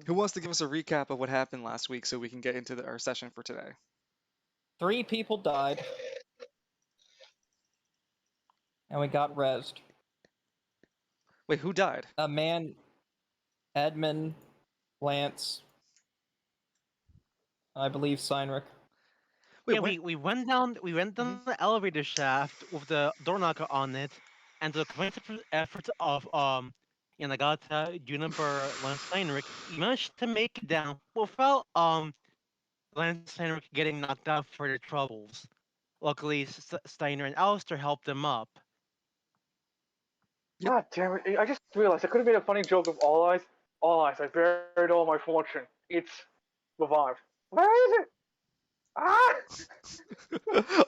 Who wants to give us a recap of what happened last week so we can get into our session for today? 3 people died. And we got rezzed. Wait, who died? A man, Edmund, Lance, I believe Seinrich. Wait, Yeah, when? we went down the elevator shaft with the door knocker on it, and the combined efforts of Yanagata, Juniper, Lance Steinrich, we managed to make it down without Lance Steinrich getting knocked out for their troubles. Luckily, Steiner and Alistair helped them up. Yep. God damn it! I just realized I could have made a funny joke of all eyes. All eyes. I buried all my fortune. It's revived. Where is it? Ah!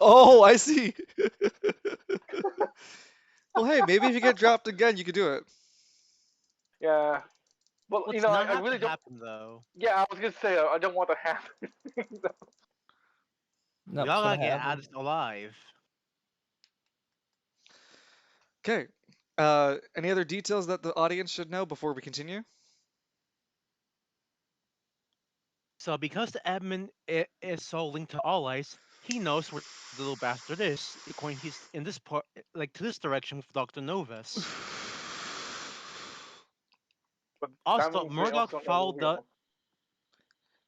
Oh, I see. Well, hey, maybe if you get dropped again, you could do it. Yeah. But What's you know, not I have to really don't. happen though? Yeah, I was gonna say I don't want that to happen. Nope, We all gonna gotta get happen. out alive. Okay. Any other details that the audience should know before we continue? So because the admin is so linked to All Eyes, he knows where the little bastard is. According he's in this part, like to this direction with Doctor Novus. But that Also, means we also know who we are.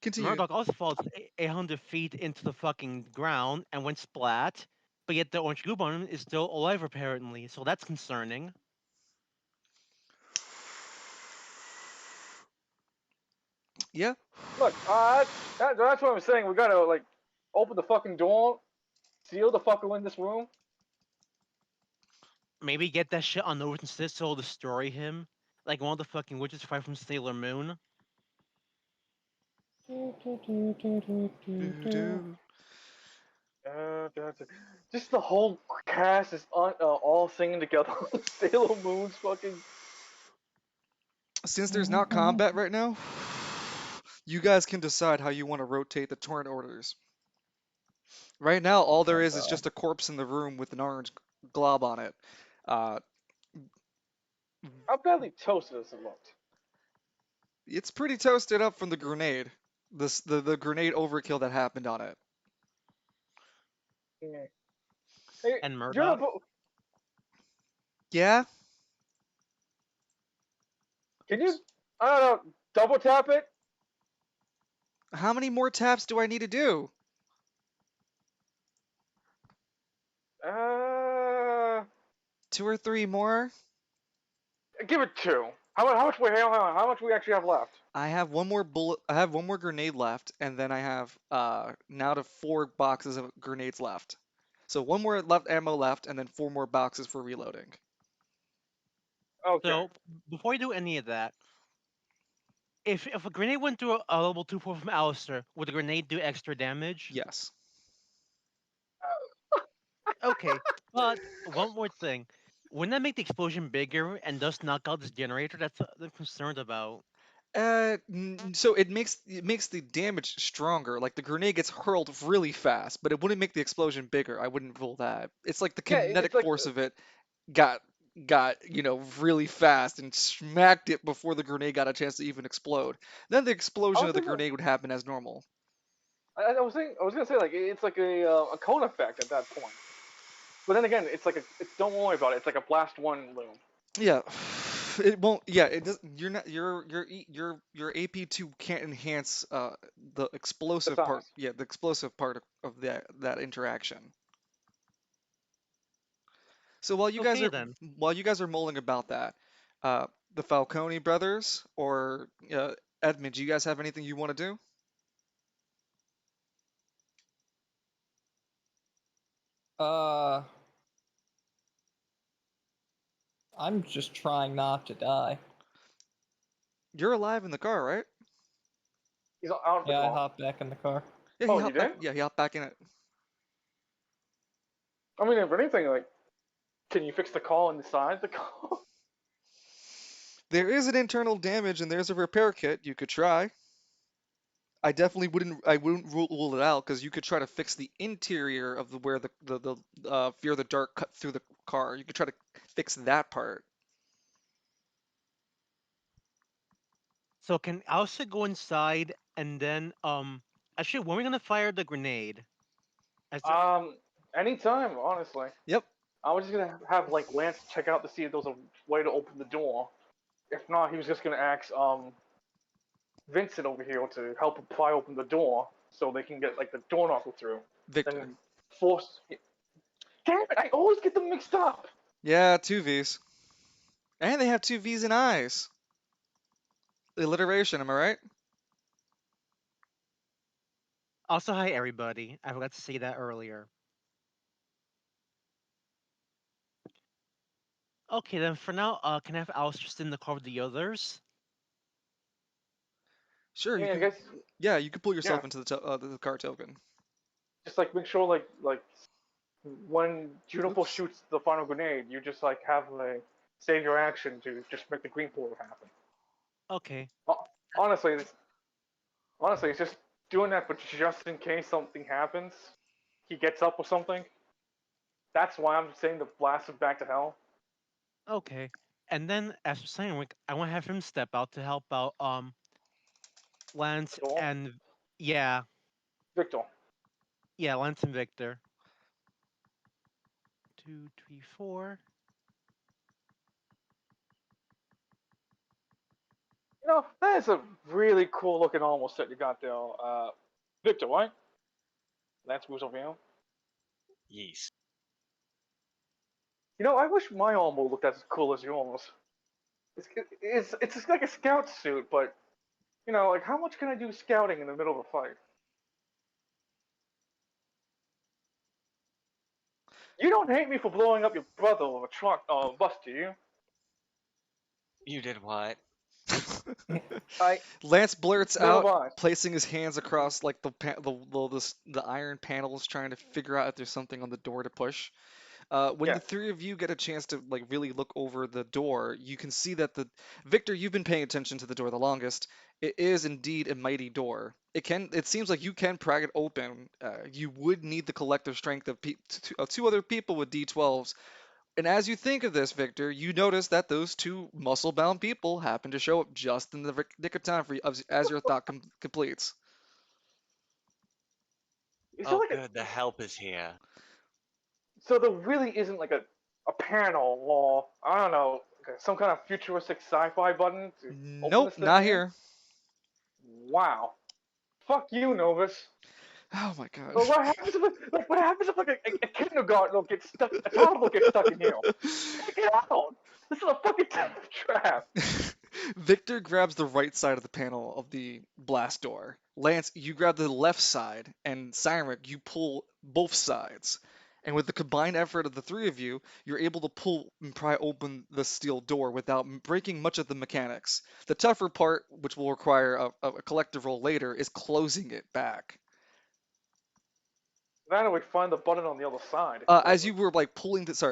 Continue. Murdoch also falls 800 feet into the fucking ground and went splat. But yet the orange goo on him is still alive apparently, so that's concerning. Yeah. Look, that's what I'm saying. We gotta like open the fucking door, seal the fucker in this room. Maybe get that shit on Novus instead so it'll destroy him. Like one of the fucking witches fight from Sailor Moon. Doo-doo. Just the whole cast is all singing together. Sailor Moon's fucking. Since there's not combat right now, you guys can decide how you want to rotate the torrent orders. Right now, all there is God. just a corpse in the room with an orange glob on it. Uh, How badly toasted does it look? it's pretty toasted up from the grenade. The grenade overkill that happened on it. Yeah. Hey, And do you Murdoch. know, Yeah? can you, I don't know, double tap it? How many more taps do I need to do? Uh, 2 or 3 more? Give it two. How much we how much we actually have left? I have one more bullet. I have one more grenade left, and then I have now to 4 boxes of grenades left. So one more left ammo left, and then 4 more boxes for reloading. Okay. So before you do any of that, if a grenade went through a level 2-4 from Alistair, would the grenade do extra damage? Yes. Okay, but one more thing. Wouldn't that make the explosion bigger and thus knock out this generator? That's what I'm concerned about. So it makes the damage stronger. Like the grenade gets hurled really fast, but it wouldn't make the explosion bigger. I wouldn't rule that. It's like the Yeah, kinetic it's like force of it got really fast and smacked it before the grenade got a chance to even explode. Then the I explosion was of the thinking, grenade would happen as normal. I was gonna say like it's like a cone effect at that point. But then again, it's like it's don't worry about it. It's like a blast one loom. Yeah, it won't. Yeah, it does. You're not. Your AP2 can't enhance the The explosive part. size. Yeah, the explosive part of that interaction. So Okay then. while you guys are mulling about that, uh, the Falcone brothers or Edmund, do you guys have anything you want to do? Uh, I'm just trying not to die. You're alive in the car, right? He's out of the Yeah, I car. hopped back in the car. Yeah, he Oh, you hopped back. did? Yeah, he hopped back in it. I mean, if anything, like, can you fix the call inside the call? There is an internal damage and there's a repair kit. You could try. I definitely wouldn't. I wouldn't rule it out because you could try to fix the interior of where the Fear the Dark cut through the car. You could try to fix that part. So can Elsa go inside and then actually when are we gonna fire the grenade? As the, Um, anytime, honestly. Yep. I was just gonna have like Lance check out to see if there was a way to open the door. If not, he was just gonna ask Vincent over here to help him pry open the door so they can get like the door knocker through. Victor. Then force. Damn it! I always get them mixed up. Yeah, two V's. And they have two V's and I's. Alliteration, am I right? also hi everybody. I forgot to say that earlier. Okay, then for now, can I have Alice just in the car with the others? Sure, you Yeah, I can. guess. Yeah, you can pull Yeah, yourself into the car token. just like make sure like when Juniper Oops. shoots the final grenade, you just like have a save your action to just make the green portal happen. Okay. Honestly, it's just doing that, but just in case something happens, he gets up or something. That's why I'm saying to blast him back to hell. Okay. And then as for Sandwick, I wanna have him step out to help out Lance The door, and yeah, Victor. yeah, Lance and Victor. 2, 3, 4. You know, that is a really cool looking armor set you got there, Victor, right? Lance moves over here. Yes. You know, I wish my armor looked as cool as yours. It's just like a scout suit, but you know, like how much can I do scouting in the middle of a fight? You don't hate me for blowing up your brother with a truck or a bus, do you? You did what? I Lance blurts never out, mind. placing his hands across like the iron panels, trying to figure out if there's something on the door to push. When Yeah, the three of you get a chance to like really look over the door, you can see that the Victor, you've been paying attention to the door the longest. It is indeed a mighty door. It seems like you can pry it open. You would need the collective strength of two other people with D12s. And as you think of this, Victor, you notice that those two muscle-bound people happen to show up just in the nick of time for you, as your thought completes. is there Oh, like a good. The help is here. so there really isn't like a panel or I don't know some kind of futuristic sci-fi button to open Nope, this thing not here? here. Wow. Fuck you, Novus. Oh my god. But what happens if what happens if like a kindergartner gets stuck, a child will get stuck in here? Take it out. This is a fucking death trap. Victor grabs the right side of the panel of the blast door. Lance, you grab the left side, and Cyril, you pull both sides. And with the combined effort of the three of you, you're able to pull and pry open the steel door without breaking much of the mechanics. The tougher part, which will require a collective roll later, is closing it back. Now do we find the button on the other side? As you were like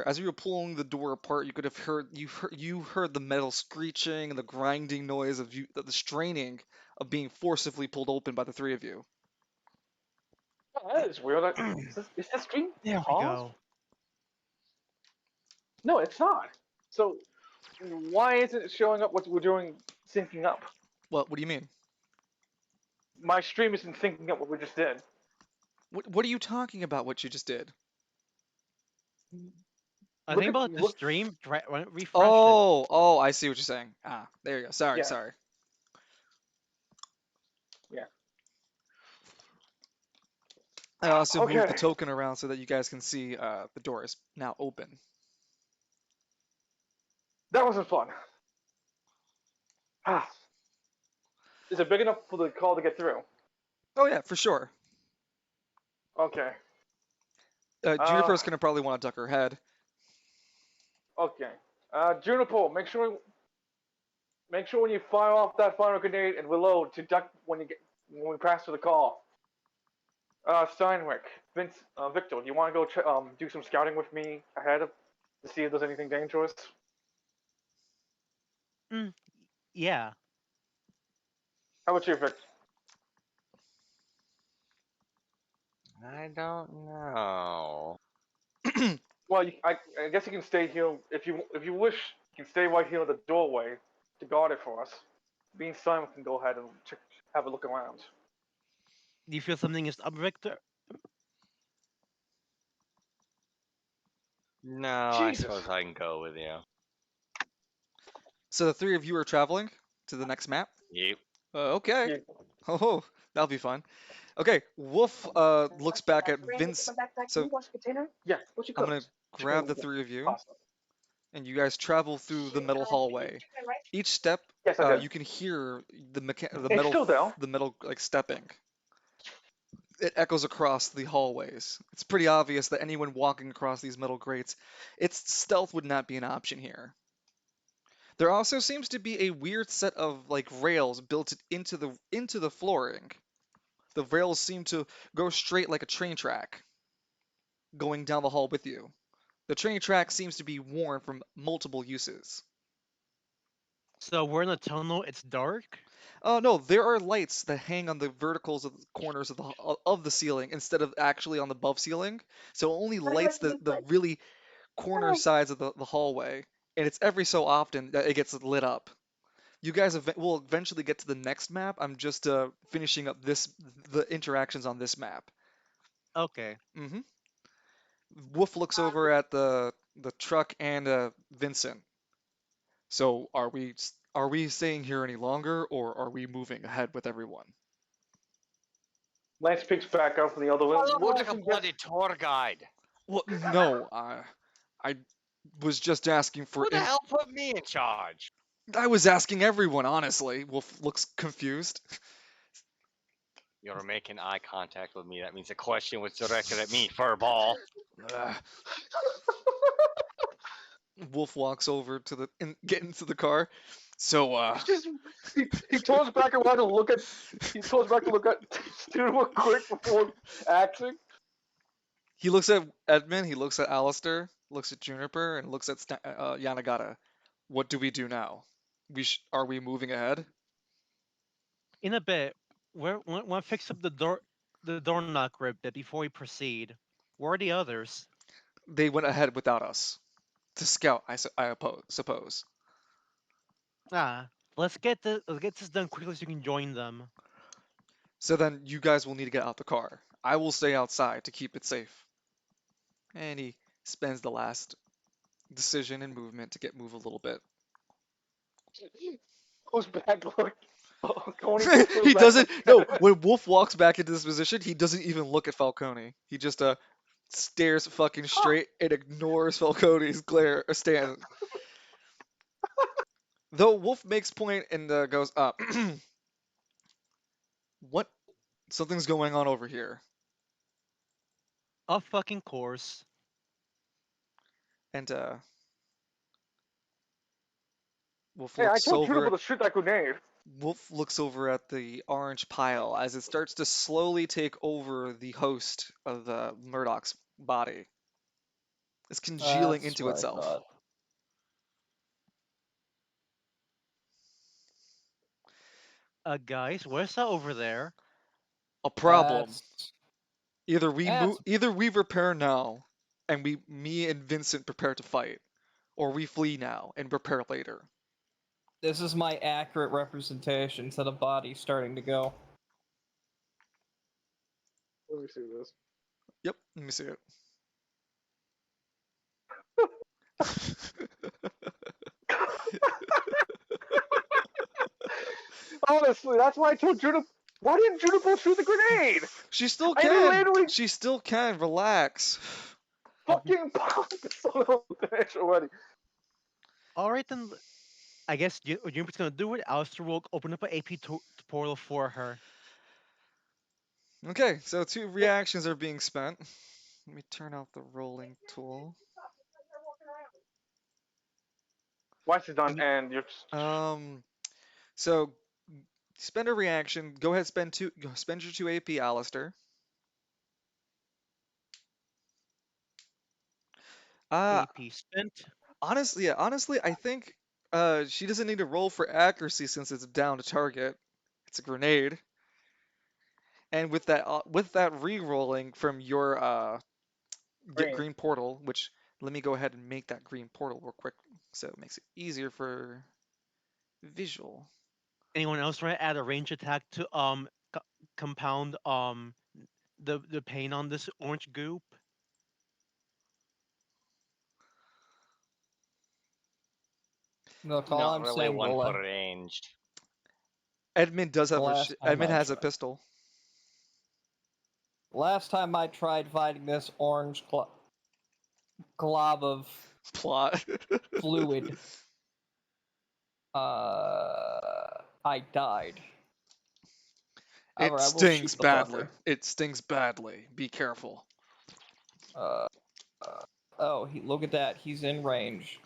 as you were pulling the door apart, you could have heard the metal screeching and the grinding noise of the straining of being forcibly pulled open by the three of you. Oh, that is weird. Is this stream There we paused? go. No, it's not. So why isn't it showing up what we're doing syncing up? What do you mean? My stream isn't syncing up what we just did. What are you talking about? What you just did? I Look think at about the look. stream, refresh it. Oh, I see what you're saying. Ah, there you go. Sorry, Yeah, sorry. yeah. I also moved the Okay, token around so that you guys can see the door is now open. that wasn't fun. Ah, is it big enough for the call to get through? Oh yeah, for sure. Okay. Juniper's gonna probably want to duck her head. Okay. Juniper, make sure when you fire off that final grenade and reload to duck when we pass to the call. Steinwick, Victor, do you want to go do some scouting with me ahead to see if there's anything dangerous? Mm, yeah. How about you, Victor? I don't know. Well, I guess you can stay here if you wish. You can stay right here at the doorway to guard it for us. being Simon can go ahead and have a look around. Do you feel something is up, Victor? No, I Jesus. suppose I can go with you. So the three of you are traveling to the next map? Yep. Okay. Yeah. Oh, that'll be fun. Okay, Wolf looks back at Vince. So Yeah. What you I'm gonna cooked? grab Chicken the with three of you, pasta. and you guys travel through the metal hallway. Each step, Yes, I did. you can hear the It's metal, still down. the metal like stepping. It echoes across the hallways. It's pretty obvious that anyone walking across these metal grates, its stealth would not be an option here. There also seems to be a weird set of like rails built into the flooring. The rails seem to go straight like a train track, going down the hall with you. The train track seems to be worn from multiple uses. So we're in a tunnel. It's dark. Oh no, there are lights that hang on the verticals of the corners of the ceiling instead of actually on the above ceiling. So it only lights the really corner sides of the hallway, and it's every so often that it gets lit up. You guys will eventually get to the next map. I'm just finishing up the interactions on this map. Okay. hmm Wolf looks over at the truck and Vincent. So are we staying here any longer, or are we moving ahead with everyone? Lance picks back up from the other I one. look We'll like just a bloody tour guide. Well, no, I was just asking for Who the hell put me in charge? I was asking everyone, honestly. Wolf looks confused. You're making eye contact with me. That means the question was directed at me, furball. Ugh. Wolf walks over to get into the car. So, just he turns back around to look at Stu real quick before acting. he looks at Edmund, he looks at Alistair, looks at Juniper, and looks at Yanagata. What do we do now? Are we moving ahead? In a bit, when I fix up the door knock ripped it before we proceed. Where are the others? They went ahead without us to scout. Suppose. Ah, let's get this done quickly so you can join them. So then you guys will need to get out the car. I will stay outside to keep it safe. And he spends the last decision and movement to move a little bit. Goes back look. Oh, Coney just goes He back. doesn't. No, when Wolf walks back into this position, he doesn't even look at Falcone. He just stares fucking straight and ignores Falcone's glare stand. Though Wolf makes point and goes, what? Something's going on over here. Of fucking course. And Wolf Hey, I looks told over Juniper to shoot that grenade. Wolf looks over at the orange pile as it starts to slowly take over the host of the Murdoch's body. It's congealing That's into what I itself. thought. Guys, what's that over there? A problem. That's Either we repair now and me and Vincent prepare to fight, or we flee now and prepare later. this is my accurate representation to the body starting to go. Let me see this. Yep, let me see it. Honestly, that's why I told Juniper. Why didn't Juniper shoot the grenade? She still I can. literally She still can. Relax. fucking popped the son of a bitch already. Alright then, I guess Juniper's gonna do it. Alistair will open up an AP portal for her. Okay, so 2 reactions are being spent. Let me turn off the rolling tool. Watch it done, and you're. So spend a reaction. Go ahead, spend your 2 AP, Alistair. AP spent. Honestly, I think she doesn't need to roll for accuracy since it's down to target. It's a grenade. And with that re-rolling from your get Green. green portal, which let me go ahead and make that green portal real quick so it makes it easier for visual. Anyone else try to add a range attack to compound the pain on this orange goop? Look, all Not I'm really saying, one for ranged. Edmund does the have last time Edmund I has a tried. pistol. Last time I tried fighting this orange glob of Plot. fluid, I died. It However, I will shoot stings the badly. fucker. It stings badly. Be careful. Uh, oh, look at that. He's in range.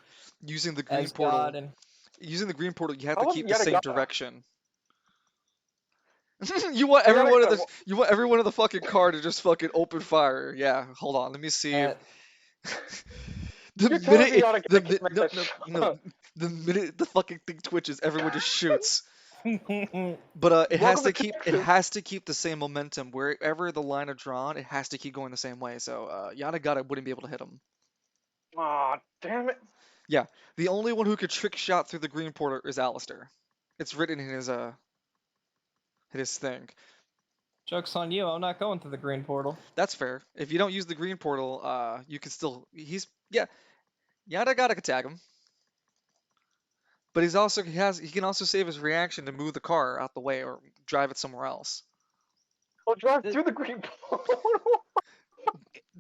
Using the green As God portal. and Using the green portal, you have How to about keep the same Yatagata? direction. You want Oh, everyone of Yatagata, the you want everyone in the fucking car to just fucking open fire. Yeah, hold on. Let me see if uh, the you're telling minute me it, Yatagata the can't mi- make no that no no shot? the minute the fucking thing twitches, everyone just shoots. uh, But Welcome to it Texas. has to keep the same momentum wherever the line are drawn. It has to keep going the same way. So Yanagata wouldn't be able to hit him. Aw, damn it. Yeah, the only one who could trick shot through the green portal is Alistair. It's written in his thing. joke's on you. I'm not going through the green portal. That's fair. If you don't use the green portal, you can still yeah, Yanagata can tag him. But he can also save his reaction to move the car out the way or drive it somewhere else. I'll drive The, through the green portal.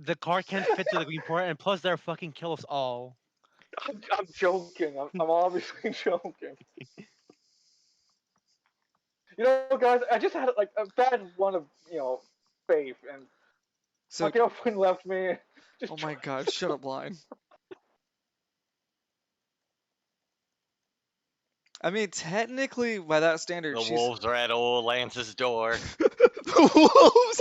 the car can't fit through the green port, and plus they'll fucking kill us all. I'm joking. I'm obviously joking. You know, guys, I just had like a bad run of faith, and my So, girlfriend left me. Just oh my god, shut up, line. I mean, technically, by that standard, The she's wolves are at old Lance's door. the wolves.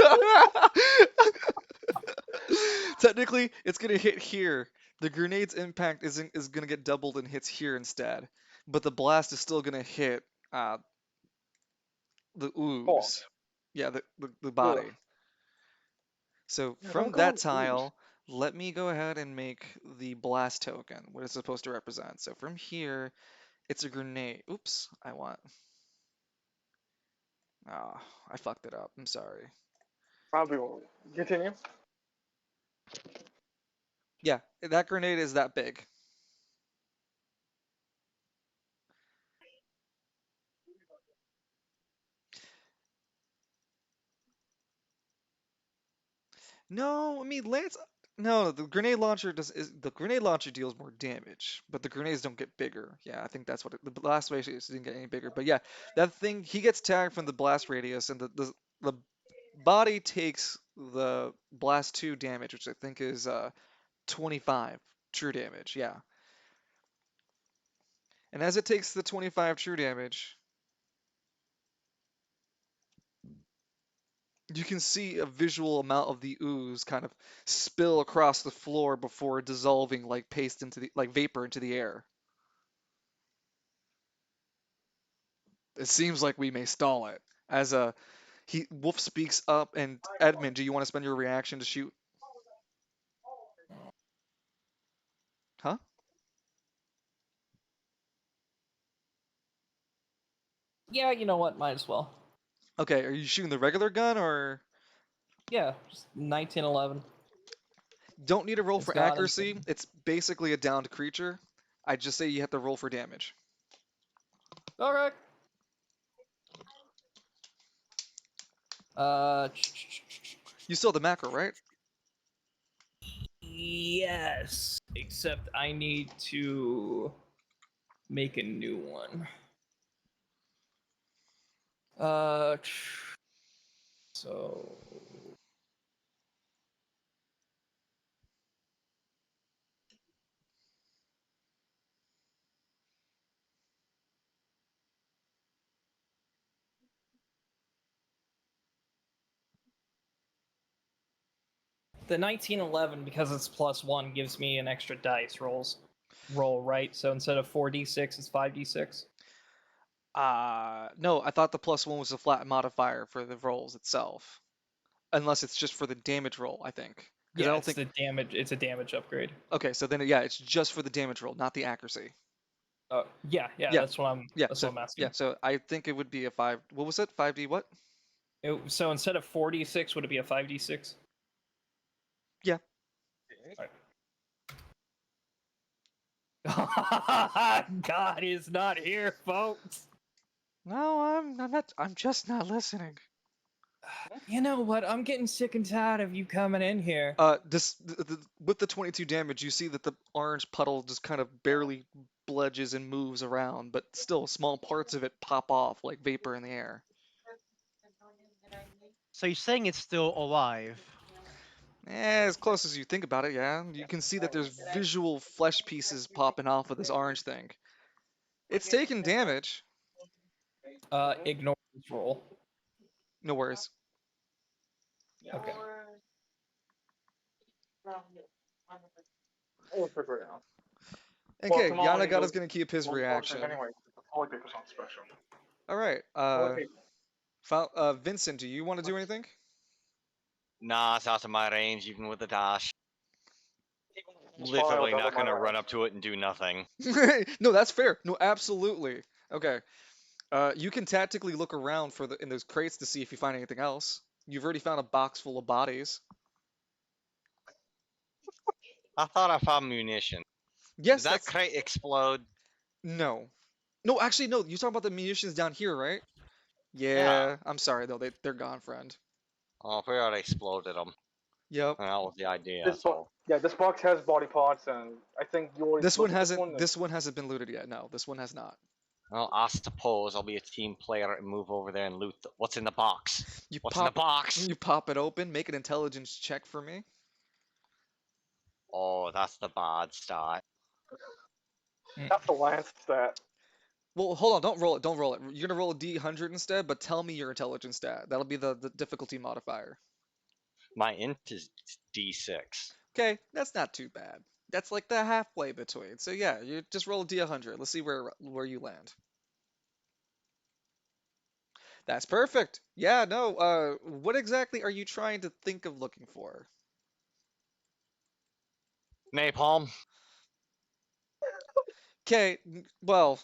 Technically, it's gonna hit here. The grenade's impact is gonna get doubled and hits here instead, but the blast is still gonna hit uh, the oh, ooze. Yeah, the ugh. body. So Yeah, don't from go that on ooze. tile, let me go ahead and make the blast token, what it's supposed to represent. So from here, it's a grenade. Oops, I want. Ah, I fucked it up. I'm sorry. Probably will. Continue. Yeah, that grenade is that big. No, I mean Lance. No, the grenade launcher deals more damage, but the grenades don't get bigger. Yeah, I think that's what the blast radius didn't get any bigger. But yeah, that thing he gets tagged from the blast radius, and the body takes the blast 2 damage, which I think is 25 true damage. Yeah, and as it takes the 25 true damage, you can see a visual amount of the ooze kind of spill across the floor before dissolving like paste into the like vapor into the air. It seems like we may stall it. As Wolf speaks up, and Edmund, do you want to spend your reaction to shoot? Huh? Yeah, you know what? Might as well. Okay, are you shooting the regular gun or Yeah, just 1911. don't need a roll It's for God and accuracy? Satan. It's basically a downed creature. I just say you have to roll for damage. Alright. Uh. You still have the macro, right? Yes. Except I need to make a new one. Uh. So. The 1911, because it's +1, gives me an extra dice roll, right? So instead of 4d6, it's 5d6. No, I thought the +1 was a flat modifier for the rolls itself. Unless it's just for the damage roll, I think. Because I Yeah, don't it's think. the damage. It's a damage upgrade. Okay, so then yeah, it's just for the damage roll, not the accuracy. Yeah, Yeah, that's what I'm. yeah. That's So what I'm asking. yeah, so I think it would be a five. What was it? 5D what? So instead of 4d6, would it be a 5d6? Yeah. God is not here, folks. No, I'm not. I'm just not listening. You know what? I'm getting sick and tired of you coming in here. With the 22 damage, you see that the orange puddle just kind of barely bludges and moves around, but still small parts of it pop off like vapor in the air. So you're saying it's still alive? As close as you think about it, yeah. You can see that there's visual flesh pieces popping off of this orange thing. It's taking damage. Ignore this roll. No worries. Okay. We'll figure it out. Well, Okay, tomorrow he Yanagata's goes gonna keep his reaction. anyway. Holy paper's on special. All right. Holy paper. Vincent, do you want to do anything? Nah, it's out of my range, even with the dash. It's Literally filed out not of my gonna run range. up to it and do nothing. No, that's fair. No, absolutely. Okay. You can tactically look around in those crates to see if you find anything else. You've already found a box full of bodies. I thought I found munition. Did Yes, that that's crate explode? no. No, actually, no. You're talking about the munitions down here, right? Yeah. Yeah. I'm sorry though. They're gone, friend. Oh, we already exploded them. Yep. That was the idea. This box, So yeah, this box has body parts, and I think you always This one look at hasn't. and This one hasn't been looted yet. No, this one has not. well, I suppose I'll be a team player and move over there and loot. What's in the box? You What's in the pop. box? You pop it open. Make an intelligence check for me. Oh, that's the bad start. that's the lance stat. Well, hold on. Don't roll it. Don't roll it. You're gonna roll a D100 instead, but tell me your intelligence stat. That'll be the difficulty modifier. My int is D6. Okay, that's not too bad. That's like the halfway between. So yeah, you just roll a D100. Let's see where you land. That's perfect. Yeah, no. What exactly are you trying to think of looking for? Napalm. Okay, well,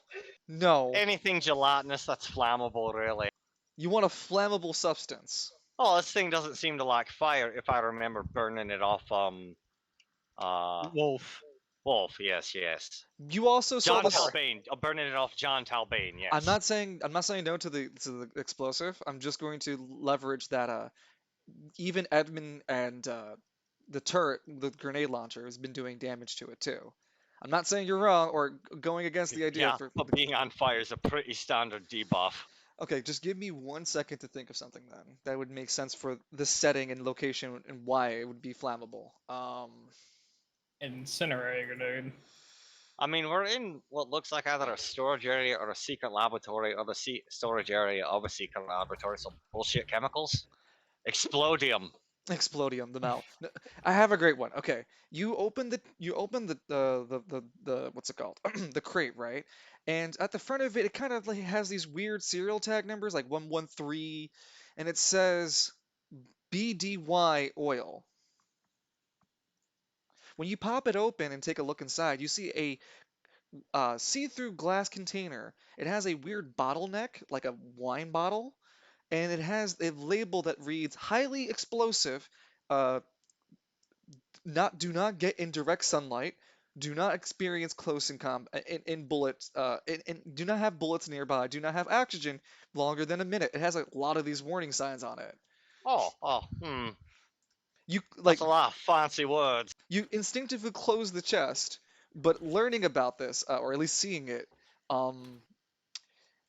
no. Anything gelatinous that's flammable, really. You want a flammable substance. Oh, this thing doesn't seem to like fire if I remember burning it off, Wolf. Wolf, yes. You also saw John this. Talbane. Burning it off John Talbane, yes. I'm not saying no to the explosive. I'm just going to leverage that even Edmund and the turret, the grenade launcher, has been doing damage to it too. I'm not saying you're wrong or going against the idea Yeah, for but being on fire is a pretty standard debuff. Okay, just give me 1 second to think of something then. That would make sense for the setting and location and why it would be flammable. Incinerator, dude. I mean, we're in what looks like either a storage area or a secret laboratory or the storage area of a secret laboratory, so bullshit chemicals. Explodium. Explodium, the mouth. I have a great one. Okay, you open the what's it called? The crate, right? And at the front of it, it kind of like has these weird serial tag numbers, like 113, and it says BDY oil. When you pop it open and take a look inside, you see a see-through glass container. It has a weird bottleneck, like a wine bottle, and it has a label that reads "highly explosive." Uh, do not get in direct sunlight. Do not experience close in bullets. Do not have bullets nearby. Do not have oxygen longer than a minute. It has a lot of these warning signs on it. Hmm. You That's like a lot of fancy words. you instinctively close the chest, but learning about this, or at least seeing it, um,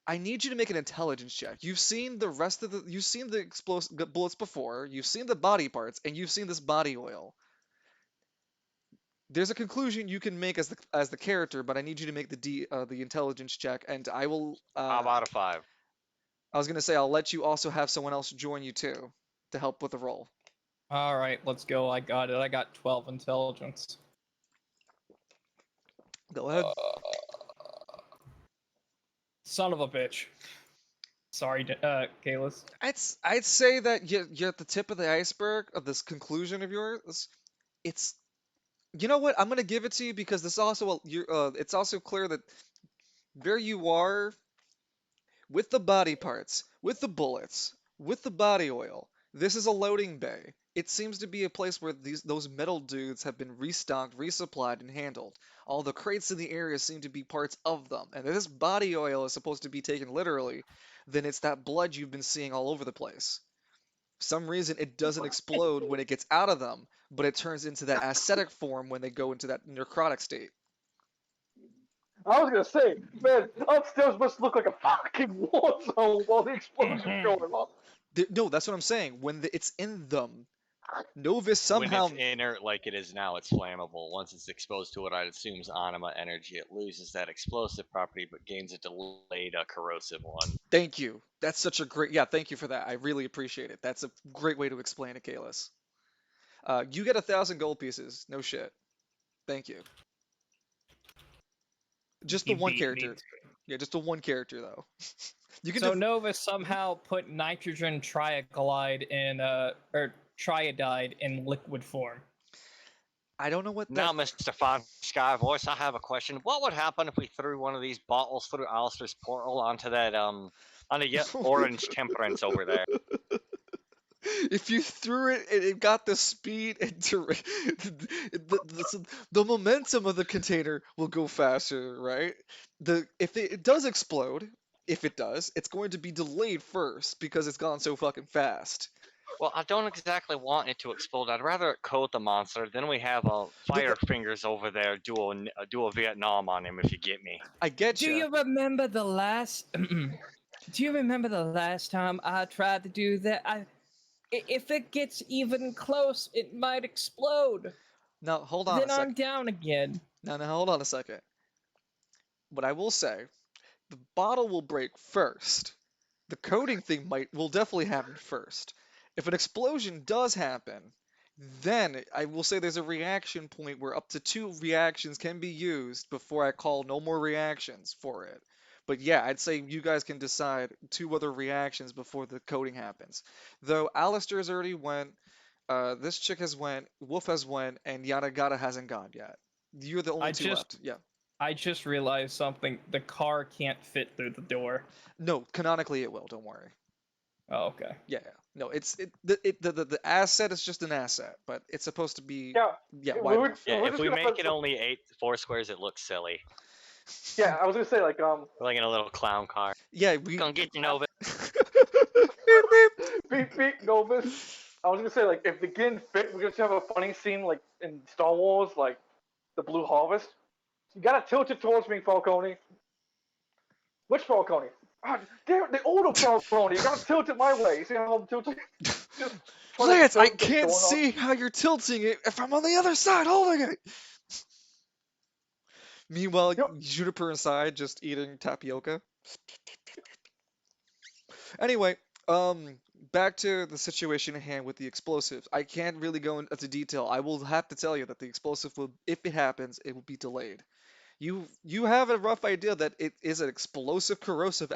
I need you to make an intelligence check. You've seen the explosive bullets before. You've seen the body parts, and you've seen this body oil. There's a conclusion you can make as the character, but I need you to make the intelligence check, and I will. How out of 5? I was gonna say I'll let you also have someone else join you too, to help with the roll. All right, let's go. I got it. I got 12 intelligence. Go ahead. Son of a bitch. Sorry, Kalis. I'd say that you're at the tip of the iceberg of this conclusion of yours. It's You know what? I'm gonna give it to you because this also it's also clear that There you are with the body parts, with the bullets, with the body oil. This is a loading bay. It seems to be a place where those metal dudes have been restocked, resupplied, and handled. All the crates in the area seem to be parts of them. And if this body oil is supposed to be taken literally, then it's that blood you've been seeing all over the place. For some reason it doesn't explode when it gets out of them, but it turns into that ascetic form when they go into that necrotic state. I was gonna say, man, upstairs must look like a fucking war zone while the explosion's going on. No, that's what I'm saying. It's in them, Novus When somehow. it's inert like it is now, it's flammable. Once it's exposed to what I assume is anima energy, it loses that explosive property but gains a delayed corrosive one. Thank you. That's such a great. Yeah, thank you for that. I really appreciate it. That's a great way to explain it, Kalis. You get 1,000 gold pieces. No shit. Thank you. Just the You one beat me. character. Yeah, just the one character though. You can. So Nova somehow put nitrogen triaclide in or triodide in liquid form. I don't know what Now, that. Mr. Fine Sky Voice, I have a question. What would happen if we threw one of these bottles through Alistair's portal onto that onto orange temperance over there? If you threw it and it got the speed and the momentum of the container will go faster, right? If it does explode, if it does, it's going to be delayed first because it's gone so fucking fast. Well, I don't exactly want it to explode. I'd rather it coat the monster. Then we have fire fingers over there do a Vietnam on him, if you get me. I get Do you remember the last? Do you remember the last time I tried to do that? If it gets even close, it might explode. Now hold on Then a I'm second. down again. Now hold on a second. What I will say, the bottle will break first. The coating thing will definitely happen first. If an explosion does happen, then I will say there's a reaction point where up to 2 reactions can be used before I call no more reactions for it. But yeah, I'd say you guys can decide 2 other reactions before the coating happens. Though Alistair's already went, this chick has went, Wolf has went, and Yanagata hasn't gone yet. You're the only 2 left. Yeah. I just realized something. The car can't fit through the door. No, canonically it will. Don't worry. Oh, okay. Yeah. No, the asset is just an asset, but it's supposed to be wide enough. Yeah, if we make it only 4 squares, it looks silly. Yeah, I was gonna say like We're like in a little clown car. Yeah, we. Gonna get you, Nova. beep beep Novus. I was gonna say like if the gin fit, we're gonna have a funny scene like in Star Wars, like the Blue Harvest. You gotta tilt it towards me, Falcone. Which Falcone? Ah, damn, the older Falcone. You gotta tilt it my way. You see how I'm tilting? Lance, I can't see how you're tilting it if I'm on the other side holding it. Meanwhile, Juniper inside just eating tapioca. Anyway, back to the situation at hand with the explosives. I can't really go into detail. I will have to tell you that the explosive will, if it happens, it will be delayed. You have a rough idea that it is an explosive, corrosive,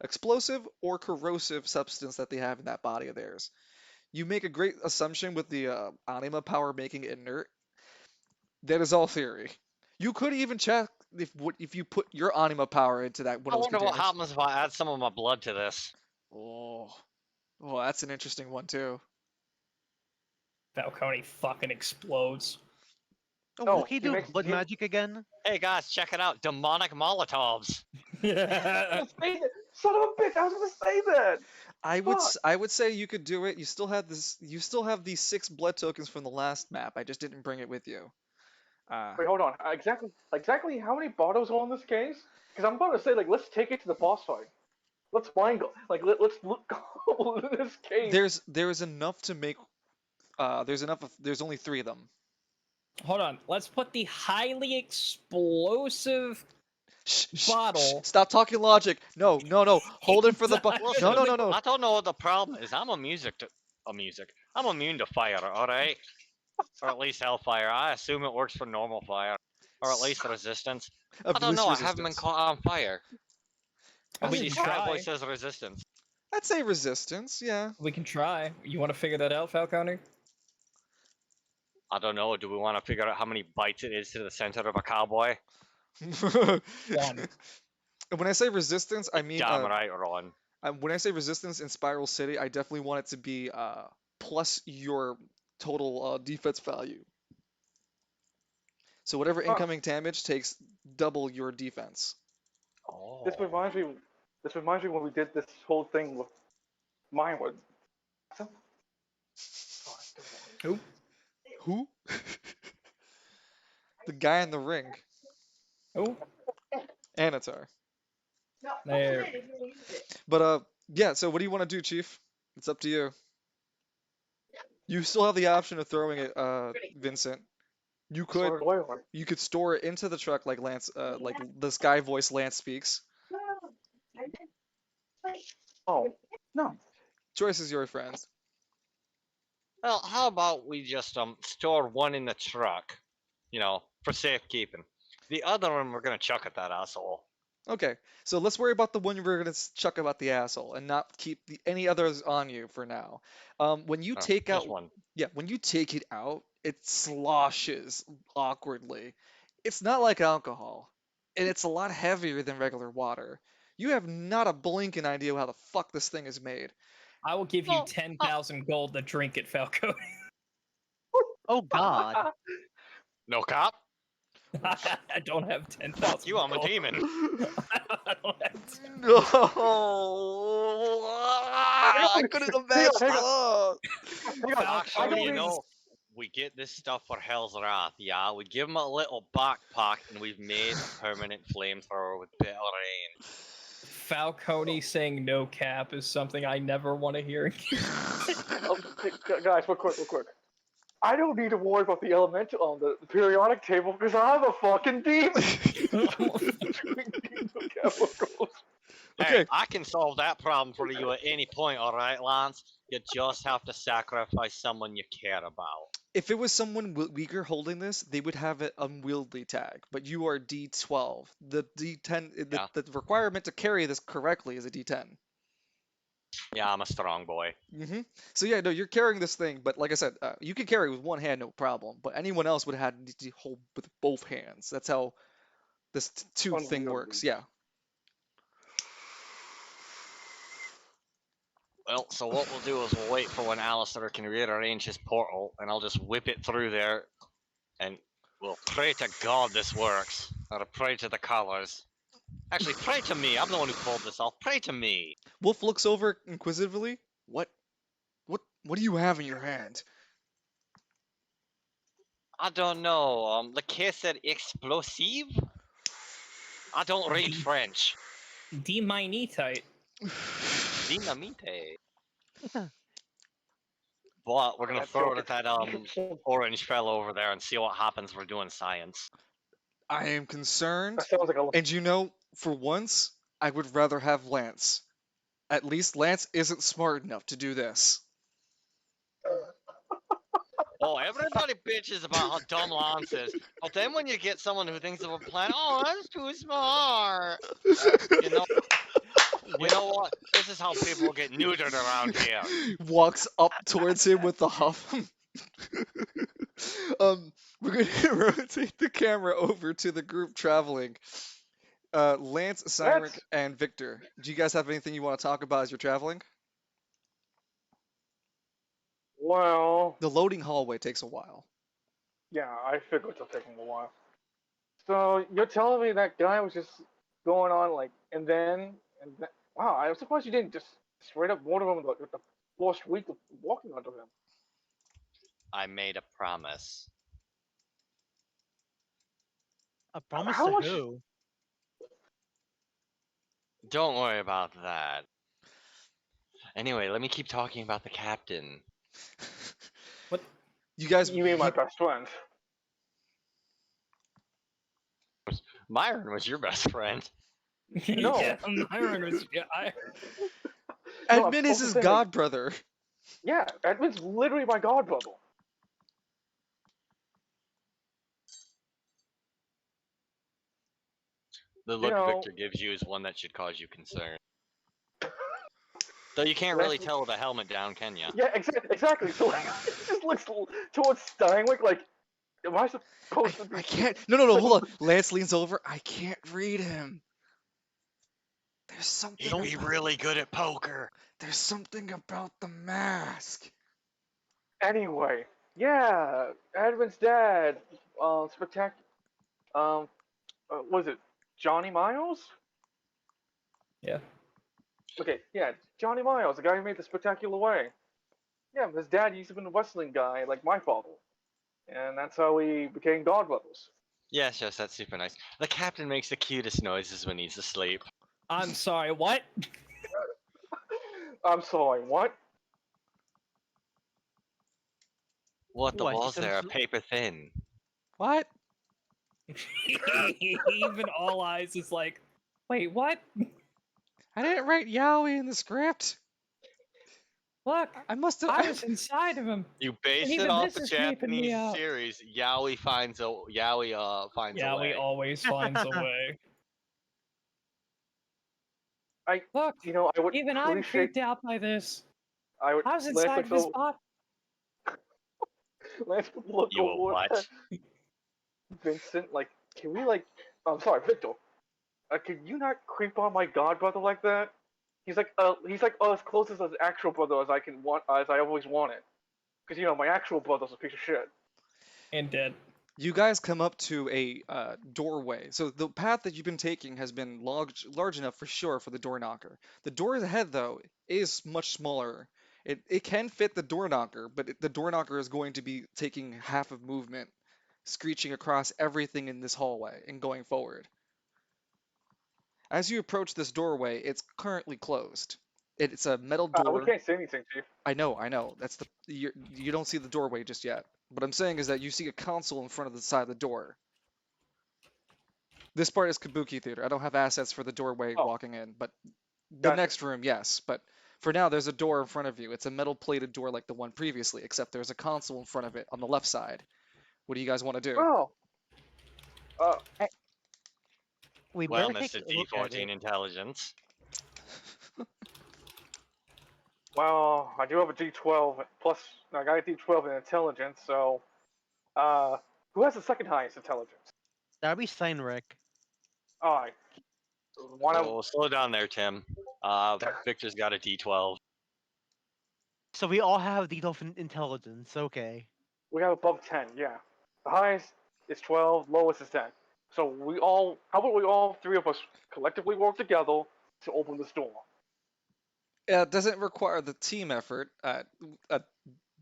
explosive or corrosive substance that they have in that body of theirs. You make a great assumption with the anima power making it inert. That is all theory. You could even check if you put your anima power into that one I of those wonder what containers. happens if I add some of my blood to this. Oh, that's an interesting one too. Falcone fucking explodes. Oh, will he do blood magic again? Hey guys, check it out. Demonic Molotovs. Son of a bitch, I was gonna say that. I would say you could do it. You still have these 6 blood tokens from the last map. I just didn't bring it with you. Wait, hold on. Exactly how many bottles are on this case? Because I'm about to say, like, let's take it to the boss fight. Let's find, like, let's look in this case. There's enough to make. There's only 3 of them. Hold on. Let's put the highly explosive bottle. Stop talking logic. No. Hold it for the no. I don't know what the problem is. I'm immune to fire, alright? Or at least hellfire. I assume it works for normal fire. Or at least resistance. I don't know, I haven't been caught on fire. Obviously, Skyboy says resistance. I'd say resistance, yeah. We can try. You want to figure that out, Falcone? I don't know, do we want to figure out how many bites it is to the center of a cowboy? One. When I say resistance, I mean Damn right, Ron. when I say resistance in Spiral City, I definitely want it to be plus your total defense value. So whatever Oh, incoming damage takes double your defense. Oh. this reminds me. This reminds me when we did this whole thing with mine was. Who? Who? The guy in the ring. Who? Anatar. There. But yeah, so what do you want to do, Chief? It's up to you. You still have the option of throwing it, Vincent. You could Sort of oil. you could store it into the truck like like the Sky Voice Lance speaks. Oh no. Choice is your friends. Well, how about we just store one in the truck, for safekeeping. The other one we're gonna chuck at that asshole. Okay, so let's worry about the one we're gonna chuck about the asshole and not keep any others on you for now. When you take Just out, one. yeah, when you take it out, it sloshes awkwardly. It's not like alcohol, and it's a lot heavier than regular water. You have not a blinking idea how the fuck this thing is made. I will give you Well, 10,000 gold to drink it, Falco. Oh God. No cop. I don't have 10,000. Fuck you, I'm a gold. demon. I don't have No, I couldn't imagine. Hang on. Oh. Hang on. I Actually, don't even. we get this stuff for Hell's Wrath, yeah? We give him a little backpack and we've made a permanent flamethrower with bitter rain. Falcone saying no cap is something I never want to hear. Oh, guys, real quick. I don't need to worry about the elemental on the periodic table because I'm a fucking demon. Okay. Hey, I can solve that problem for you at any point, alright, Lance? You just have to sacrifice someone you care about. If it was someone weaker holding this, they would have an unwieldy tag. But you are D12. The D10, Yeah. the requirement to carry this correctly is a D10. Yeah, I'm a strong boy. So yeah, no, you're carrying this thing. But like I said, you can carry with one hand, no problem. But anyone else would have had to hold with both hands. That's how this tube thing works. Yeah. Well, so what we'll do is we'll wait for when Alistair can rearrange his portal, and I'll just whip it through there, and we'll pray to God this works. Or pray to the colors. Actually, pray to me. I'm the one who pulled this off. Pray to me. Wolf looks over inquisitively. What do you have in your hand? I don't know. The case said explosive? I don't read French. Deminetite. Dynamite. But we're gonna throw it at that orange fellow over there and see what happens. We're doing science. I am concerned, That sounds like a. and for once, I would rather have Lance. At least Lance isn't smart enough to do this. Oh, everybody bitches about how dumb Lance is. But then when you get someone who thinks of a plan, oh, that's too smart. You know what? This is how people get neutered around here. Walks up towards him with the huff. We're gonna rotate the camera over to the group traveling. Lance, Cyril, and Victor. Do you guys have anything you want to talk about as you're traveling? Well, The loading hallway takes a while. yeah, I figured it'll take him a while. So you're telling me that guy was just going on wow, I'm surprised you didn't just straight up warn him with the first week of walking onto him. I made a promise. A promise How to much- who? Don't worry about that. Anyway, let me keep talking about the captain. What? You guys, You mean my best friend? Myron was your best friend. No. Yeah, Myron was. Yeah, No, Edmund is his saying, god brother. Yeah, Edmund's literally my god brother. The look know- Victor gives you is one that should cause you concern. Though you can't really tell with the helmet down, can you? Yeah, exactly. So like, he just looks towards Steinwick like, Am I supposed to be? I can't. No, hold on. Lance leans over. I can't read him. There's something. He'd be really good at poker. There's something about the mask. Anyway, yeah, Edwin's dad, spectacular. Was it Johnny Miles? Yeah. Okay, yeah, Johnny Miles, the guy who made the Spectacular Way. Yeah, his dad used to be a wrestling guy like my father, and that's how we became godbrothers. Yes, that's super nice. The captain makes the cutest noises when he's asleep. I'm sorry, what? I'm sorry, what? What, the What, walls there are paper thin. What? Even All Eyes is like, wait, what? I didn't write Yowie in the script. Look, I must have. I was inside of him. You base even it off this the is creeping me Japanese out. series. Yowie finds a way. Yeah, we always finds a way. Look, I would even I'm appreciate. creeped out by this. I would. I was inside of his body. Lance would look You a over what? at Vincent, like, can we, like, I'm sorry, Victor. Can you not creep on my godbrother like that? He's like as close as an actual brother as I always wanted. Because my actual brother's a piece of shit. And dead. You guys come up to a doorway. So the path that you've been taking has been large enough for sure for the door knocker. The door ahead, though, is much smaller. It can fit the door knocker, but the door knocker is going to be taking half of movement, screeching across everything in this hallway and going forward. As you approach this doorway, it's currently closed. It's a metal We door. can't see anything, Chief. I know. That's you don't see the doorway just yet. What I'm saying is that you see a console in front of the side of the door. This part is Kabuki Theater. I don't have assets for the doorway walking in, but the Gotcha. next room, yes. But for now, there's a door in front of you. It's a metal plated door like the one previously, except there's a console in front of it on the left side. What do you guys want to do? Oh. We Well, better take Mr. a look at D14 it. intelligence. Well, I do have a D12 plus. I got a D12 in intelligence, so. Who has the second highest intelligence? That'd be Steinrich. Alright. Oh, slow down there, Tim. Victor's got a D12. So we all have D12 intelligence, okay. We have above 10, yeah. The highest is 12, lowest is 10. So how about we all three of us collectively work together to open this door? It doesn't require the team effort.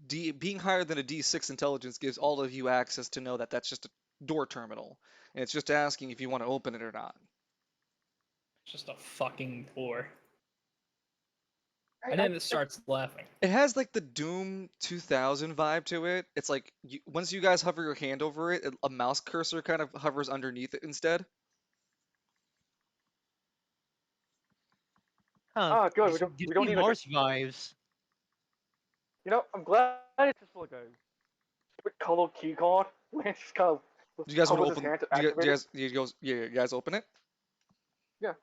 Being higher than a D6 intelligence gives all of you access to know that that's just a door terminal, and it's just asking if you want to open it or not. Just a fucking door. And then it starts laughing. It has like the Doom 2000 vibe to it. It's like once you guys hover your hand over it, a mouse cursor kind of hovers underneath it instead. Huh. Good. We don't need Mars vibes. I'm glad it's just like a stupid color key card. Lance just kind of. Do you guys want to hovers his open? hand to Do you, activate it. you guys open it? Yeah.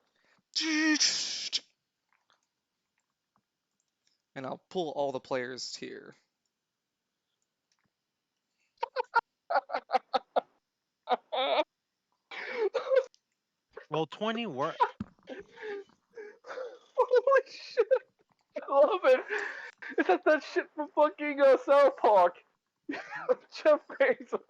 And I'll pull all the players here. Roll 20 work. Holy shit! I love it. It's like that shit from fucking South Park. Jeff Bezos.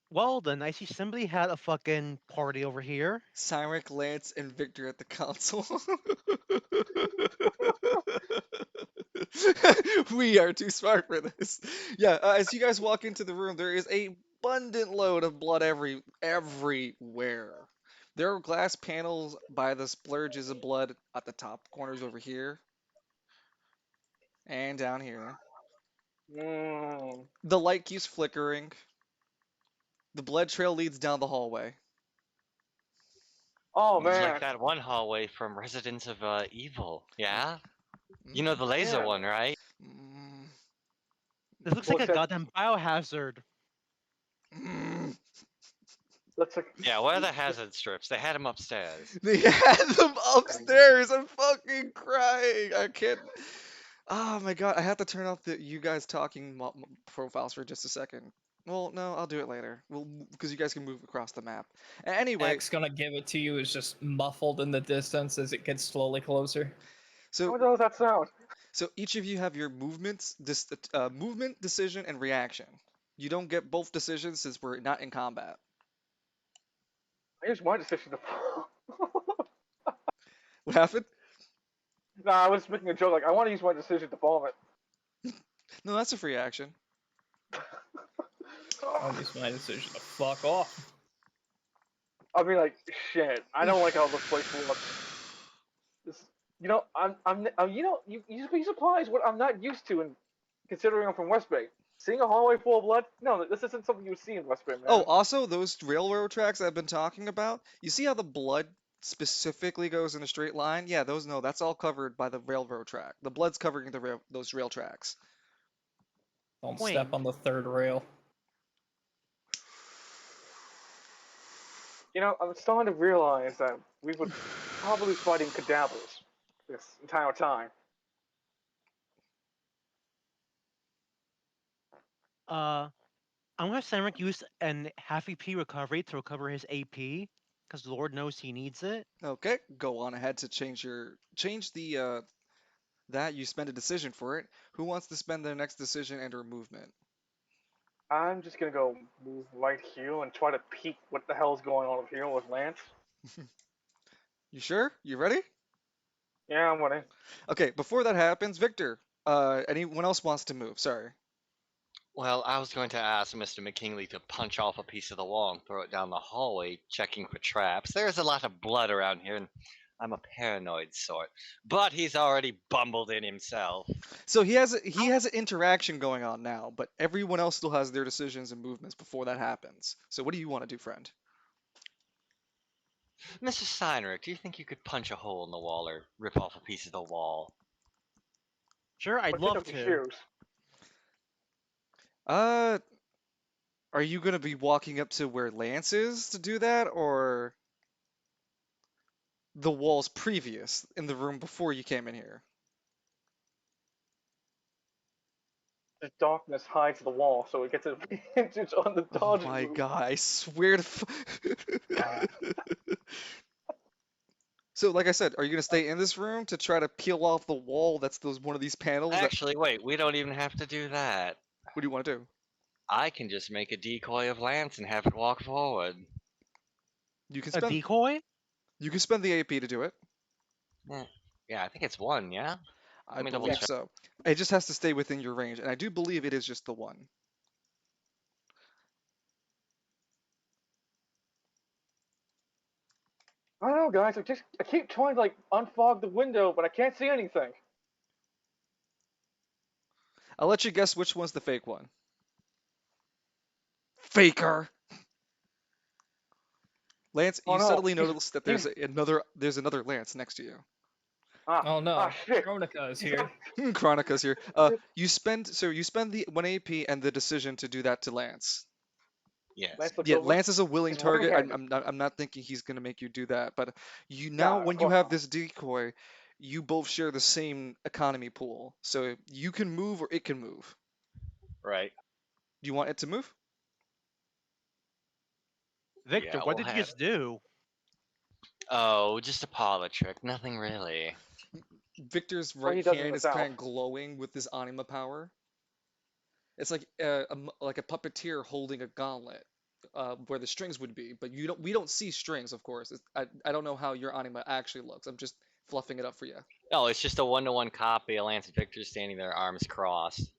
Well then, I see somebody had a fucking party over here. Cyrek, Lance, and Victor at the console. We are too smart for this. Yeah, as you guys walk into the room, there is a abundant load of blood everywhere. There are glass panels by the splurges of blood at the top corners over here. And down here. The light keeps flickering. The blood trail leads down the hallway. Oh It's man. like that one hallway from Residence of Evil, yeah? You know the laser Yeah. one, right? Mm, This looks like a goddamn biohazard. Let's like. Yeah, where are the hazard strips? They had them upstairs. They had them upstairs. I'm fucking crying. I can't. Oh my god, I have to turn off the you guys talking profiles for just a second. Well, no, I'll do it later. Well, because you guys can move across the map. Anyway, X gonna give it to you is just muffled in the distance as it gets slowly closer. so What the hell does that sound? so each of you have your movement, decision, and reaction. You don't get both decisions since we're not in combat. I use my decision to. What happened? Nah, I was making a joke. Like I want to use my decision to bomb it. No, that's a free action. I'll use my decision to fuck off. I'll be like, shit. I don't like how this place looks. This, you surprised what I'm not used to, and considering I'm from West Bay. Seeing a hallway full of blood? No, this isn't something you would see in West Bay, man. Oh, also those railroad tracks I've been talking about. You see how the blood specifically goes in a straight line? Yeah, those no, that's all covered by the railroad track. The blood's covering those rail tracks. Don't Wait. step on the third rail. I'm starting to realize that we were probably fighting cadavers this entire time. I'm gonna have Samric use an half EP recovery to recover his AP, because Lord knows he needs it. Okay, go on ahead to change the that you spend a decision for it. Who wants to spend their next decision and or movement? I'm just gonna go move right here and try to peek what the hell's going on up here with Lance. You sure? You ready? Yeah, I'm ready. Okay, before that happens, Victor, anyone else wants to move? Sorry. Well, I was going to ask Mr. McKinley to punch off a piece of the wall and throw it down the hallway, checking for traps. There's a lot of blood around here, and I'm a paranoid sort. But he's already bumbled in himself. So he has an interaction going on now, but everyone else still has their decisions and movements before that happens. So what do you want to do, friend? Mr. Steinrich, do you think you could punch a hole in the wall or rip off a piece of the wall? Sure, I'd But take love off your to. shoes. Uh, are you gonna be walking up to where Lance is to do that, or the walls previous in the room before you came in here? The darkness hides the wall, so it gets advantage on the Oh dodging my move. god, I swear to So, like I said, are you gonna stay in this room to try to peel off the wall that's one of these panels that Actually, wait, we don't even have to do that. what do you want to do? I can just make a decoy of Lance and have it walk forward. You can A spend decoy? you can spend the AP to do it. Yeah, I think it's one, yeah? I me double believe check. so. It just has to stay within your range, and I do believe it is just the one. I don't know, guys. I keep trying to like unfog the window, but I can't see anything. I'll let you guess which one's the fake one. Faker. Lance, Oh you no, suddenly notice that he's there's another Lance next to you. Oh no, shit. Chronica is He's here. Chronica's here. You spend the 1 AP and the decision to do that to Lance. Yes. Lance looks Yeah, over. Lance is a willing He's target. one-handed. I'm not thinking he's gonna make you do that, but Nah, of when you course have not. this decoy, you both share the same economy pool, so you can move or it can move. Right. Do you want it to move? Victor, Yeah, what we'll did you have. just do? Oh, just a parlor trick. Nothing really. Victor's Well, he right does it in hand the is kind south. of glowing with this anima power. It's like like a puppeteer holding a gauntlet, where the strings would be, but we don't see strings, of course. I don't know how your anima actually looks. I'm just fluffing it up for you. No, it's just a one-to-one copy of Lance Victor standing there, arms crossed.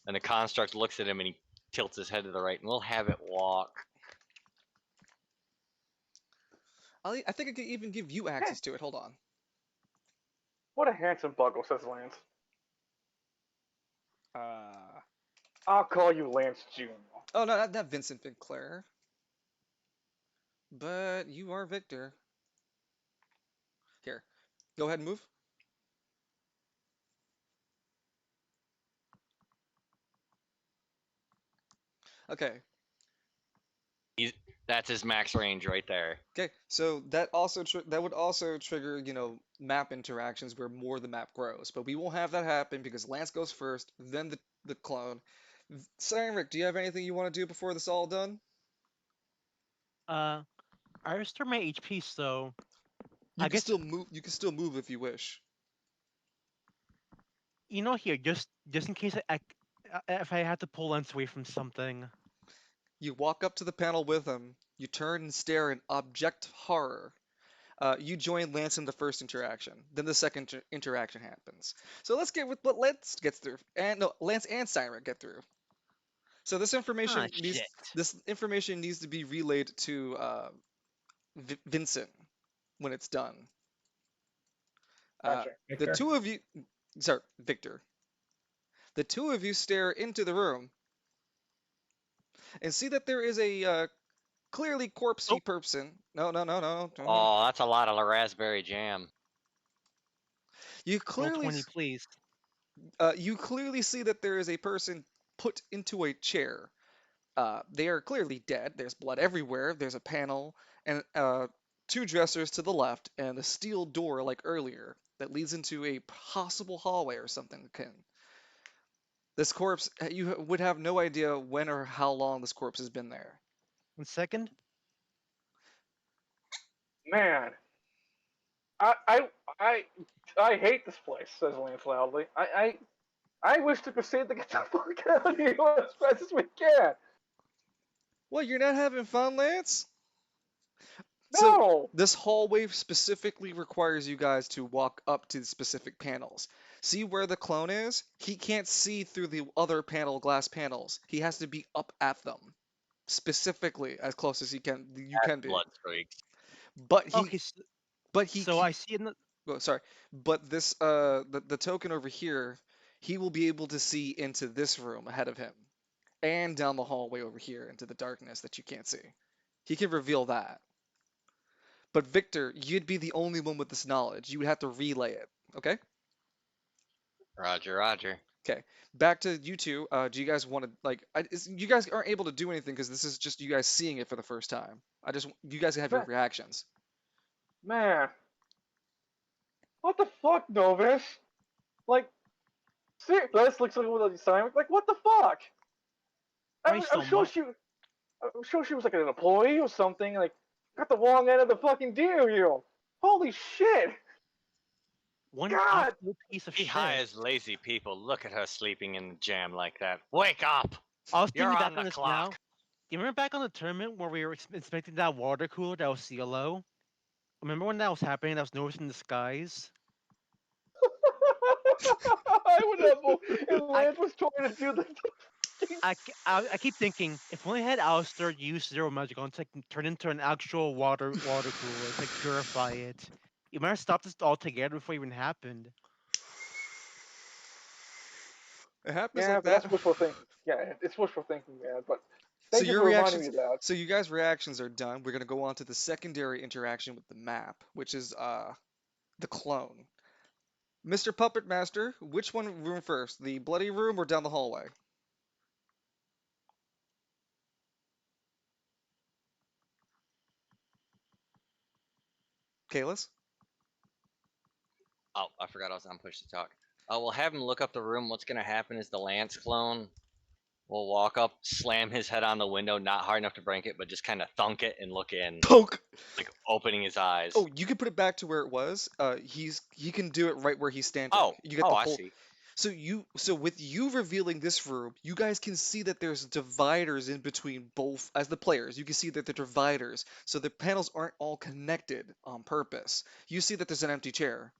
And the construct looks at him and he tilts his head to the right, and we'll have it walk. I think I could even give you access to it. Hold on. What a handsome buckle, says Lance. Uh, I'll call you Lance Jr. oh no, not Vincent Vinclair. But you are Victor. Here, go ahead and move. Okay. That's his max range right there. Okay, so that would also trigger, map interactions where more the map grows. But we won't have that happen because Lance goes first, then the clone. Cyanric, do you have anything you want to do before this all done? Uh, I restore my HP, so You I can guess still move. You can still move if you wish. here just in case if I had to pull Lens away from something. You walk up to the panel with him. You turn and stare in abject horror. You join Lance in the first interaction. Then the second interaction happens. So let's get with what Lance gets through, and no, Lance and Cyanric get through. So Ah, shit. this information needs to be relayed to Vincent when it's done. Uh, Gotcha. the Victor. two of you, sorry, Victor. The two of you stare into the room and see that there is a clearly Oh, corpsey person. No, no, no, no, no, no. Oh, that's a lot of raspberry jam. You roll clearly, 20, please. you clearly see that there is a person put into a chair. They are clearly dead. There's blood everywhere. There's a panel and two dressers to the left and a steel door like earlier that leads into a possible hallway or something akin. This corpse, you would have no idea when or how long this corpse has been there. 1 second. Man, I I I I hate this place. Says Lance loudly. I wish to proceed to get the fuck out of here as fast as we can. Well, you're not having fun, Lance? So, No. this hallway specifically requires you guys to walk up to the specific panels. See where the clone is? He can't see through the other glass panels. He has to be up at them, specifically as close as you That's can be. blood streaks. But Okay, so I he see in the oh, sorry. But this the token over here, he will be able to see into this room ahead of him and down the hallway over here into the darkness that you can't see. He can reveal that. But Victor, you'd be the only one with this knowledge. You would have to relay it. Okay? Roger, Roger. Okay. Back to you two. Do you guys want to you guys aren't able to do anything because this is just you guys seeing it for the first time. You guys have your Man, reactions. man. What the fuck, Novus? Like, seriously, let's look at the sign. Like, what the fuck? Christ I'm sure almighty. she was like an employee or something. Like, got the wrong end of the fucking deal, you. Holy shit! One God. absolute piece of He shit. hires lazy people. Look at her sleeping in the jam like that. Wake up! I was You're thinking on back the on this now. clock. You remember back on the tournament where we were inspecting that water cooler that was CLO? Remember when that was happening? That was noticed in the skies. I would have. And I, Lance was trying to do the. I keep thinking if only had Alistair used zero magic on to turn into an actual water cooler to purify it. You might have stopped this altogether before it even happened. It happens Yeah, like but that's that. wishful thinking. Yeah, it's wishful thinking, man. But So thank you your for reminding me reactions, of that. so you guys' reactions are done. We're gonna go on to the secondary interaction with the map, which is the clone. Mr. Puppet Master, which one room first? The bloody room or down the hallway? Kalis? Oh, I forgot I was on push to talk. We'll have him look up the room. What's gonna happen is the Lance clone will walk up, slam his head on the window, not hard enough to break it, but just kind of thunk it and look in, Poke! like opening his eyes. Oh, you can put it back to where it was. He can do it right where he's standing. Oh, You get oh, the I whole. see. So with you revealing this room, you guys can see that there's dividers in between both as the players. You can see that they're dividers, so the panels aren't all connected on purpose. You see that there's an empty chair.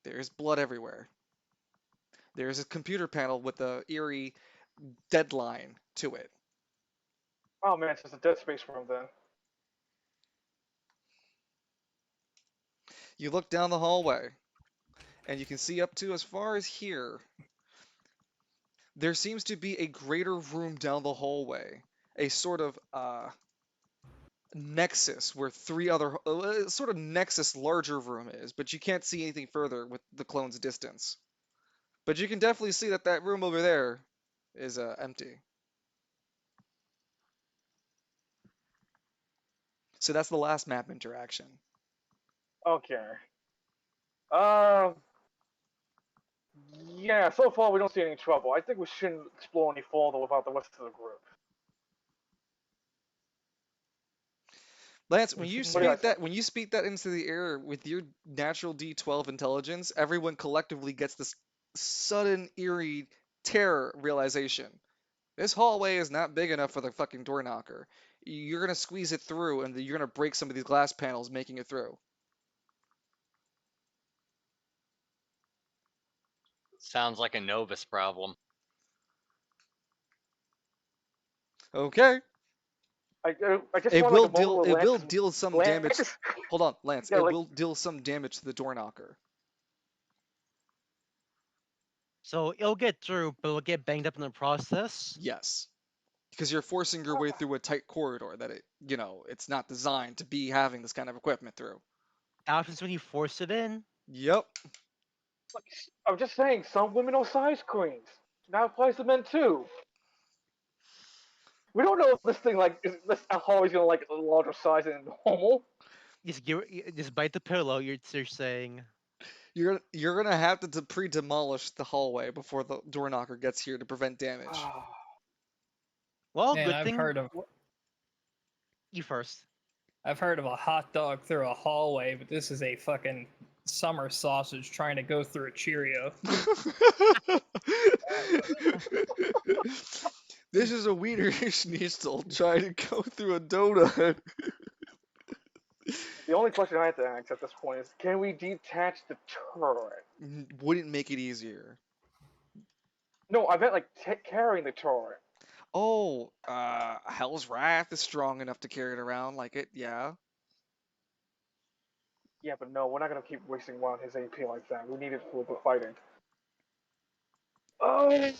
There's blood everywhere. There's a computer panel with a eerie deadline to it. Oh man, it's just a dead space room then. You look down the hallway, and you can see up to as far as here. There seems to be a greater room down the hallway, a sort of nexus where three other sort of nexus larger room is, but you can't see anything further with the clone's distance. But you can definitely see that that room over there is empty. So that's the last map interaction. Okay. Uh, yeah. So far, we don't see any trouble. I think we shouldn't explore any further without the rest of the group. Lance, We when you shouldn't What do you get. guys speak think? that when you speak that into the air with your natural D12 intelligence, everyone collectively gets this sudden eerie terror realization. This hallway is not big enough for the fucking door knocker. You're gonna squeeze it through, and you're gonna break some of these glass panels, making it through. Sounds like a Novus problem. Okay. I just It want like will a moment deal. where It will Lance deal some damage. Lance. Hold on, Lance. Yeah, It like will deal some damage to the door knocker. So it'll get through, but it'll get banged up in the process. Yes, because you're forcing your way through a tight corridor that it's not designed to be having this kind of equipment through. Happens when you force it in. Yep. I'm just saying, some women are size queens. That applies to men too. We don't know if this thing like is this always gonna like a larger size than normal. Just bite the pillow. You're saying. You're gonna have to pre-demolish the hallway before the door knocker gets here to prevent damage. Well, Man, good thing you first. I've heard of a hot dog through a hallway, but this is a fucking summer sausage trying to go through a Cheerio. This is a wiener schnitzel trying to go through a donut. The only question I have to ask at this point is, can we detach the turret? Wouldn't make it easier. No, I meant like carrying the turret. Oh, Hell's Wrath is strong enough to carry it around like it, yeah. Yeah, but no, we're not gonna keep wasting one of his AP like that. We need it for the fighting. Oh,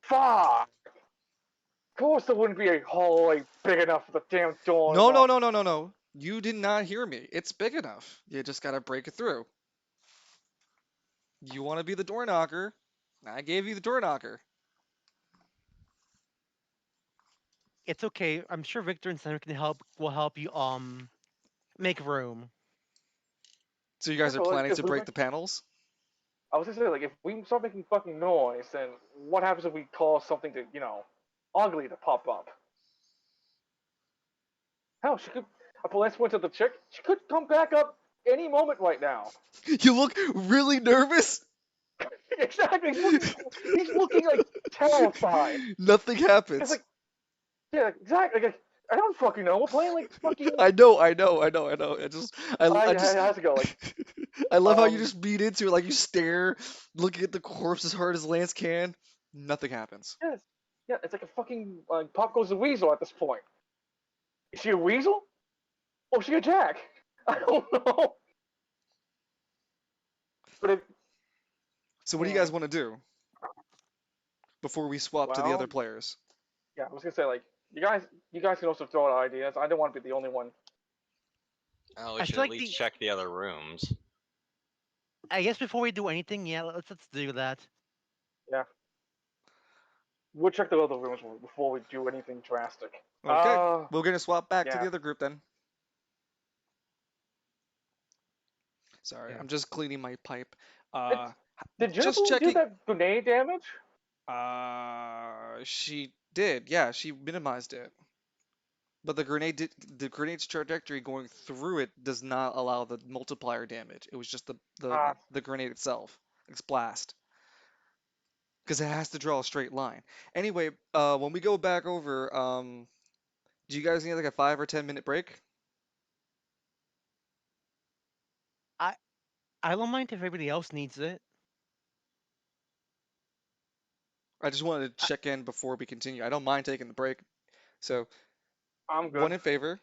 fuck! Of course, there wouldn't be a hallway big enough for the damn door. No, no, no, no, no, no. You did not hear me. It's big enough. You just gotta break it through. You want to be the door knocker? I gave you the door knocker. It's okay. I'm sure Victor and Center can help. Will help you make room. So you guys are Also, like, planning to break the panels? I was gonna say, like, if we start making fucking noise, then what happens if we cause something to, ugly to pop up? Hell, she could. A police went to the chick. She could come back up any moment right now. You look really nervous. Exactly. He's looking like terrified. Nothing happens. It's like, yeah, exactly. Like, I don't fucking know. We're playing like fucking. I know. I just, I just, I have to go. Like, I love how you just beat into it. Like you stare, looking at the corpse as hard as Lance can. Nothing happens. yes, yeah, it's like a fucking Pop Goes the Weasel at this point. Is she a weasel? Or is she a jack? I don't know. But it, So what do you guys want to do before we swap to the other well, players? yeah, I was gonna say like you guys can also throw out ideas. I don't want to be the only one. Oh, we I should feel at like least check the other rooms. I guess before we do anything, yeah, let's do that. Yeah, we'll check the other rooms before we do anything drastic. Okay, we're gonna swap back to yeah. the other group then. Sorry, Yeah. I'm just cleaning my pipe. Did just Juniper do checking. that grenade damage? She did. Yeah, she minimized it. But the grenade's trajectory going through it does not allow the multiplier damage. It was just the grenade itself, its blast, because it has to draw a straight line. Anyway, when we go back over, do you guys need like a 5 or 10 minute break? I don't mind if everybody else needs it. I just wanted to check in before we continue. I don't mind taking the break. So I'm good. one in favor.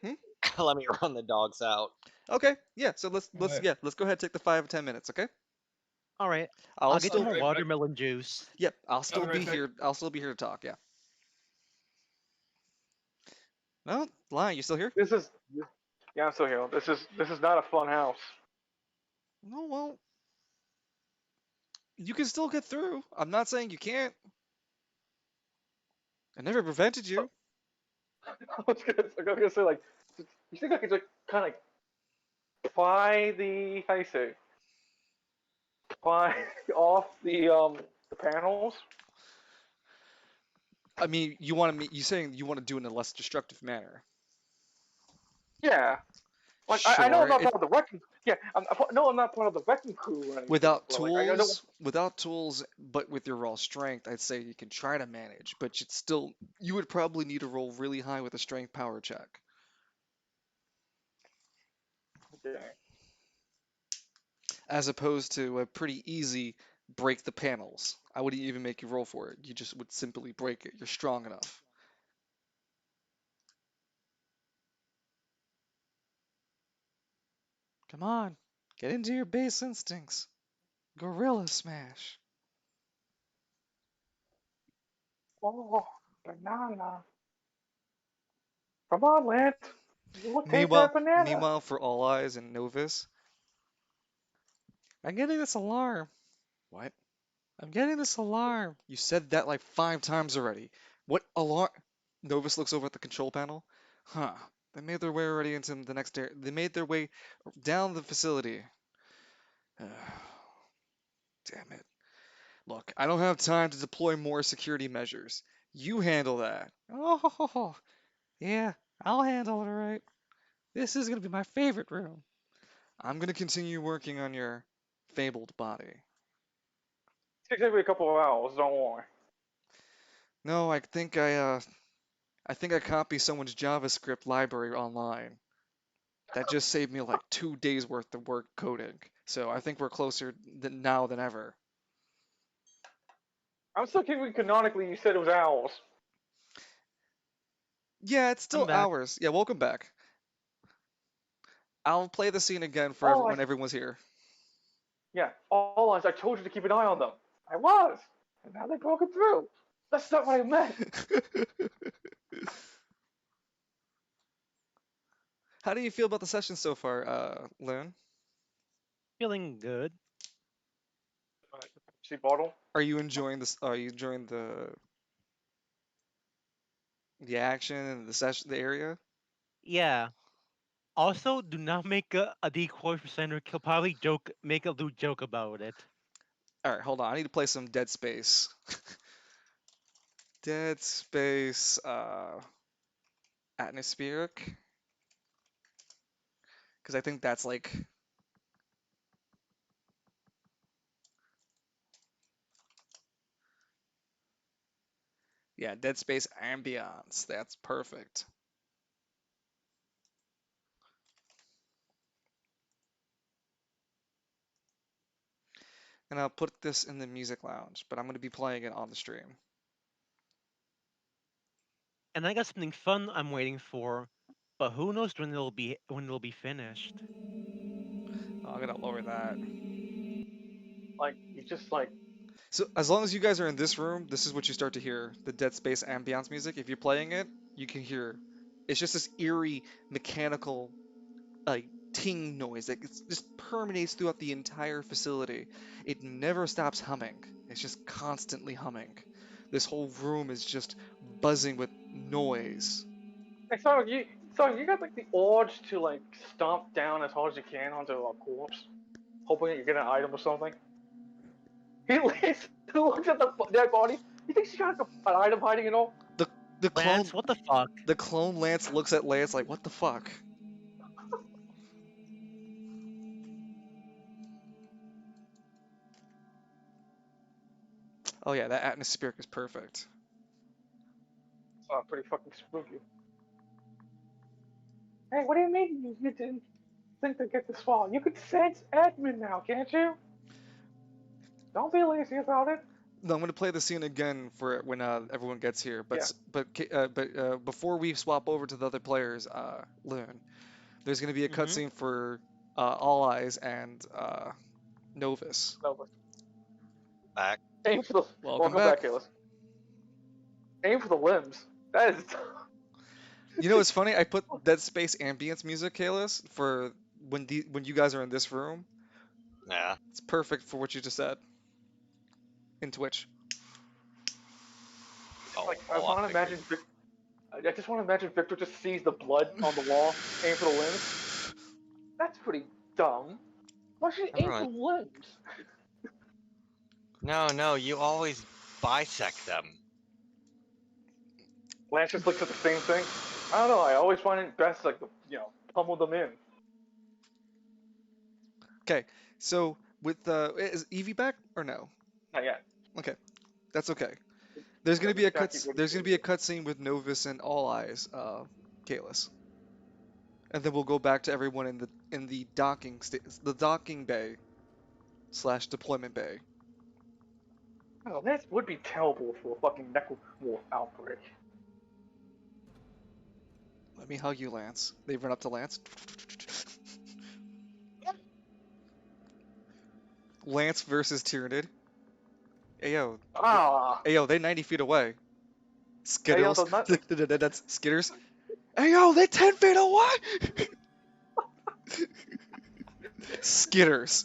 Let me run the dogs out. Okay, yeah. So let's Alright. let's go ahead and take the 5 or 10 minutes. Okay. All right, I'll I'll get still some right back. watermelon juice. Yep. I'll still right be back. here. I'll still be here to talk. Yeah. No, Lion, you still here? Yeah, I'm still here. This is not a fun house. No, well, you can still get through. I'm not saying you can't. I never prevented you. I was gonna say like, you think I could just kind of pry the how do you say pry off the panels? I mean, you want to you saying you want to do it in a less destructive manner. Yeah, like I know I'm Sure. not It part of the wrecking. Yeah, no, I'm not part of the wrecking crew or anything. But like I don't. without tools, but with your raw strength, I'd say you can try to manage, but you would probably need to roll really high with a strength power check, Okay. as opposed to a pretty easy break the panels. I wouldn't even make you roll for it. You just would simply break it. You're strong enough. Come on, get into your base instincts. Gorilla smash. Oh, banana! Come on, Lance. You take Meanwhile, that banana. meanwhile, for All Eyes and Novus, I'm getting this alarm. What? I'm getting this alarm. You said that like 5 times already. What alarm? Novus looks over at the control panel. Huh. They made their way already into the next area. They made their way down the facility. Damn it. Look, I don't have time to deploy more security measures. You handle that. Oh, yeah, I'll handle it, all right. This is gonna be my favorite room. I'm gonna continue working on your fabled body. It's gonna take me a couple of hours. Don't worry. No, I think I copied someone's JavaScript library online. That just saved me like 2 days worth of work coding. So I think we're closer now than ever. I'm still keeping canonically. You said it was owls. Yeah, it's I'm still back. hours. Yeah, welcome back. I'll play the scene again for All I when everyone's here. Yeah, all eyes. I told you to keep an eye on them. I was, and now they broke it through. That's not what I meant. How do you feel about the session so far, Loon? Feeling good. See bottle. Are you enjoying this? Are you enjoying the action and the session, the area? Yeah. Also, do not make a decoy for Cedric. He'll probably make a lewd joke about it. All right, hold on. I need to play some Dead Space. Dead Space, atmospheric, because I think that's like, yeah, Dead Space ambience. That's perfect. And I'll put this in the music lounge, but I'm going to be playing it on the stream. And I got something fun I'm waiting for, but who knows when it'll be finished. Oh, I'm going to lower that. Like you just like So as long as you guys are in this room, this is what you start to hear, the Dead Space ambience music. If you're playing it, you can hear. It's just this eerie mechanical like ting noise that just permeates throughout the entire facility. It never stops humming. It's just constantly humming. This whole room is just buzzing with noise. Hey, you got like the urge to like stomp down as hard as you can onto a corpse, hoping that you get an item or something. He looks at the dead body. You think she got like an item hiding and all? The the clone Lance, what the fuck? the clone Lance looks at Lance like, what the fuck? Oh yeah, that atmospheric is perfect. Pretty fucking spooky. Hey, what do you mean you didn't think to get this far? You could sense admin now, can't you? Don't be lazy about it. No, I'm gonna play the scene again for when everyone gets here. But Yeah, before we swap over to the other players, Loon, there's gonna be a Hmm. cutscene for All Eyes and Novus. no, but Back. aim for the. Welcome Welcome back, back. Kalis. Aim for the limbs. That is. You know, it's funny. I put Dead Space ambience music, Kalis, for when you guys are in this room. Yeah. It's perfect for what you just said in Twitch. Like Oh, I I'll want to figure. imagine. I just want to imagine Victor just sees the blood on the wall, aim for the limbs. That's pretty dumb. Why should he aim for Everyone, limbs? no, you always bisect them. Lance just looks at the same thing. I don't know. I always find it best, like, pummel them in. Okay, so with is Evie back or no? Not yet. Okay, that's okay. There's gonna be a cutscene with Novus and All Eyes, Kalis, and then we'll go back to everyone in the the docking bay slash deployment bay. Oh, that would be terrible for a fucking Necrowolf outbreak. Let me hug you, Lance. They run up to Lance. Lance versus Tyranid. Ayo, Ah! ayo, they 90 feet away. Ayo, Skittles. the That's Skitters. Ayo, they 10 feet away. Skitters.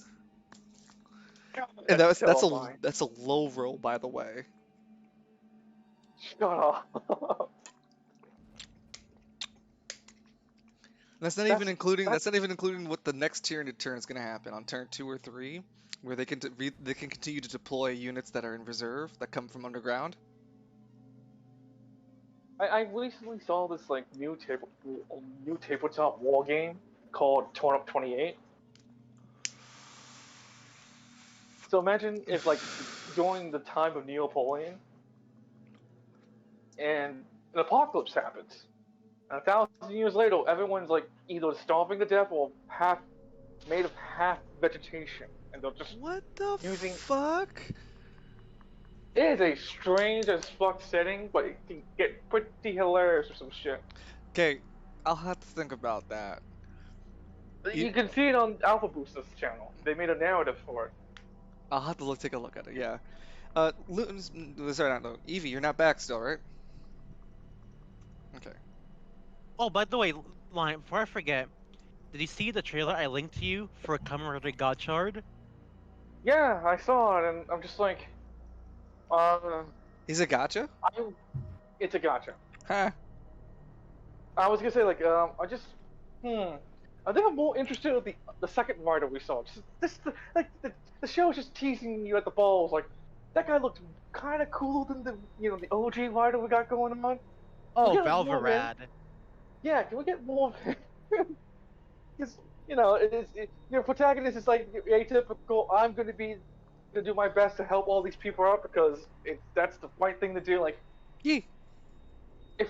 And That's that's a terrifying. low roll, by the way. Shut up. That's not even including what the next Tyranid turn is going to happen on turn 2 or 3, where they can continue to deploy units that are in reserve that come from underground. I recently saw this like new tabletop war game called Torn Up 28. So imagine if like during the time of Neopolitan and an apocalypse happens. And 1,000 years later, everyone's like either starving to death or made of half vegetation, and they're just What the using. fuck? It is a strange as fuck setting, but it can get pretty hilarious or some shit. Okay, I'll have to think about that. You can see it on Alpha Booster's channel. They made a narrative for it. I'll have to take a look at it. Yeah. Sorry, not Luton. Evie, you're not back still, right? Okay. Oh, by the way, Lion, before I forget, did you see the trailer I linked to you for Kamen Rider God Shard? Yeah, I saw it, and I'm just like, Is it gotcha? it's a gotcha. Huh. I was gonna say like, I think I'm more interested in the second rider we saw. The show is just teasing you at the balls. Like, that guy looked kind of cooler than the OG rider we got going on. Oh, Yeah, more of him. Valverad. Yeah, can we get more of him? Because your protagonist is like atypical. I'm gonna do my best to help all these people out because that's the right thing to do. Like, Yee. I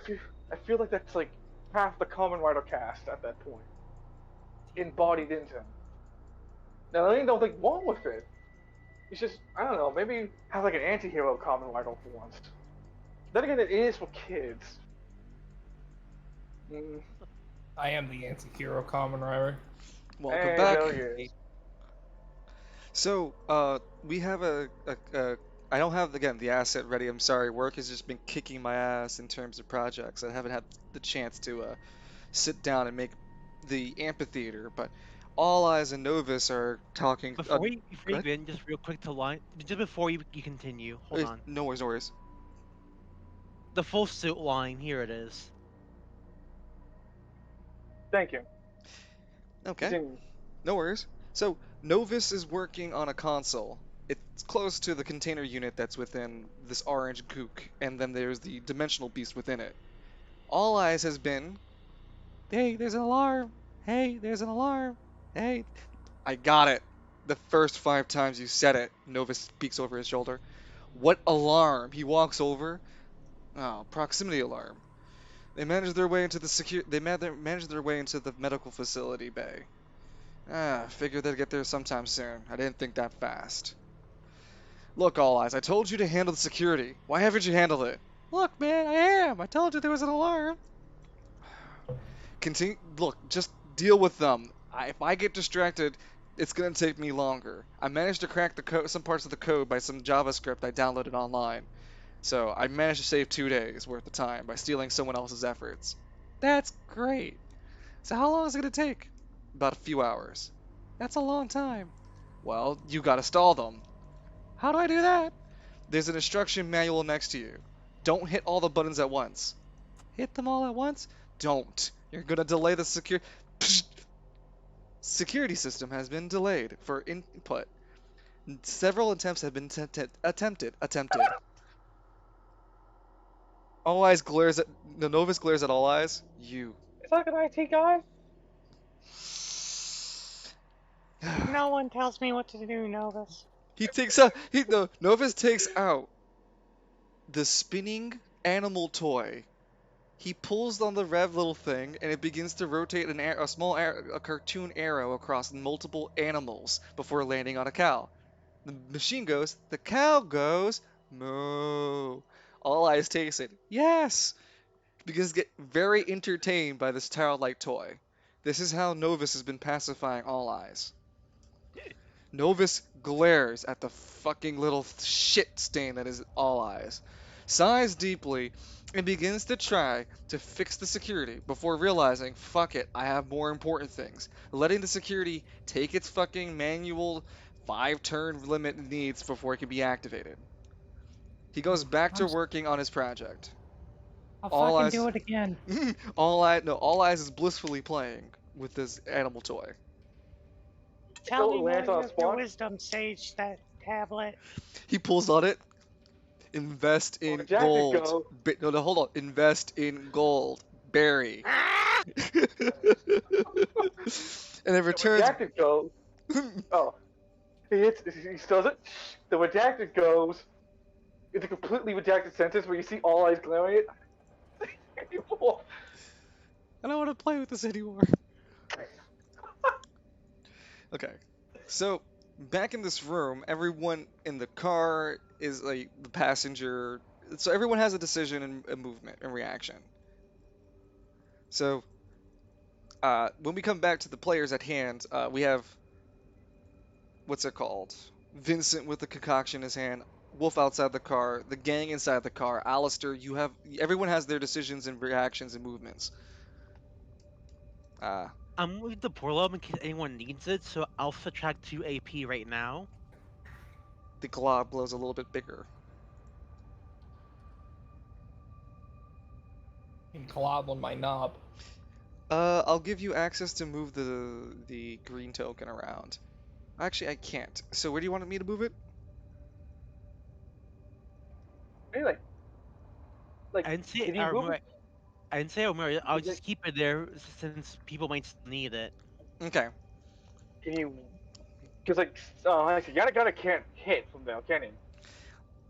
feel like that's like half the Kamen Rider cast at that point, embodied into him. Now, there ain't nothing wrong with it. It's just, I don't know, maybe have like an anti-hero Kamen Rider for once. Then again, it is for kids. I am the anti-hero Kamen Rider. Welcome Hey, back. there he is. So, we have I don't have, again, the asset ready. I'm sorry. Work has just been kicking my ass in terms of projects. I haven't had the chance to sit down and make the amphitheater, but All Eyes and Novus are talking. Before you go ahead. begin, just real quick to line, just before you continue, hold on. No worries, no worries. The full suit line, here it is. Thank you. Okay. Continue. No worries. So, Novus is working on a console. It's close to the container unit that's within this orange gook, and then there's the dimensional beast within it. All Eyes has been, hey, there's an alarm. Hey, there's an alarm. Hey, I got it. The first 5 times you said it, Novus speaks over his shoulder. What alarm? He walks over. Oh, proximity alarm. They managed their way into the medical facility bay. Figured they'd get there sometime soon. I didn't think that fast. Look, All Eyes, I told you to handle the security. Why haven't you handled it? Look, man, I am. I told you there was an alarm. Look, just deal with them. If I get distracted, it's gonna take me longer. I managed to crack some parts of the code by some JavaScript I downloaded online. So I managed to save 2 days worth of time by stealing someone else's efforts. That's great. So how long is it gonna take? About a few hours. That's a long time. Well, you gotta stall them. How do I do that? There's an instruction manual next to you. Don't hit all the buttons at once. Hit them all at once? Don't. You're gonna delay the security system has been delayed for input. Several attempts have been attempted. All Eyes glares at the Novus glares at All Eyes. You. It's like an IT guy. No one tells me what to do, Novus. He takes out. No, Novus takes out the spinning animal toy. He pulls on the rev little thing, and it begins to rotate a small a cartoon arrow across multiple animals before landing on a cow. The machine goes. The cow goes. Moo. All Eyes takes it. Yes, because get very entertained by this childlike toy. This is how Novus has been pacifying All Eyes. Novus glares at the fucking little shit stain that is All Eyes, sighs deeply, and begins to try to fix the security before realizing, fuck it, I have more important things. Letting the security take its fucking manual 5 turn limit needs before it can be activated. He goes back to I'm, working on his project. I'll All fucking do Eyes, it again. All Eyes is blissfully playing with this animal toy. Tell It me more lands on a of your spot. wisdom, Sage, that tablet. He pulls on it. Invest in Redacted gold. go. No, no, hold on. Invest in gold. Berry. Ah! And it The returns. redacted goes. Oh, he does it. The redacted goes. It's a completely redacted sentence where you see All Eyes glaring at it. I don't want to play with this anymore. Okay. So, back in this room, everyone in the car is like the passenger. So, everyone has a decision and a movement and reaction. So, when we come back to the players at hand, we have what's it called? Vincent with the concoction in his hand, Wolf outside the car, the gang inside the car. Alistair, everyone has their decisions and reactions and movements. Uh, I'm with the Borlob in case anyone needs it, so I'll subtract 2 AP right now. the glob blows a little bit bigger. And glob on my knob. I'll give you access to move the green token around. Actually, I can't. So where do you want me to move it? Really? Like, I didn't say can you move it? I didn't say Omar. I'll Is it- just keep it there since people might still need it. Okay. Can you? Because like, actually, Yada can't hit from there, can he?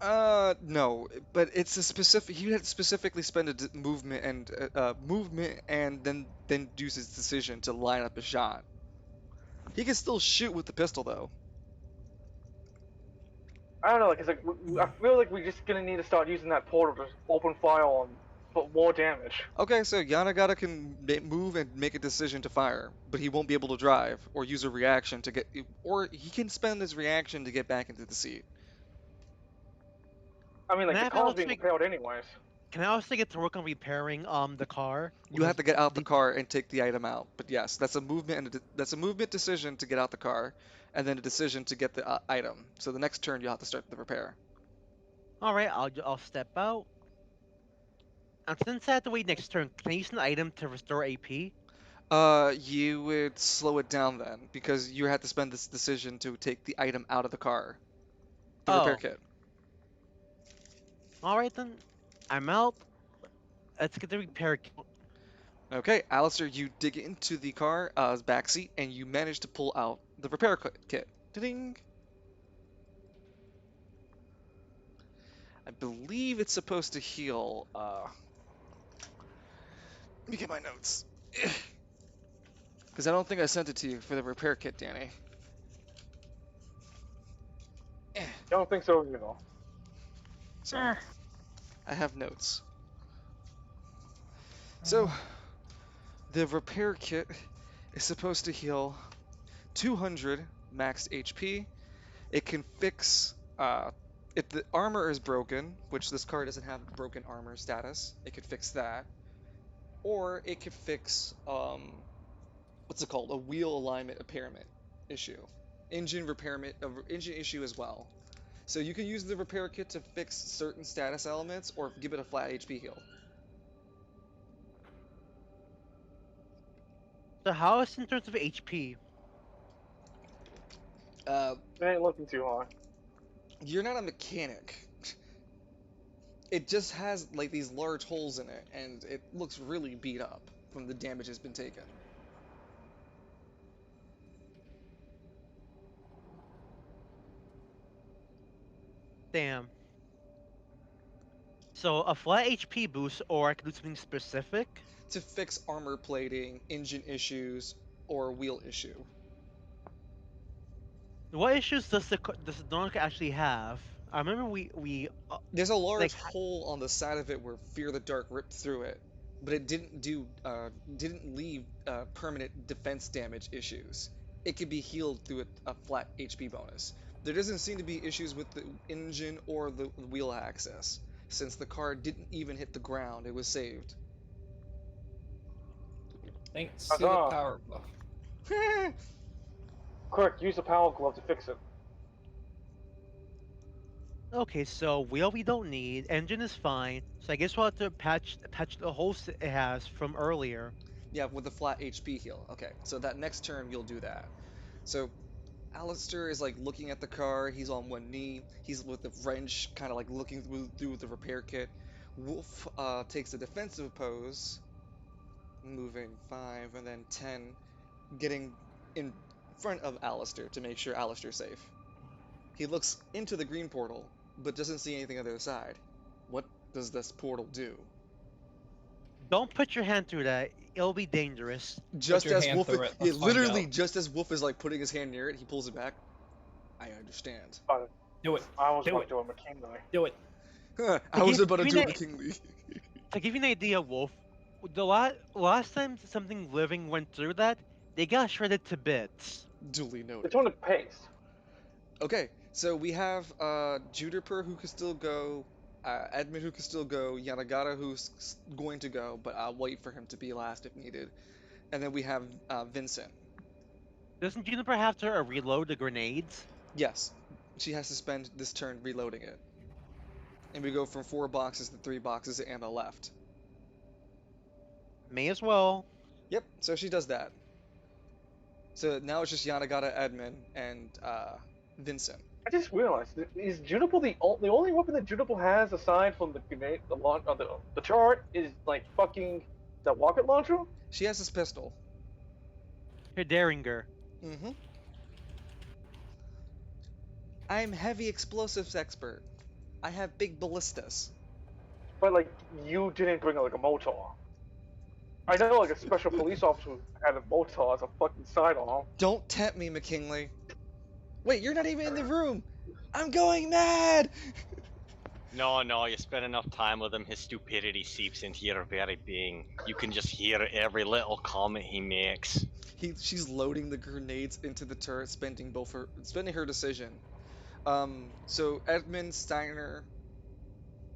No, but it's a specific. He had to specifically spend a movement and then use his decision to line up a shot. He can still shoot with the pistol though. I don't know. Like, it's like I feel like we're just gonna need to start using that portal to open fire on, but more damage. Okay, so Yanagata can move and make a decision to fire, but he won't be able to drive or use a reaction to get, or he can spend his reaction to get back into the seat. I mean, like Can I the have car's Alex being make, repaired anyways. Can I also get to work on repairing the car? You have Because to get out the car and take the item out. But yes, that's a movement and that's a movement decision to get out the car, and then a decision to get the item. So the next turn you'll have to start the repair. all right, I'll step out. And since I have to wait next turn, can I use an item to restore AP? You would slow it down then because you had to spend this decision to take the item out of the car, the repair Oh, kit. all right then. I'm out. Let's get the repair kit. Okay, Alistair, you dig into the car back seat and you manage to pull out the repair kit. Ding! I believe it's supposed to heal. Let me get my notes. Because I don't think I sent it to you for the repair kit, Danny. I don't think so, you know. So, I have notes. So, the repair kit is supposed to heal 200 max HP. It can fix, if the armor is broken, which this car doesn't have broken armor status, it could fix that. Or it could fix, what's it called? A wheel alignment impairment issue. Engine issue as well. So you can use the repair kit to fix certain status elements or give it a flat HP heal. So how is it in terms of HP? Uh, It ain't looking too hard. you're not a mechanic. It just has like these large holes in it, and it looks really beat up from the damage that's been taken. Damn. So a flat HP boost, or I could do something specific. To fix armor plating, engine issues, or wheel issue. What issues does the Donk actually have? I remember we There's a like large hole on the side of it where Fear the Dark ripped through it, but it didn't leave permanent defense damage issues. It could be healed through a flat HP bonus. There doesn't seem to be issues with the engine or the wheel access, since the car didn't even hit the ground. It was saved. Thanks to the Huzzah. power buff. Quick, use the power glove to fix it. okay. So wheel we don't need. Engine is fine. So I guess we'll have to patch the holes it has from earlier. Yeah, with the flat HP heal. Okay, so that next turn you'll do that. So Alistair is like looking at the car. He's on one knee. He's with the wrench, kind of like looking through the repair kit. Wolf takes a defensive pose, moving 5 and then 10, getting in front of Alistair to make sure Alistair's safe. He looks into the green portal, but doesn't see anything on the other side. What does this portal do? Don't put your hand through that. It'll be dangerous. Just your as hand Wolf, through it, yeah, let's find literally out. just as Wolf is like putting his hand near it, he pulls it back. I understand. Do it. I was Do about it. to do a McKinley. Do it. I was give- about to give do me a that- McKinley. To give you an idea, Wolf, the last time something living went through that, they got shredded to bits. Duly noted. It's on the pace. Okay, so we have Juniper who can still go, Edmund who can still go, Yanagata who's going to go, but I'll wait for him to be last if needed. And then we have Vincent. Doesn't Juniper have to reload the grenades? Yes, she has to spend this turn reloading it. And we go from 4 boxes to 3 boxes and a left. May as well. Yep, so she does that. So now it's just Yanagata, Edmund, and Vincent. I just realized, is Juniper the only weapon that Juniper has aside from the grenade, the turret is like fucking the rocket launcher? She has his pistol. Her Derringer. Mm-hmm. I'm heavy explosives expert. I have big ballistas. But like, you didn't bring like a motor. I know like a special police officer had a motor as a fucking sidearm. Don't tempt me, McKinley. Wait, you're not even in the room. I'm going mad. No, you spend enough time with him, his stupidity seeps into your very being. You can just hear every little comment he makes. She's loading the grenades into the turret, spending her decision. So Edmund, Steiner,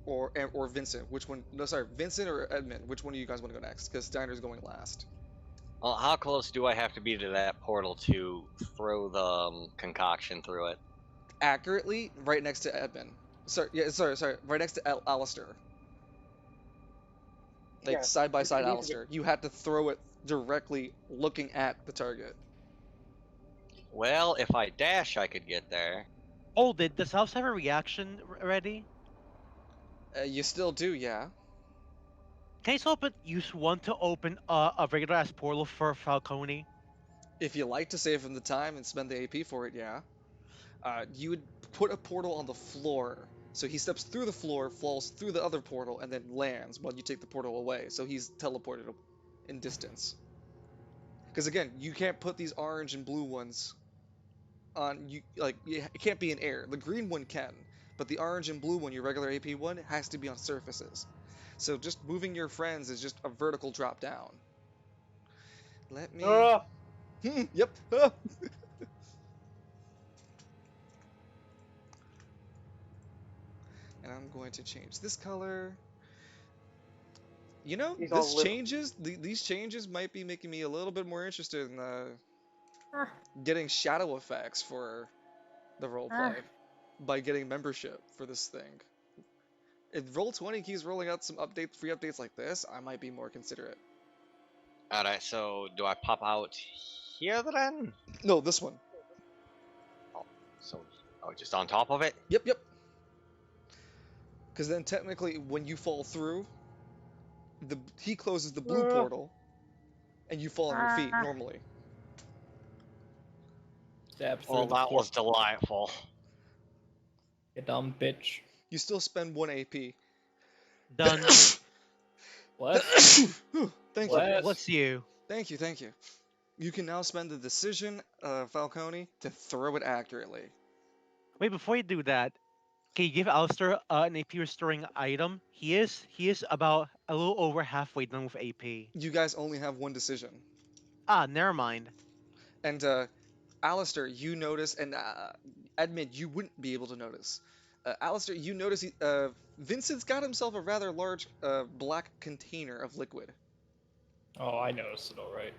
or Vincent, which one? No, sorry, Vincent or Edmund. Which one do you guys want to go next? Because Steiner's going last. Well, how close do I have to be to that portal to throw the concoction through it? Accurately, right next to Edmund. Sorry, right next to Alistair. Like Yeah, side by side, you need to Alistair. You had to throw it directly looking at the target. Well, if I dash, I could get there. Hold it. Does House have a reaction ready? You still do, yeah. Can you help it use one to open a regular ass portal for Falcone? If you like to save him the time and spend the AP for it, yeah. You would put a portal on the floor. So he steps through the floor, falls through the other portal, and then lands while you take the portal away. So he's teleported in distance. Because again, you can't put these orange and blue ones on it can't be in air. The green one can, but the orange and blue one, your regular AP one, has to be on surfaces. So just moving your friends is just a vertical drop down. Let me. Yep. And I'm going to change this color. You know, these changes might be making me a little bit more interested in getting shadow effects for the roleplay by getting membership for this thing. If Roll20 keeps rolling out some free updates like this, I might be more considerate. Alright, so do I pop out here then? No, this one. Oh, so just on top of it? Yep, yep. Because then technically, when you fall through, he closes the blue portal, and you fall on your feet normally. Stab through Well, the that floor. was delightful. You dumb bitch. You still spend 1 AP. Done. What? Thank What? you. Bless you. Thank you, thank you. You can now spend the decision, Falcone, to throw it accurately. Wait, before you do that, can you give Alistair an AP restoring item? He is about a little over halfway done with AP. You guys only have one decision. Ah, never mind. And, Alistair, you notice, and admit you wouldn't be able to notice. Alistair, you notice Vincent's got himself a rather large black container of liquid. Oh, I noticed it all right.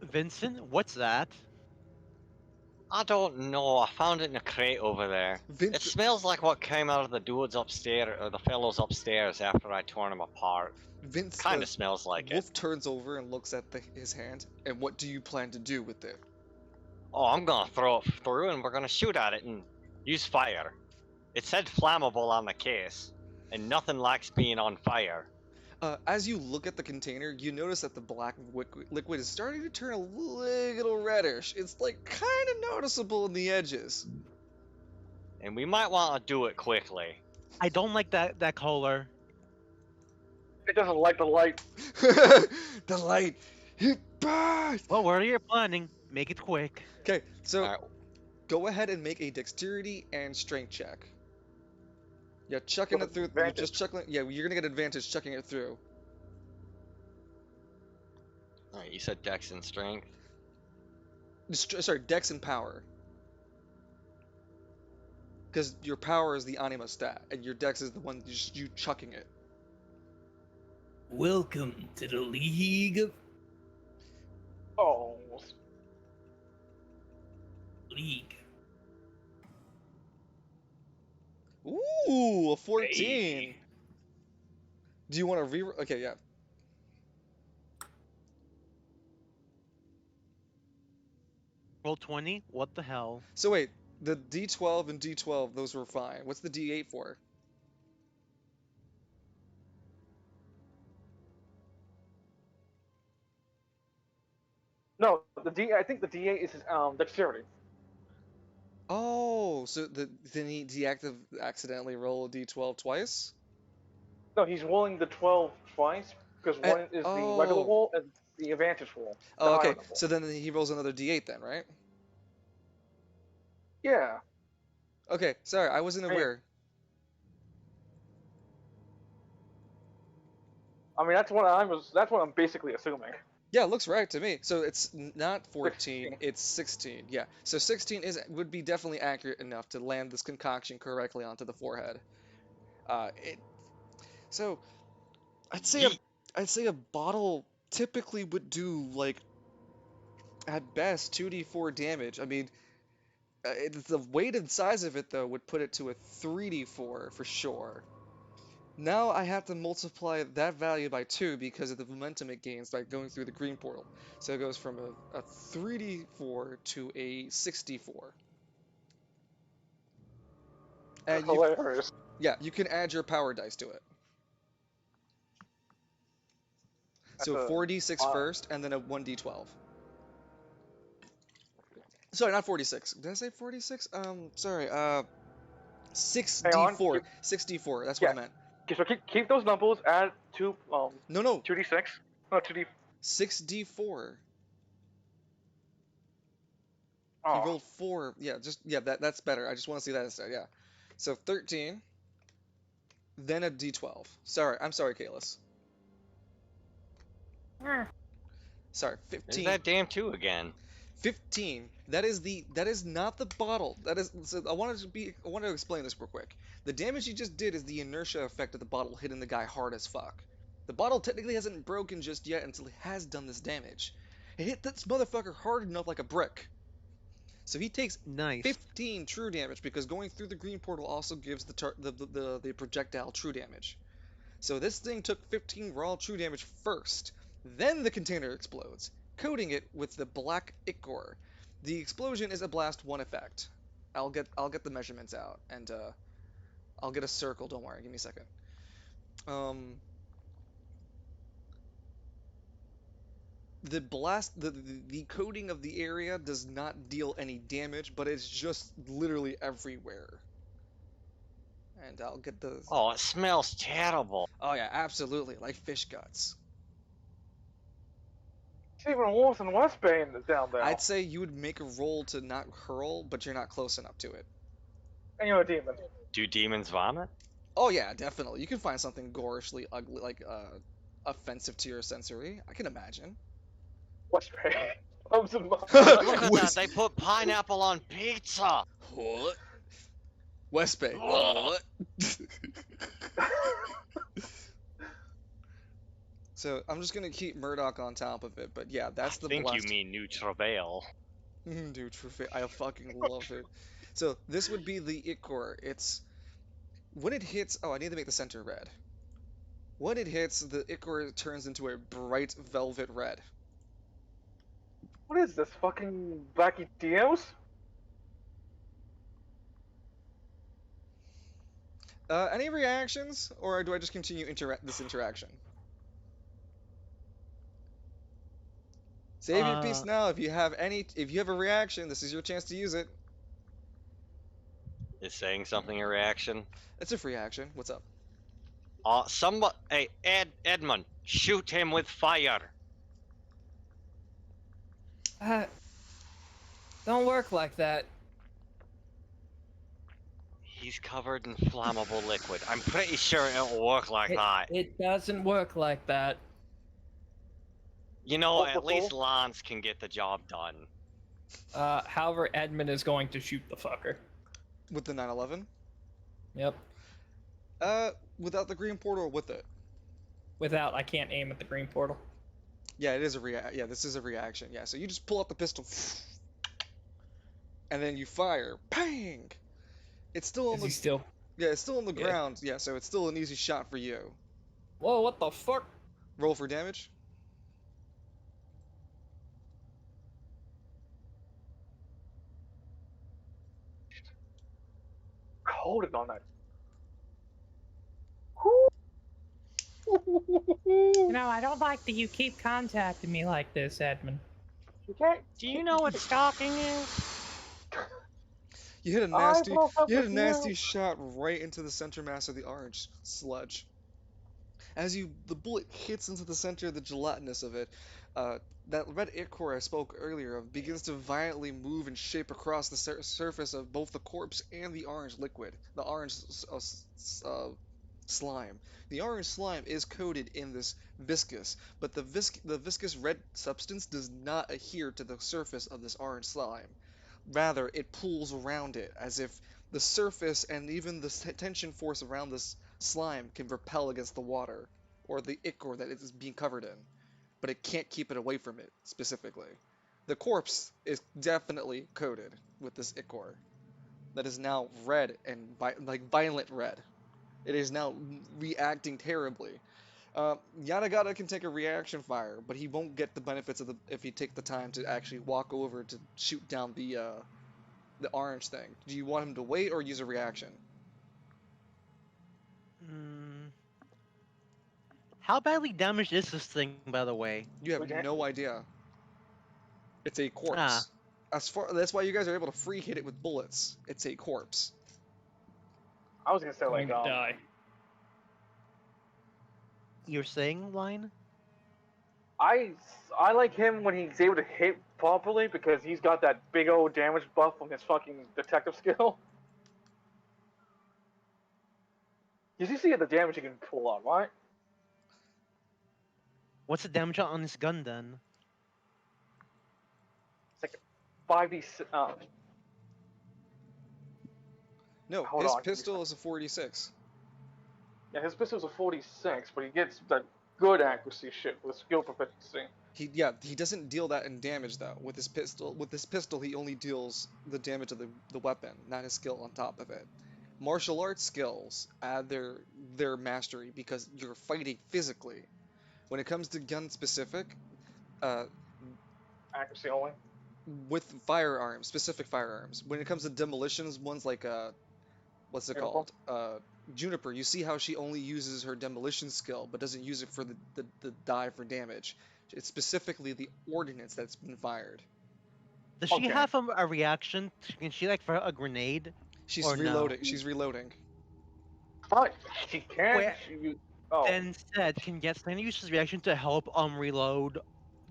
Vincent, what's that? I don't know. I found it in a crate over there. It Vincent, smells like what came out of the dudes upstairs, or the fellows upstairs after I torn them apart. Vince, Kind of smells like it. Wolf turns over and looks at his hand. And what do you plan to do with it? Oh, I'm gonna throw it through and we're gonna shoot at it and use fire. It said flammable on the case, and nothing likes being on fire. As you look at the container, you notice that the black liquid is starting to turn a little reddish. It's like kind of noticeable in the edges. And we might want to do it quickly. I don't like that color. It doesn't like the light. The light, it burns. Well, whatever you're planning, make it quick. Okay, so Alright. go ahead and make a dexterity and strength check. Yeah, chucking With it through. You're advantage. just chucking. Yeah, you're gonna get advantage chucking it through. Alright, you said dex and strength. Sorry, dex and power. Because your power is the anima stat, and your dex is the one just you chucking it. Welcome to the League of Oh, League. Ooh, a 14. Hey. Do you want to re? Okay, yeah. Roll 20. What the hell? So wait, the D12 and D12, those were fine. What's the D8 for? no, the D. I think the D8 is his dexterity. Oh, so then he accidentally roll a D12 twice? No, he's rolling the 12 twice because one is the regular roll and the advantage roll. the Oh, higher okay. number. So then he rolls another D8 then, right? Yeah. Okay, sorry, I wasn't Hey. aware. I mean, that's what I'm basically assuming. Yeah, it looks right to me. So it's not 14, 16. it's 16. Yeah. So 16 would be definitely accurate enough to land this concoction correctly onto the forehead. So I'd say a bottle typically would do like at best 2d4 damage. I mean, the weight and size of it though would put it to a 3d4 for sure. Now I have to multiply that value by 2 because of the momentum it gains by going through the green portal. So it goes from a 3d4 to a 6d4. And Hilarious. you can add your power dice to it. So That's a 4d6 first, and then a 1d12. Sorry, not 46. Did I say 46? Sorry, 6d4. 6d4, that's what I Yeah. meant. Okay, so keep those numbers. Add two No, 2d6. No 2d. 6d4. He Oh, rolled 4. Yeah, that's better. I just want to see that instead. Yeah. So 13, then a d12. I'm sorry, Kalis. Sorry, There's 15. that damn 2 again. 15. That is not the bottle. That is. So I wanted to explain this real quick. The damage you just did is the inertia effect of the bottle hitting the guy hard as fuck. The bottle technically hasn't broken just yet until it has done this damage. It hit this motherfucker hard enough like a brick. So he takes Nice. 15 true damage because going through the green portal also gives the projectile true damage. So this thing took 15 raw true damage first. Then the container explodes, coating it with the black ichor. The explosion is a blast 1 effect. I'll get the measurements out and I'll get a circle. Don't worry, give me a second. Um, the blast the coating of the area does not deal any damage, but it's just literally everywhere. And I'll get the. Oh, it smells terrible. Oh yeah, absolutely, like fish guts. It's even worse than West Bay down there. I'd say you would make a roll to not hurl, but you're not close enough to it. And you're a demon. Do demons vomit? Oh yeah, definitely. You can find something gorishly ugly, like offensive to your sensory. I can imagine. West Bay. Loves a Look at that, they put pineapple on pizza. What? West Bay. Ugh. What? So I'm just gonna keep Murdoch on top of it, but yeah, that's I the think blast. you mean New Travail. Dude, I fucking love it. So this would be the Ichor. It's when it hits. Oh, I need to make the center red. When it hits, the Ichor turns into a bright velvet red. What is this, fucking Wacky DMs? Any reactions, or do I just continue this interaction? Save your piece now. If you have a reaction, this is your chance to use it. Is saying something a reaction? It's a free action. What's up? Hey, Edmund, shoot him with fire. Don't work like that. He's covered in flammable liquid. I'm pretty sure it'll work like that. It doesn't work like that. You know, at least Lance can get the job done. However, Edmund is going to shoot the fucker. With the 911? Yep. Without the green portal or with it? Without, I can't aim at the green portal. Yeah, it is a yeah, this is a reaction. Yeah, so you just pull out the pistol, and then you fire. Bang! It's still on Is he still? Yeah, it's still on the Yeah. ground. Yeah, so it's still an easy shot for you. Whoa, what the fuck? Roll for damage. Hold it on that. You know, I don't like that you keep contacting me like this, Edmund. You can't. Do you know what stalking is? You hit a I nasty, broke up you hit a with nasty you. shot right into the center mass of the orange sludge. As the bullet hits into the center, the gelatinous of it, that red ichor I spoke earlier of begins to violently move and shape across the surface of both the corpse and the orange liquid, the orange slime. The orange slime is coated in this viscous, but the viscous red substance does not adhere to the surface of this orange slime. Rather, it pulls around it as if the surface and even the tension force around this slime can repel against the water or the ichor that it is being covered in, but it can't keep it away from it specifically. The corpse is definitely coated with this ichor that is now red and like violent red. It is now reacting terribly. Yanagata can take a reaction fire, but he won't get the benefits of if he take the time to actually walk over to shoot down the orange thing. Do you want him to wait or use a reaction? How badly damaged is this thing, by the way? You have Okay. no idea. It's a corpse. Ah. That's why you guys are able to free hit it with bullets. It's a corpse. I was gonna say Going like to die. You're saying, Line? I like him when he's able to hit properly because he's got that big old damage buff from his fucking detective skill. You see the damage he can pull out, right? What's the damage on this gun then? It's like 5d. No, Hold his on, give me a pistol is a 46. Yeah, his pistol's a 46, but he gets that good accuracy shit with skill proficiency. He doesn't deal that in damage though. With his pistol, he only deals the damage of the weapon, not his skill on top of it. Martial arts skills add their mastery because you're fighting physically. When it comes to gun specific, uh, Accuracy only. with firearms, specific firearms. When it comes to demolitions, ones like what's it Uniform. called? Juniper. You see how she only uses her demolition skill, but doesn't use it for the die for damage. It's specifically the ordnance that's been fired. Does she Okay. have a reaction? Can she like fire a grenade? She's Or no? reloading. She's reloading. But she can't. Wait, Oh, Then said, can get Selena use his reaction to help reload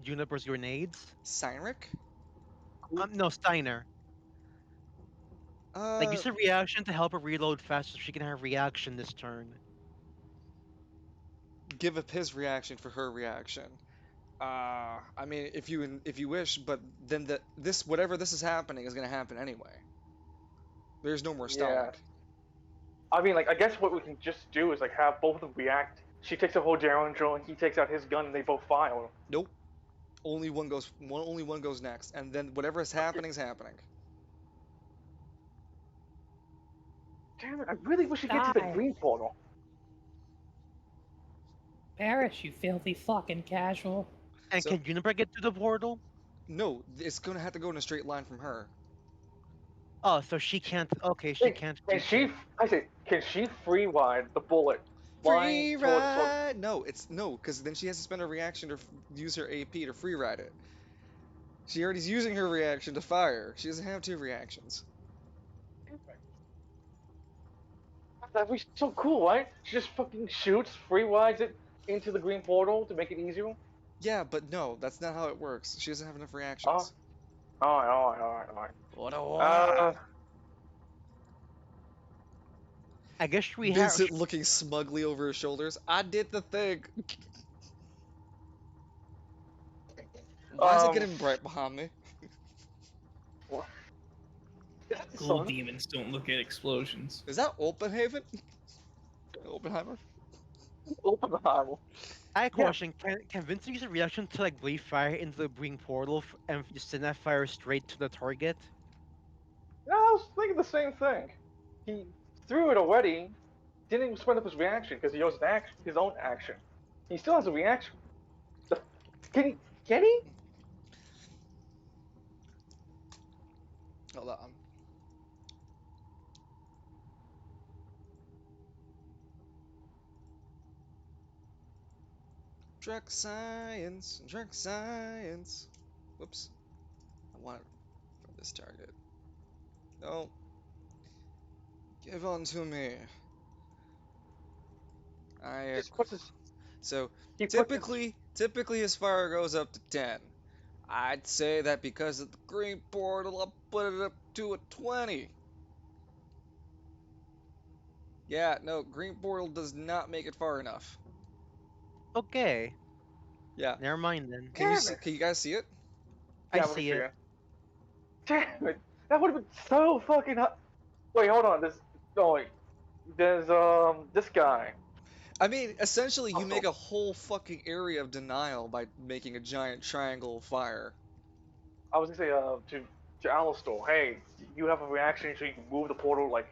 Juniper's grenades? Cynric? No, Steiner. Like Uh, use a reaction to help her reload faster so she can have reaction this turn. give up his reaction for her reaction. I mean, if you wish, but then this whatever this is happening is gonna happen anyway. There's no more stalling. yeah. I mean, like, I guess what we can just do is like have both of them react. She takes a whole Darren drill, and he takes out his gun, and they both fire. Nope. Only one goes. Only one goes next, and then whatever is happening is happening. Damn it! I really wish you get to the Die. green portal. Perish, you filthy fucking casual. And So- can Juniper get to the portal? No, it's gonna have to go in a straight line from her. Oh, so she can't. Okay, she Hey, can't. Can she? I say, can she free ride the bullet? Free flying towards- ride. No, it's no, because then she has to spend a reaction to use her AP to free ride it. She already's using her reaction to fire. She doesn't have two reactions. That'd be so cool, right? She just fucking shoots, free rides it into the green portal to make it easier. Yeah, but no, that's not how it works. She doesn't have enough reactions. Alright. What a I guess we have. Vincent looking smugly over his shoulders. I did the thing. Why is it getting bright behind me? Cool demons don't look at explosions. Is that Oppenhaven? Oppenheimer? Oppenheimer. I have a question. Can Vincent use a reaction to like breathe fire into the green portal and just send that fire straight to the target? No, I was thinking the same thing. He threw it already. Didn't even spend up his reaction because he used his own action. He still has a reaction. Can he? Hold on. Drug science, drug science. Whoops. I want it from this target. No. Give on to me. Just puts his, So he puts his- typically his fire goes up to 10. I'd say that because of the green portal, I'll put it up to a 20. Yeah, no, green portal does not make it far enough. Okay. Yeah. Never mind then. Can you guys see it? I Yeah, we see can it. Damn it! That would have been so fucking hot. Wait, hold on. There's this guy. I mean, essentially, you Also- make a whole fucking area of denial by making a giant triangle of fire. I was gonna say to Alistor, hey, you have a reaction so you can move the portal like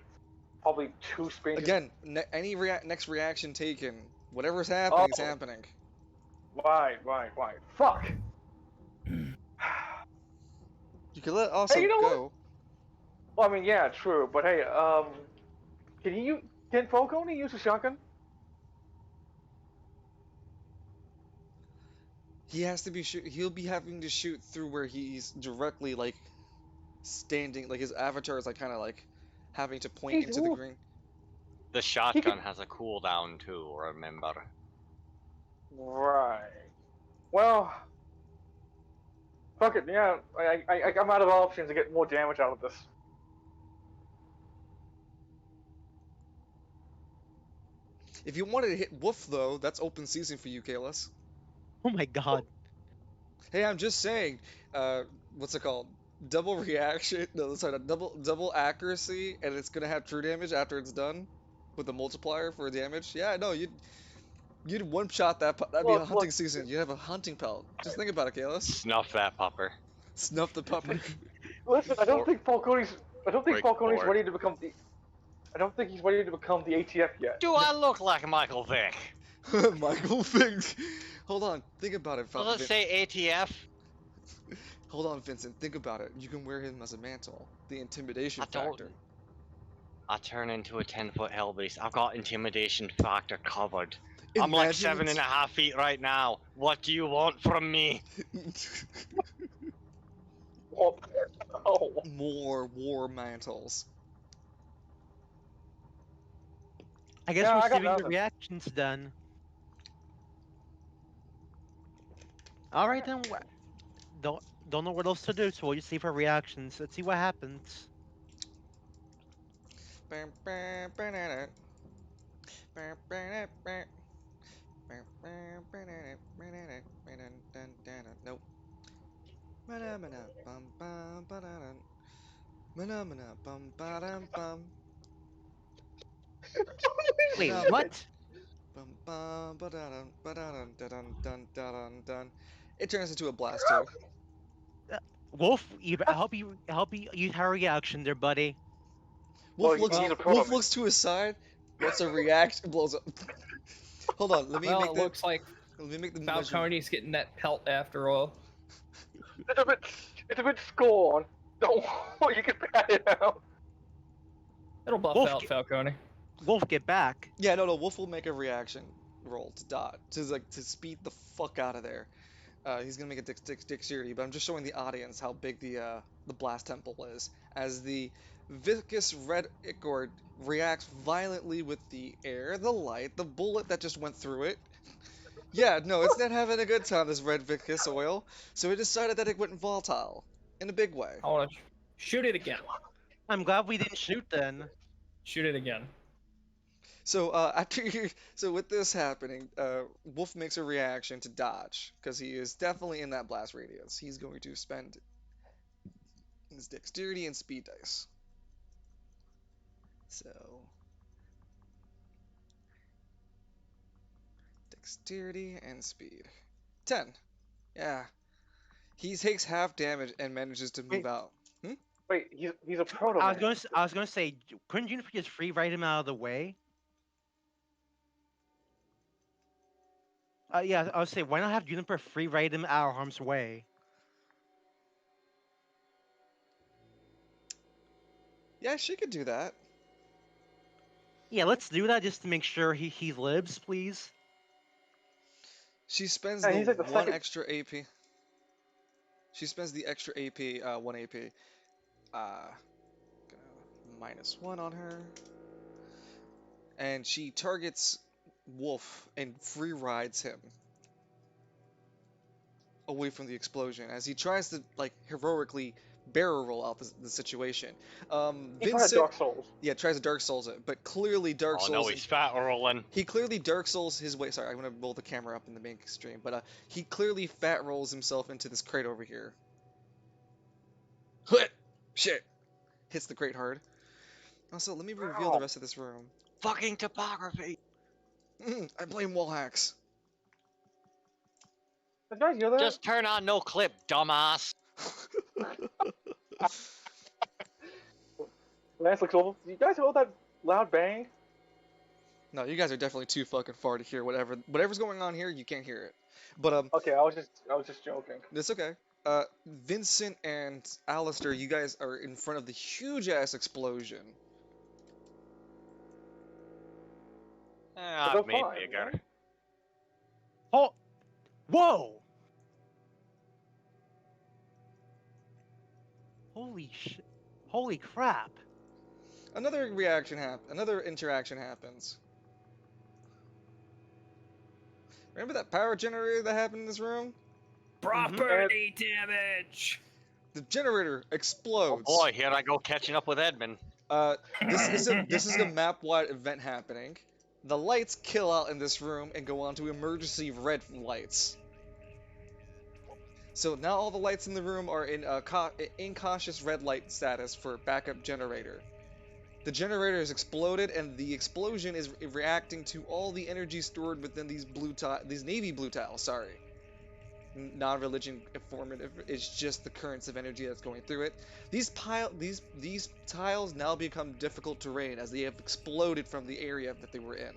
probably 2 spaces. Again, any next reaction taken, whatever's happening is Oh. happening. Right. Fuck. You could let also you know go. Well, I mean, yeah, true, but hey, can Falcone use a shotgun? He has to be he'll be having to shoot through where he's directly like standing, like his avatar is like kind of like having to point He's into the move- green. The shotgun has a cooldown too, remember. Right. Well, fuck it. Yeah, I'm out of options to get more damage out of this. If you wanted to hit Woof though, that's open season for you, Kalis. Oh my god. Hey, I'm just saying, what's it called? Double reaction, no, sorry, double accuracy, and it's gonna have true damage after it's done with the multiplier for damage. Yeah, no, you'd one shot that'd be a hunting season. You'd have a hunting pelt. Just think about it, Kalis. Snuff that pupper. Snuff the pupper. Listen, I don't Or- think Falcone's Break ready to become the. I don't think he's ready to become the ATF yet. Do I look like Michael Vick? Michael thinks. Hold on, think about it, Does it say ATF? Hold on, Vincent. Think about it. You can wear him as a mantle. The intimidation I don't. factor. I turn into a 10-foot hellbeast. I've got intimidation factor covered. I'm like Imagine 7.5 feet right now. What do you want from me? What? Oh. more war mantles. I guess Yeah, we're I got saving the nothing. reactions then. All right then. Don't know what else to do, so we'll just save our reactions. Let's see what happens. Nope. Wait, what? It turns into a blast too. Wolf, I hope you use our reaction there, buddy. Well, Wolf he's a Wolf proto. looks to his side, lets a react, blows up. Hold on, let me Well, make it the looks like let me make the measure. Falcone's getting that pelt after all. It's a bit scorn. Don't you can pat it out. It'll buff Wolf, out Falcone. Wolf, get back. Yeah, no, Wolf will make a reaction roll to dot to speed the fuck out of there. He's gonna make a dexterity, but I'm just showing the audience how big the blast temple is, as the viscous red ichor reacts violently with the air, the light, the bullet that just went through it. Yeah, no, it's not having a good time, this red viscous oil, so it decided that it went volatile in a big way. I want to shoot it again. I'm glad we didn't shoot then. Shoot it again. So so with this happening, Wolf makes a reaction to dodge because he is definitely in that blast radius. He's going to spend his dexterity and speed dice. So dexterity and speed. 10. Yeah. He takes half damage and manages to move Wait, out. Wait, he's a proto I man. was gonna, I was gonna say, couldn't Juniper just free write him out of the way? Yeah, I would say, why not have Juniper free write him out of harm's way? Yeah, she could do that. Yeah, let's do that just to make sure he lives, please. She spends Yeah, the he's like the one second. extra AP. She spends the extra AP, 1 AP. Gonna -1 on her. And she targets Wolf and free rides him away from the explosion as he tries to like heroically barrel roll out the situation. He's trying to Vincent, Dark Souls. yeah, tries to Dark Souls it, but clearly Dark Oh Souls. no, he's fat rolling. He clearly Dark Souls his way. Sorry, I'm gonna roll the camera up in the main stream, but he clearly fat rolls himself into this crate over here. Shit, hits the crate hard. Also, let me reveal the Ow. rest of this room. Fucking topography. I blame wall hacks. Did you guys hear that? Just turn on no clip, dumbass. Lance looks over. You guys hear that loud bang? No, you guys are definitely too fucking far to hear whatever's going on here. You can't hear it. But Okay, I was just joking. it's okay. Vincent and Alistair, you guys are in front of the huge ass explosion. I've they're made fine, bigger. right? Oh, whoa! Holy crap! Another interaction happens. Remember that power generator that happened in this room? Property damage. The generator Oh explodes. boy, here I go catching up with Edmund. This is a map-wide event happening. The lights kill out in this room and go on to emergency red lights. So now all the lights in the room are in incautious red light status for backup generator. The generator has exploded, and the explosion is reacting to all the energy stored within these navy blue tiles. Sorry, non-religion informative. It's just the currents of energy that's going through it. These tiles now become difficult terrain as they have exploded from the area that they were in.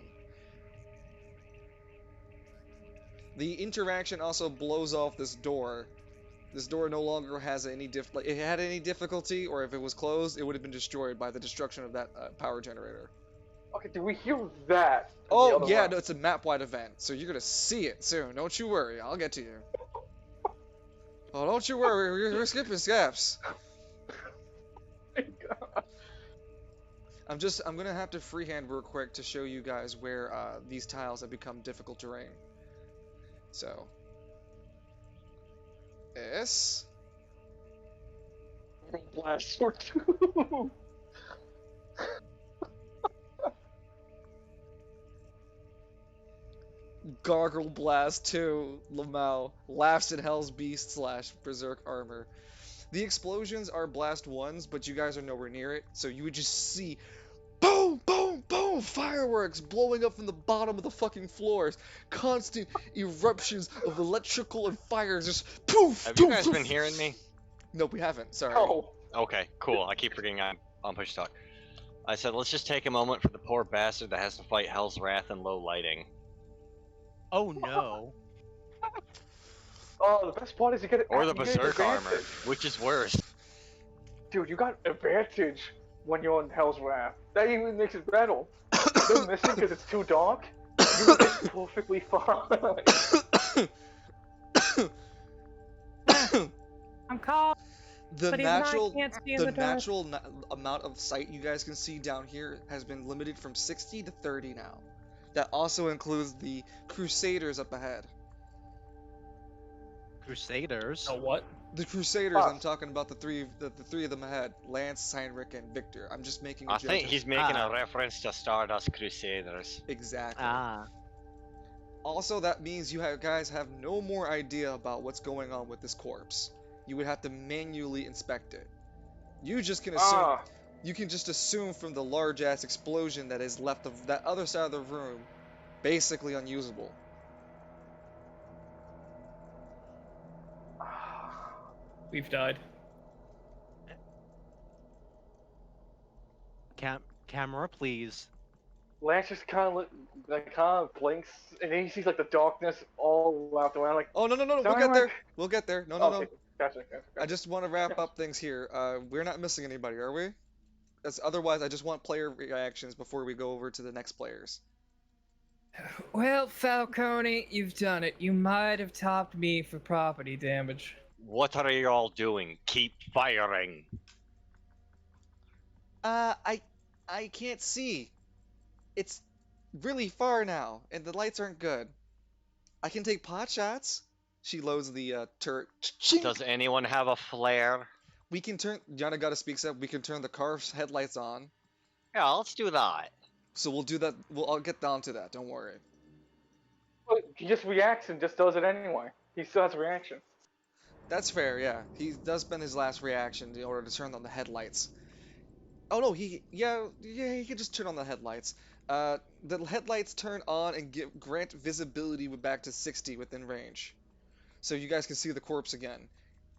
The interaction also blows off this door. This door no longer has any like, it had any difficulty, or if it was closed, it would have been destroyed by the destruction of that power generator. Okay, did we hear that from the Oh other yeah, room? no, it's a map-wide event, so you're gonna see it soon. Don't you worry, I'll get to you. Oh, don't you worry, we're skipping steps. I'm gonna have to freehand real quick to show you guys where these tiles have become difficult terrain. So, this, Blast or two. Gargle Blast 2, Lamau, laughs at Hell's Beast slash Berserk Armor. The explosions are blast ones, but you guys are nowhere near it, so you would just see boom, boom, boom, fireworks blowing up from the bottom of the fucking floors. Constant eruptions of electrical and fires, just poof, Have poof, you guys poof. been hearing me? Nope, we haven't. Sorry. Oh. Okay, cool. I keep forgetting I'm on push talk. I said let's just take a moment for the poor bastard that has to fight Hell's Wrath in low lighting. Oh no. Oh, the best part is you get Or the you get Berserk armor, advantage. which is worse. Dude, you got advantage when you're on Hell's Wrath. That even makes it better. If they're missing because it's too dark, you get perfectly fine. I'm called. The But even I natural, can't see in the the dark. natural amount of sight you guys can see down here has been limited from 60 to 30 now. That also includes the Crusaders up ahead. Crusaders. Oh, what? The Crusaders, I'm talking about the three of them ahead. Lance, Heinrich, and Victor. I'm just making a I joke. think he's making Ah. a reference to Stardust Crusaders. Exactly. Ah. Also, that means you guys have no more idea about what's going on with this corpse. You would have to manually inspect it. You just can assume. You can just assume from the large ass explosion that is left of that other side of the room, basically unusable. We've died. Camera, please. Lance just kind of blinks, and then he sees like the darkness all wrapped around. Like, Oh no, we'll sorry, get there. Mike. We'll get there. No. Okay, gotcha. I just want to wrap up things here. We're not missing anybody, are we? Otherwise, I just want player reactions before we go over to the next players. Well, Falcone, you've done it. You might have topped me for property damage. What are you all doing? Keep firing. I can't see. It's really far now, and the lights aren't good. I can take pot shots. She loads the turret. Does anyone have a flare? We can turn. Yana gotta speaks up. We can turn the car's headlights on. Yeah, let's do that. So we'll do that. I'll get down to that. Don't worry. But he just reacts and just does it anyway. He still has a reaction. That's fair. Yeah, he does spend his last reaction in order to turn on the headlights. Oh no, he can just turn on the headlights. The headlights turn on and grant visibility back to 60 within range, so you guys can see the corpse again.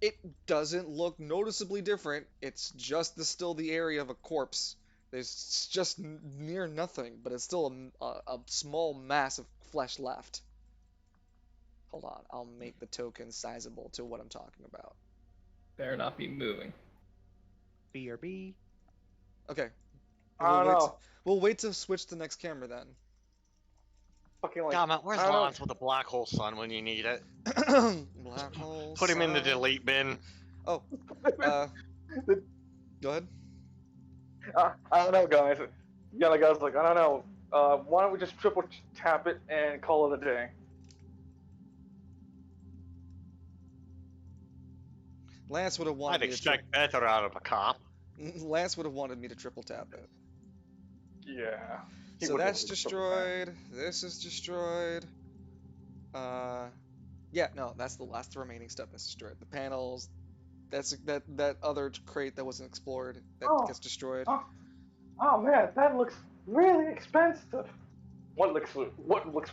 It doesn't look noticeably different. It's just still the area of a corpse. There's just near nothing, but it's still a small mass of flesh left. Hold on, I'll make the token sizable to what I'm talking about. Better not be moving. BRB. Okay. I don't know. We'll wait to switch to the next camera then. Fucking like. Damn it, where's I don't know. Lance with the black hole sun when you need it? Black hole. Put him in the sun. delete bin. Oh. Go ahead. I don't know, guys. Yeah, the guy's like, I don't know. Why don't we just triple tap it and call it a day? Lance would have wanted I'd me to expect better out of a cop. Lance would have wanted me to triple tap it. Yeah. He So would've that's really triple tapped. destroyed. This is destroyed. Yeah, no, that's the remaining stuff that's destroyed. The panels. That's that other crate that wasn't explored that gets destroyed. Oh man, that looks really expensive. What looks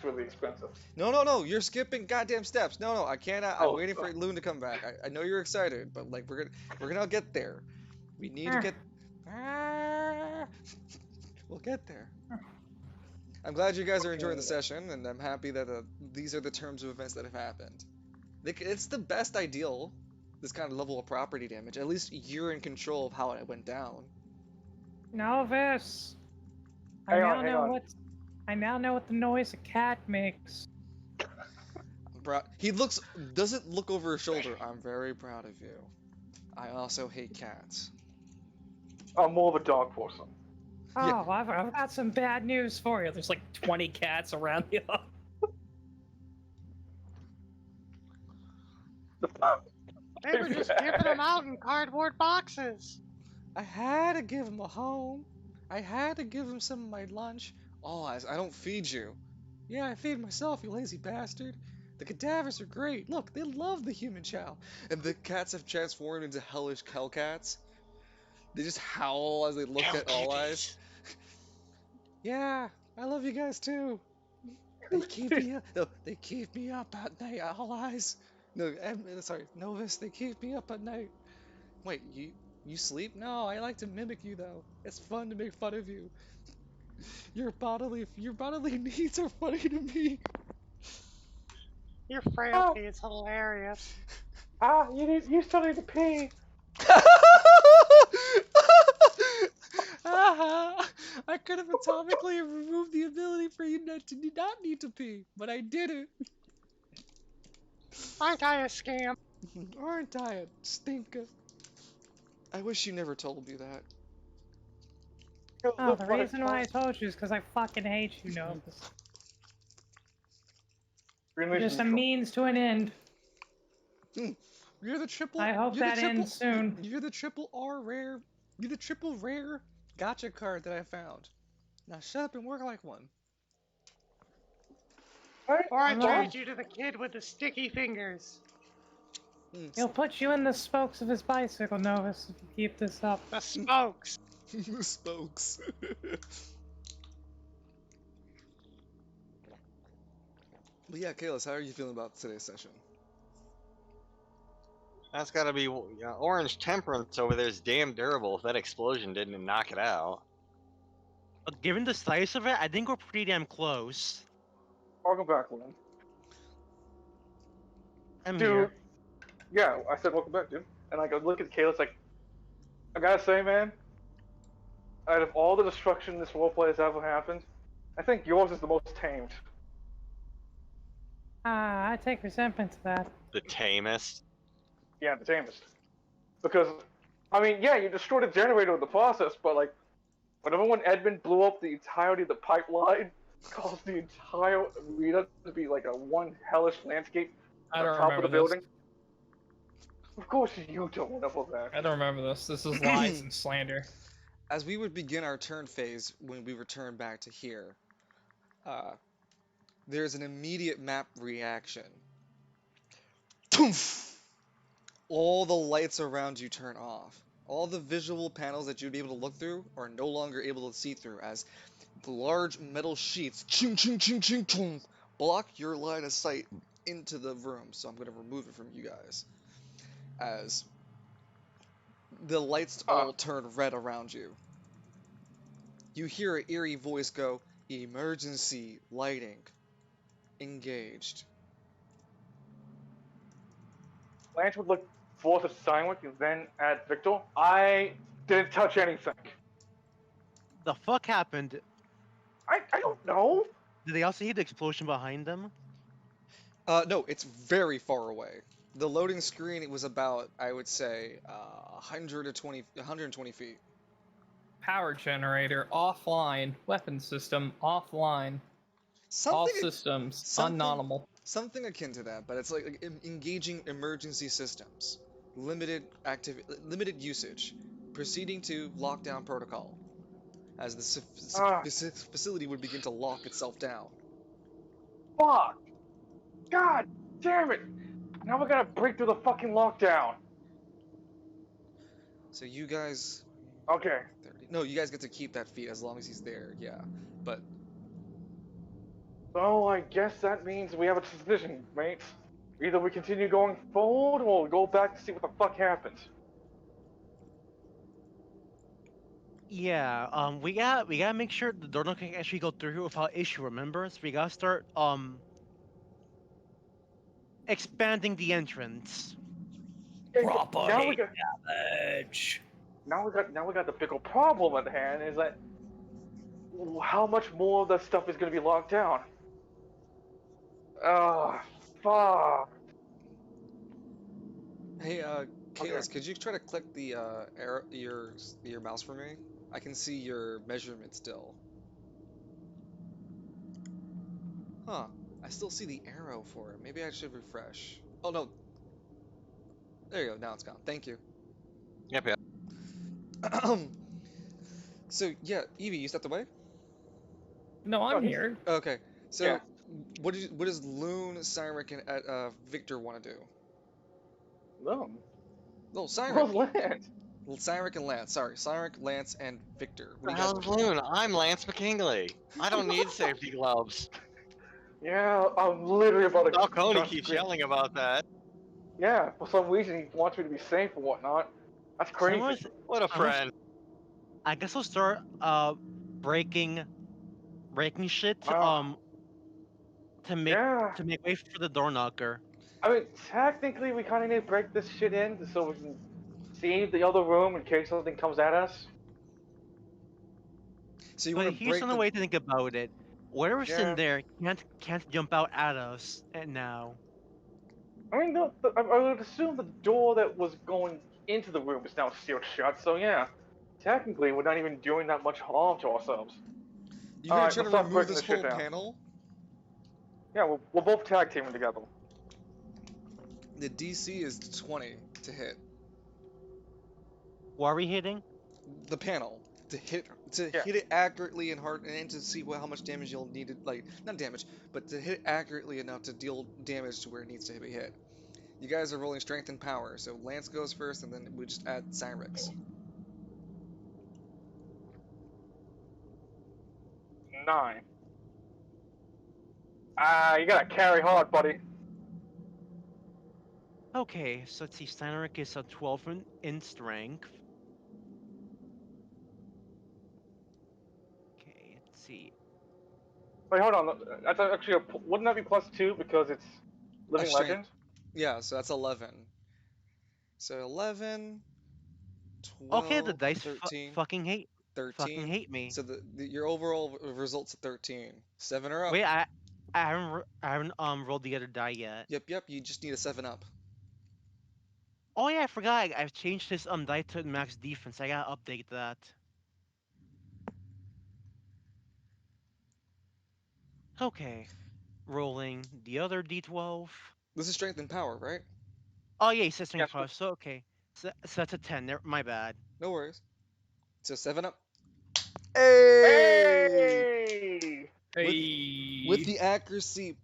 really expensive? No, you're skipping goddamn steps. No, I cannot. I'm Oh, waiting for Loon to come back. I know you're excited, but like we're gonna get there. We need to get. We'll get there. I'm glad you guys are enjoying the session, and I'm happy that these are the terms of events that have happened. It's the best ideal, this kind of level of property damage. At least you're in control of how it went down. Novice. Hang on, hang on. I now know what the noise a cat makes. I'm proud. He doesn't look over his shoulder. I'm very proud of you. I also hate cats. I'm more of a dog person. Oh, Yeah. I've got some bad news for you. There's like 20 cats around you. They were just giving them out in cardboard boxes. I had to give him a home. I had to give him some of my lunch. Oh, I don't feed you. Yeah, I feed myself, you lazy bastard. The cadavers are great. Look, they love the human chow. And the cats have transformed into hellish hellcats. They just howl as they look at All Eyes. Yeah, I love you guys too. They keep me up. No, they keep me up at night, All Eyes. No, sorry, Novus. They keep me up at night. Wait, you sleep? No, I like to mimic you though. It's fun to make fun of you. Your bodily needs are funny to me. Your frailty is hilarious. You still need to pee. I could have atomically removed the ability for you not need to pee, but I didn't. Aren't I a scam? Aren't I a stinker? I wish you never told me that. Oh, the reason why I told you is because I fucking hate you, Novus. You're just a means to an end. You're the triple. I hope that ends soon. You're the triple R rare. You're the triple rare gotcha card that I found. Now shut up and work like one. Or I trade you to the kid with the sticky fingers. He'll put you in the spokes of his bicycle, Novus, if you keep this up. The spokes. The spokes. But yeah, Kalis, how are you feeling about today's session? That's gotta be Orange Temperance over there is damn durable if that explosion didn't knock it out. But given the size of it, I think we're pretty damn close. Welcome back, Lynn. I'm Dude, here. yeah, I said welcome back, dude. And I look at Kalis like, I gotta say, man, out of all the destruction this roleplay has ever happened, I think yours is the most tamed. I take resentment to that. The tamest. Yeah, the tamest. Because, I mean, yeah, you destroyed a generator in the process, but like, whenever when Edmund blew up the entirety of the pipeline, caused the entire arena to be like a one hellish landscape I on don't top of the remember building. this. Of course you don't remember that. I don't remember this. This is lies and slander. As we would begin our turn phase when we return back to here, there's an immediate map reaction. Toomph! All the lights around you turn off. All the visual panels that you'd be able to look through are no longer able to see through as the large metal sheets ching ching ching ching ching block your line of sight into the room. So I'm going to remove it from you guys as the lights all turn red around you. You hear an eerie voice go, "Emergency lighting engaged." Blanche would look forth at Steinwick and then at Victor. I didn't touch anything. The fuck happened? I don't know. Did they also hear the explosion behind them? No, it's very far away. The loading screen, it was about, I would say, 120 feet. Power generator offline. Weapon system offline. All systems unknowable. Something akin to that, but it's like engaging emergency systems. Limited usage. Proceeding to lockdown protocol. As the facility would begin to lock itself down. Fuck! God damn it! Now we gotta break through the fucking lockdown. So you guys... Okay. No, you guys get to keep that feat as long as he's there, yeah. But... So I guess that means we have a decision, mates. Either we continue going forward, or we go back to see what the fuck happened. Yeah, we gotta make sure the door can actually go through here without issue. Remember, so we gotta start expanding the entrance. Now we Property got damage. now we got the bigger problem at hand is that how much more of the stuff is going to be locked down. Ah, fuck. Hey, Okay. Kalis, could you try to click the arrow, your mouse for me? I can see your measurement still. Huh. I still see the arrow for it. Maybe I should refresh. Oh no, there you go. Now it's gone. Thank you. Yep, yep. So yeah, Evie, you stepped away? No, No, I'm he's here. Okay. yeah. So what does Loon, Cyric, and Victor want to do? No. No, Cyric. Where's Lance? Well, Cyric and Lance. Sorry, Cyric, Lance, and Victor. What do The you guys hell want is to do? Loon? I'm Lance McKingley. I don't need safety gloves. Yeah, I'm literally about to Falcone start keeps screaming. yelling about that. Yeah, for some reason he wants me to be safe and whatnot. That's crazy. Someone's, What a I'm gonna, friend. I guess we'll start breaking shit Uh, to make yeah. way for the door knocker. I mean, technically we kind of need to break this shit in so we can see the other room in case something comes at us. So you want But to here's break another the? way to think about it. Whatever's in Yeah. there can't jump out at us and now. I mean, I would assume the door that was going into the room is now sealed shut. So yeah, technically we're not even doing that much harm to ourselves. You're All gonna right, try let's to start remove breaking this this shit whole down. panel. Yeah, we're both tag teaming together. The DC is 20 to hit What are we hitting? the panel to Yeah. hit it accurately and hard and to see how much damage you'll need to like not damage, but to hit it accurately enough to deal damage to where it needs to be hit. You guys are rolling strength and power, so Lance goes first, and then we just add Cyrix. 9. You gotta carry hard, buddy. Okay, so let's see. Steinrich is a 12 in strength. Okay, let's see. Wait, hold on. That's actually wouldn't that be +2 because it's A living strength, legend? yeah. So that's 11. So 11, Okay, the 12, dice 13, fucking 13. hate me. So your overall results at 13. 7 are up. Wait, I haven't rolled the other die yet. Yep, yep. You just need a 7 up. Oh yeah, I forgot. I've changed this die to max defense. I gotta update that. Okay, rolling the other d12. This is strength and power, right? Oh yeah, he says Yes. 25. So okay, so that's a 10. My bad. No worries. So 7 up. Hey! Hey! With with Hey. the accuracy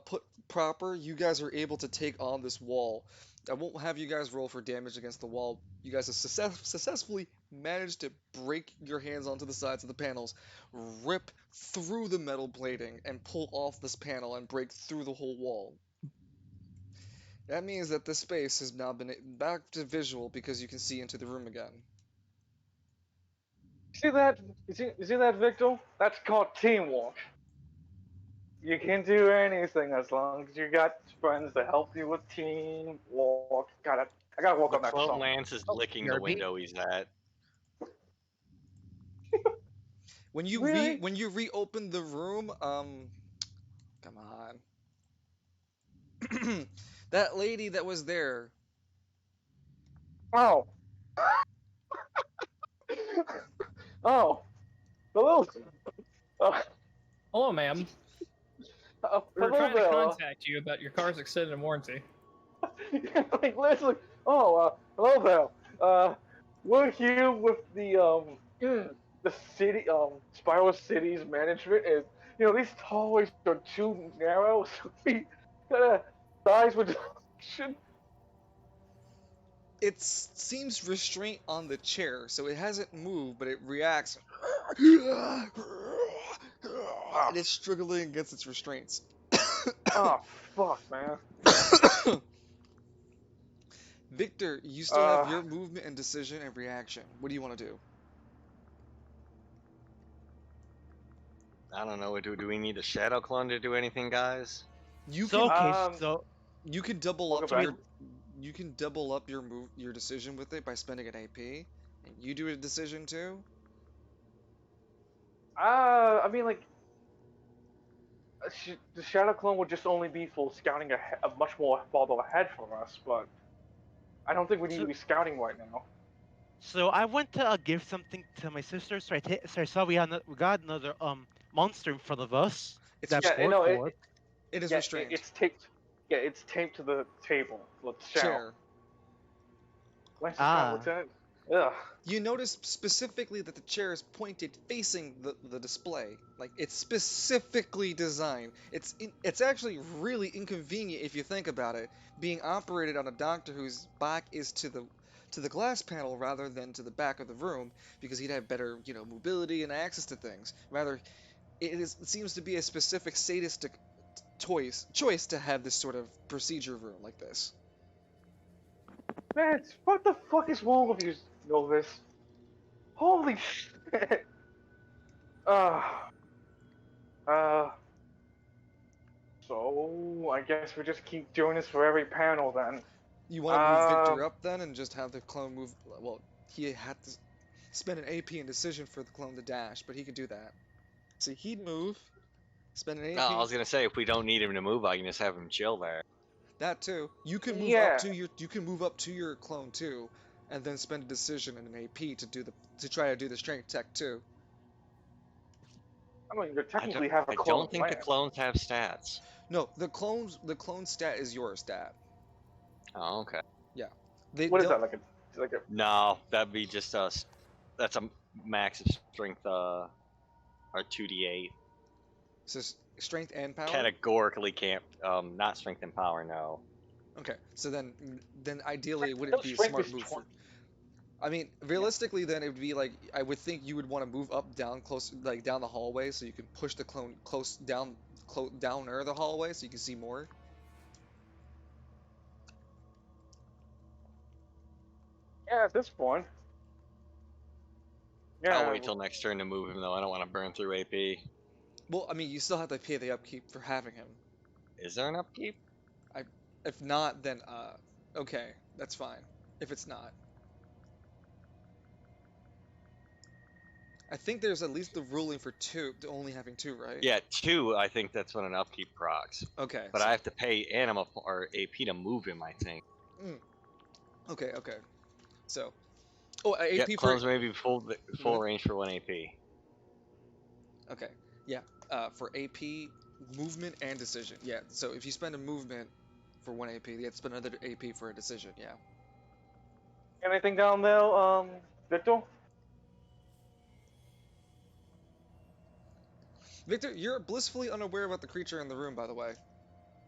put proper, you guys are able to take on this wall. I won't have you guys roll for damage against the wall. You guys have successfully managed to break your hands onto the sides of the panels, rip through the metal plating, and pull off this panel and break through the whole wall. That means that this space has now been back to visual because you can see into the room again. See that? You see that, Victor? That's called teamwork. You can do anything as long as you got friends to help you with teamwork. I gotta work The on that clone song. Lance is Oh, licking the BRB. window he's at. Really? When you reopen the room, come on. That lady that was there. Oh. Oh. The little. Uh, Hello, ma'am. We were hello trying to there. contact you about your car's extended warranty. Like, listen. Oh, hello there. We're here with the city, Spiral City's management, and these hallways are too narrow, so we gotta size reduction. It seems restraint on the chair, so it hasn't moved, but it reacts. And Oh, it's struggling against its restraints. oh, fuck, man. Victor, you still have Uh, your movement and decision and reaction. What do you want to do? I don't know. Do we need a shadow clone to do anything, guys? You So can okay, Um, so you can double welcome up back. your you can double up your decision with it by spending an AP, and you do a decision too. I mean, like, the Shadow Clone would just only be for scouting a much more farther ahead from us, but I don't think we need to so be scouting right now. so I went to give something to my sister. So I saw we got another monster in front of us It's that Yeah, restrained. poured no, forth. It is yeah, restrained. it's taped. Yeah, it's taped to the table, the channel. Chair. Lance has got Ah, Lieutenant. Ugh. You notice specifically that the chair is pointed facing the display. Like it's specifically designed. It's actually really inconvenient if you think about it, being operated on a doctor whose back is to the glass panel rather than to the back of the room because he'd have better, mobility and access to things. Rather, it seems to be a specific sadistic choice to have this sort of procedure room like this. Man, what the fuck is wrong with you, Novus? Holy shit. Uh, uh, so I guess we just keep doing this for every panel then. You want to move Victor Um, up then and just have the clone move? Well, he had to spend an AP and decision for the clone to dash, but he could do that. See, he'd move, spend an No, I AP. was gonna say if we don't need him to move, I can just have him chill there. That too. yeah. You can move up to your clone too, and then spend a decision and an AP to try to do the strength tech too. I mean, you I don't. technically have a I clone don't of think the Lance. clones have stats. No, the clone stat is your stat. Oh, okay. Yeah, they What is don't. that, like a No, that'd be just us. That's a max of strength. Or 2d8. So strength and power. Categorically can't. Not strength and power. No. Okay, so then ideally it no wouldn't be a strength smart is move 20. for. I mean, realistically, then it would be like I would think you would want to move up, down, close, like down the hallway, so you can push the clone downer the hallway, so you can see more. Yeah, at this point. I'll Yeah, wait till next turn to move him though. I don't want to burn through AP. Well, I mean, you still have to pay the upkeep for having him. Is there an upkeep? If not, then okay, that's fine. If it's not, I think there's at least the ruling for two, only having two, right? Yeah, 2. I think that's when an upkeep procs. Okay. But So, I have to pay anima or AP to move him. I think. okay. So, oh, Yep, AP for clones may be full range for 1 AP. okay, yeah. For AP, movement and decision. Yeah. So if you spend a movement for one AP, you have to spend another AP for a decision. Yeah. anything down there, Victor? Victor, you're blissfully unaware about the creature in the room, by the way.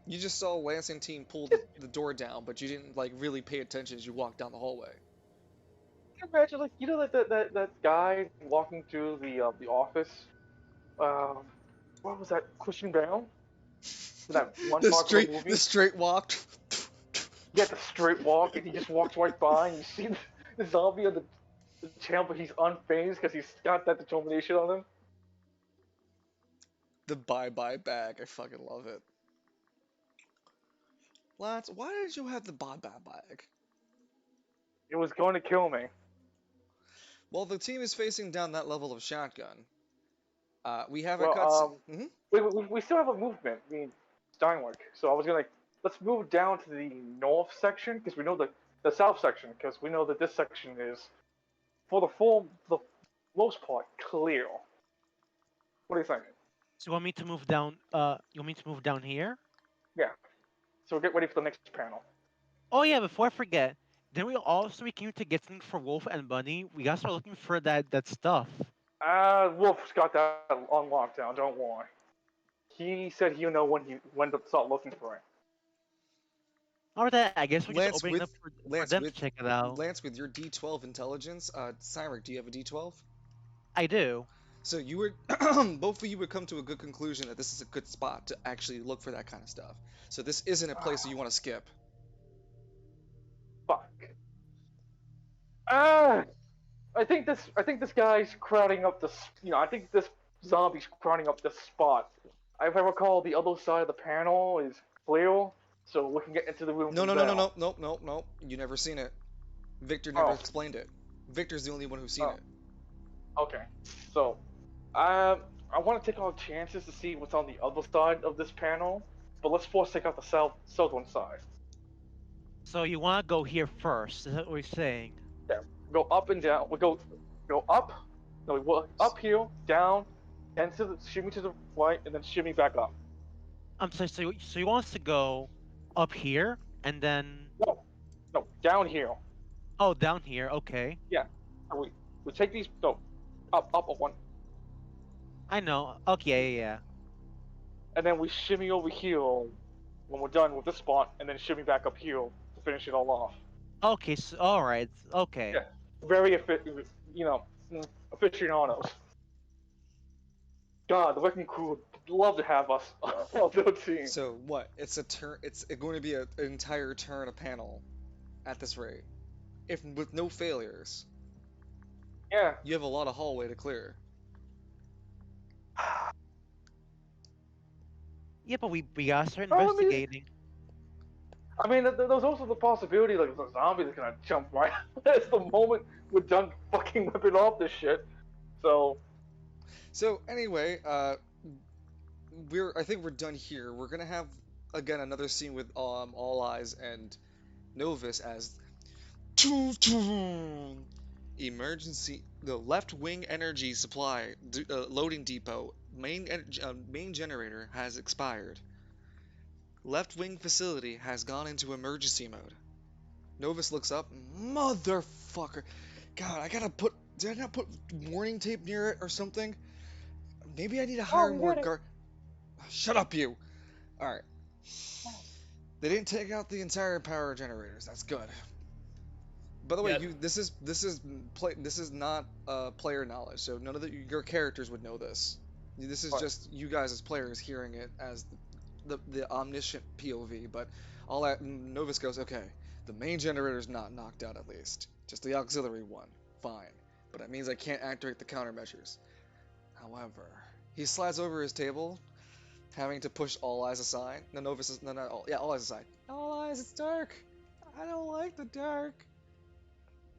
You just saw Lansing team pull the door down, but you didn't like really pay attention as you walked down the hallway. Can you imagine, like, that guy walking through the office? Um, what was that? Christian Bale? That one part of the movie? The straight walked. He had the straight walk, and he just walks right by, and you see the zombie on the channel, but he's unfazed because he's got that determination on him. The bye-bye bag. I fucking love it. Lance, why did you have the bye-bye bag? It was going to kill me. Well, the team is facing down that level of shotgun. We have a Well, cutscene. we still have a movement. I mean, Steinwick. So I was gonna let's move down to the north section because we know the south section because we know that this section is for the most part clear. What do you think? so you want me to move down? You want me to move down here? Yeah. So get ready for the next panel. Oh yeah, before I forget, then we came to get something for Wolf and Bunny. We gotta start looking for that stuff. Wolf's got that on lockdown. Don't worry. He said he'll know when to start looking for it. Alright, I guess we're just Lance opening with up for Lance them with to check it out. Lance with your D12 intelligence. Cymric, do you have a D12? I do. So you would both of you would come to a good conclusion that this is a good spot to actually look for that kind of stuff. So this isn't a place that you want to skip. Fuck. I think this guy's crowding up the. I think this zombies crowding up this spot. If I recall, the other side of the panel is clear, so we can get into the room No, from no, no, there. no, no, no, no, no. You never seen it. Victor never Oh, explained it. Victor's the only one who's seen oh, it. okay. So, I want to take our chances to see what's on the other side of this panel, but let's first take out the southern side. So you want to go here first? Is that what you're saying? Yeah, go up and down. We go up. No, we go up here, down, and shimmy to the right, and then shimmy back up. I'm sorry. So you want us to go up here and then No, no, down here. oh down here? Okay, Yeah. And we take these. No, up one, I know. Okay, yeah. and then we shimmy over here when we're done with this spot, and then shimmy back up here to finish it all off. Okay, so all right. Okay. Yeah, very you know, aficionados. God, the wrecking crew would love to have us on their team. So what? It's a turn. It's going to be an entire turn a panel, at this rate. If with no failures, Yeah. you have a lot of hallway to clear. Yeah, but we gotta start Oh, investigating. I mean, there's also the possibility like the zombies are gonna jump right as the moment we're done fucking whipping off this shit. So So anyway, I think we're done here. We're gonna have again another scene with All Eyes and Novus as emergency. The left wing energy supply loading depot main generator has expired. Left wing facility has gone into emergency mode. Novus looks up. Motherfucker! God, I gotta put. Did I not put warning tape near it or something? Maybe I need to hire more guard. Shut up, you! Alright. They didn't take out the entire power generators. That's good. By the way, Yeah. this is not player knowledge, so none of your characters would know this. This is Right. just you guys as players hearing it as the omniscient POV. But all that Novus goes, okay, the main generator's not knocked out at least, just the auxiliary one, fine. But that means I can't activate the countermeasures. However, he slides over his table, having to push All Eyes aside. No, Novus is no, All Eyes aside. All Eyes, it's dark. I don't like the dark.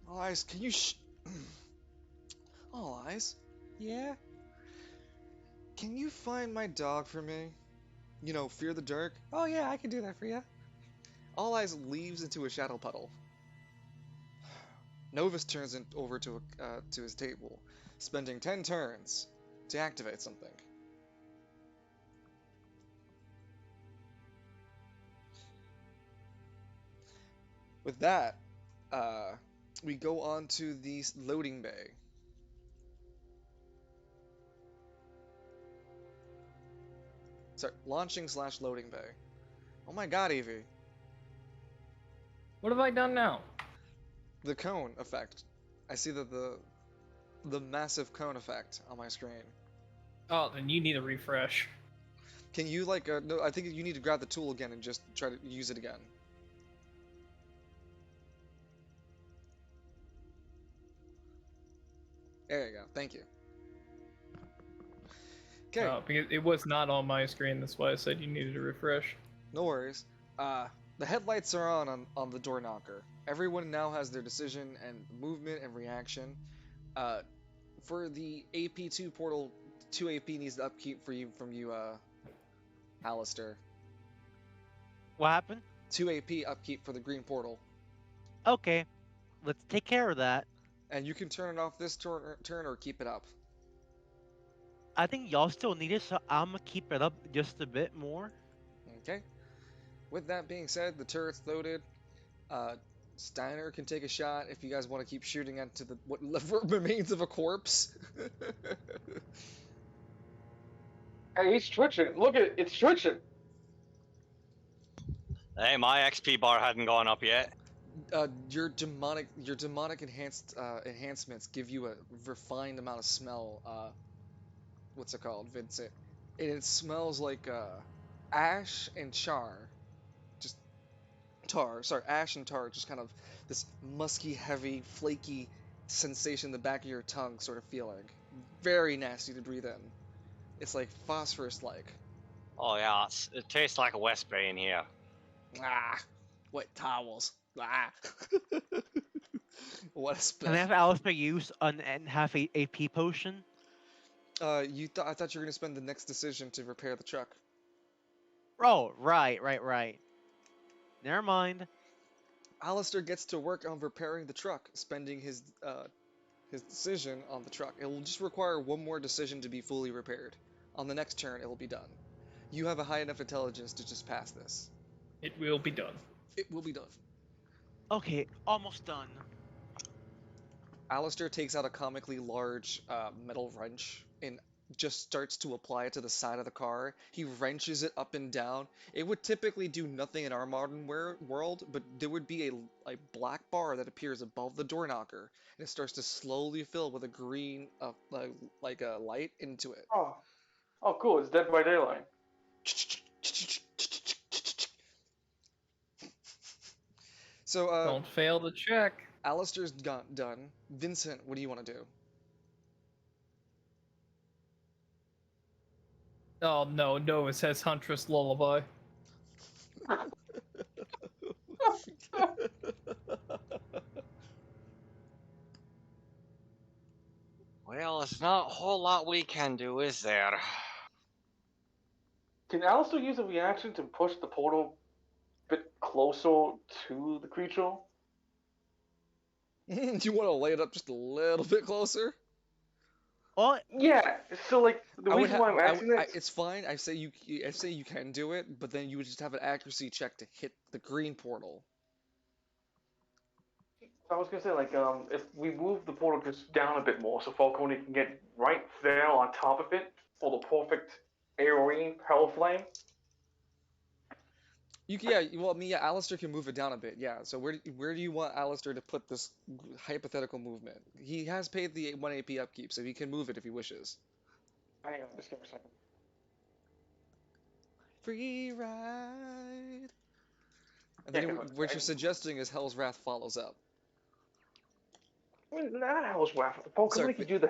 All Eyes, can you All Eyes? Yeah? Can you find my dog for me? You know, Fear the Dark? Oh yeah, I can do that for you. All Eyes leaves into a shadow puddle. Novus turns over to his table, spending 10 turns to activate something. With that, we go on to the loading bay. Sorry, launching / loading bay. Oh my god, Evie. What have I done now? The cone effect. I see the massive cone effect on my screen. Oh, then you need a refresh. Can you like no, I think you need to grab the tool again and just try to use it again. There you go. Thank you. Okay. Oh, because it was not on my screen. That's why I said you needed a refresh. No worries. The headlights are on the door knocker. Everyone now has their decision and movement and reaction. For the AP2 portal, 2 AP needs the upkeep from you, Alistair. What happened? 2 AP upkeep for the green portal. Okay, let's take care of that. And you can turn it off this turn or keep it up. I think y'all still need it, so I'm gonna keep it up just a bit more. Okay. With that being said, the turret's loaded. Steiner can take a shot if you guys want to keep shooting into what remains of a corpse. hey, he's twitching. Look at it, it's twitching. Hey, my XP bar hadn't gone up yet. Your demonic enhancements give you a refined amount of smell. What's it called, Vincent? And it smells like ash and char. Just ash and tar. Just kind of this musky, heavy, flaky sensation in the back of your tongue, sort of feeling. Very nasty to breathe in. It's like phosphorus-like. Oh yeah, it tastes like a West Bay in here. Ah, wet towels. Ah. What a Can I spell. have Alistair use and have a AP potion? I thought you were gonna spend the next decision to repair the truck. Oh, right. Never mind. Alistair gets to work on repairing the truck, spending his decision on the truck. It will just require one more decision to be fully repaired. On the next turn, it will be done. You have a high enough intelligence to just pass this. It will be done. It will be done. Okay, almost done. Alistair takes out a comically large metal wrench and just starts to apply it to the side of the car. He wrenches it up and down. It would typically do nothing in our modern world, but there would be a black bar that appears above the door knocker, and it starts to slowly fill with a green, like a light into it. Oh, oh, cool. It's Dead by Daylight. So, Don't fail to check. Alistair's done. Vincent, what do you want to do? Oh no, Nova says Huntress Lullaby. Well, there's not a whole lot we can do, is there? Can Alistair use a reaction to push the portal a bit closer to the creature? You want to lay it up just a little bit closer? Oh, Yeah. So like the I would reason why I'm asking this. it's fine. I say you can do it, but then you would just have an accuracy check to hit the green portal. I was gonna say like if we move the portal just down a bit more, so Falcone can get right there on top of it for the perfect AoE hell flame. Alistair can move it down a bit. Yeah. So where do you want Alistair to put this hypothetical movement? He has paid the 1 AP upkeep, so he can move it if he wishes. Hang on, just give me a second. Free ride. And Yeah, then 'cause what you're suggesting is Hell's Wrath follows up. I mean, not Hell's Wrath. Falcone Sorry, can do the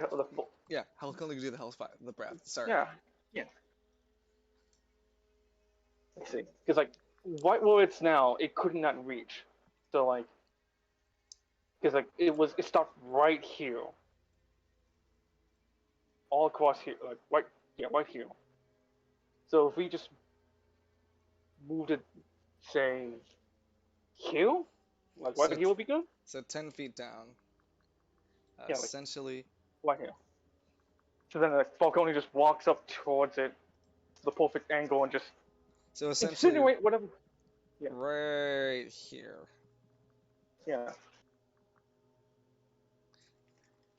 yeah, Hell can only do the Hell's Fire, the Breath. Sorry. yeah, yeah. Let's see, because like right where it's now, it could not reach. So like, because like it stopped right here, all across here, like right here. So if we just moved it, say here, like right So here would be good. so 10 feet down. Yeah, like Essentially. right here. So then like Falcone just walks up towards it, the perfect angle, and just So essentially. insinuate whatever. Yeah. Right here. Yeah.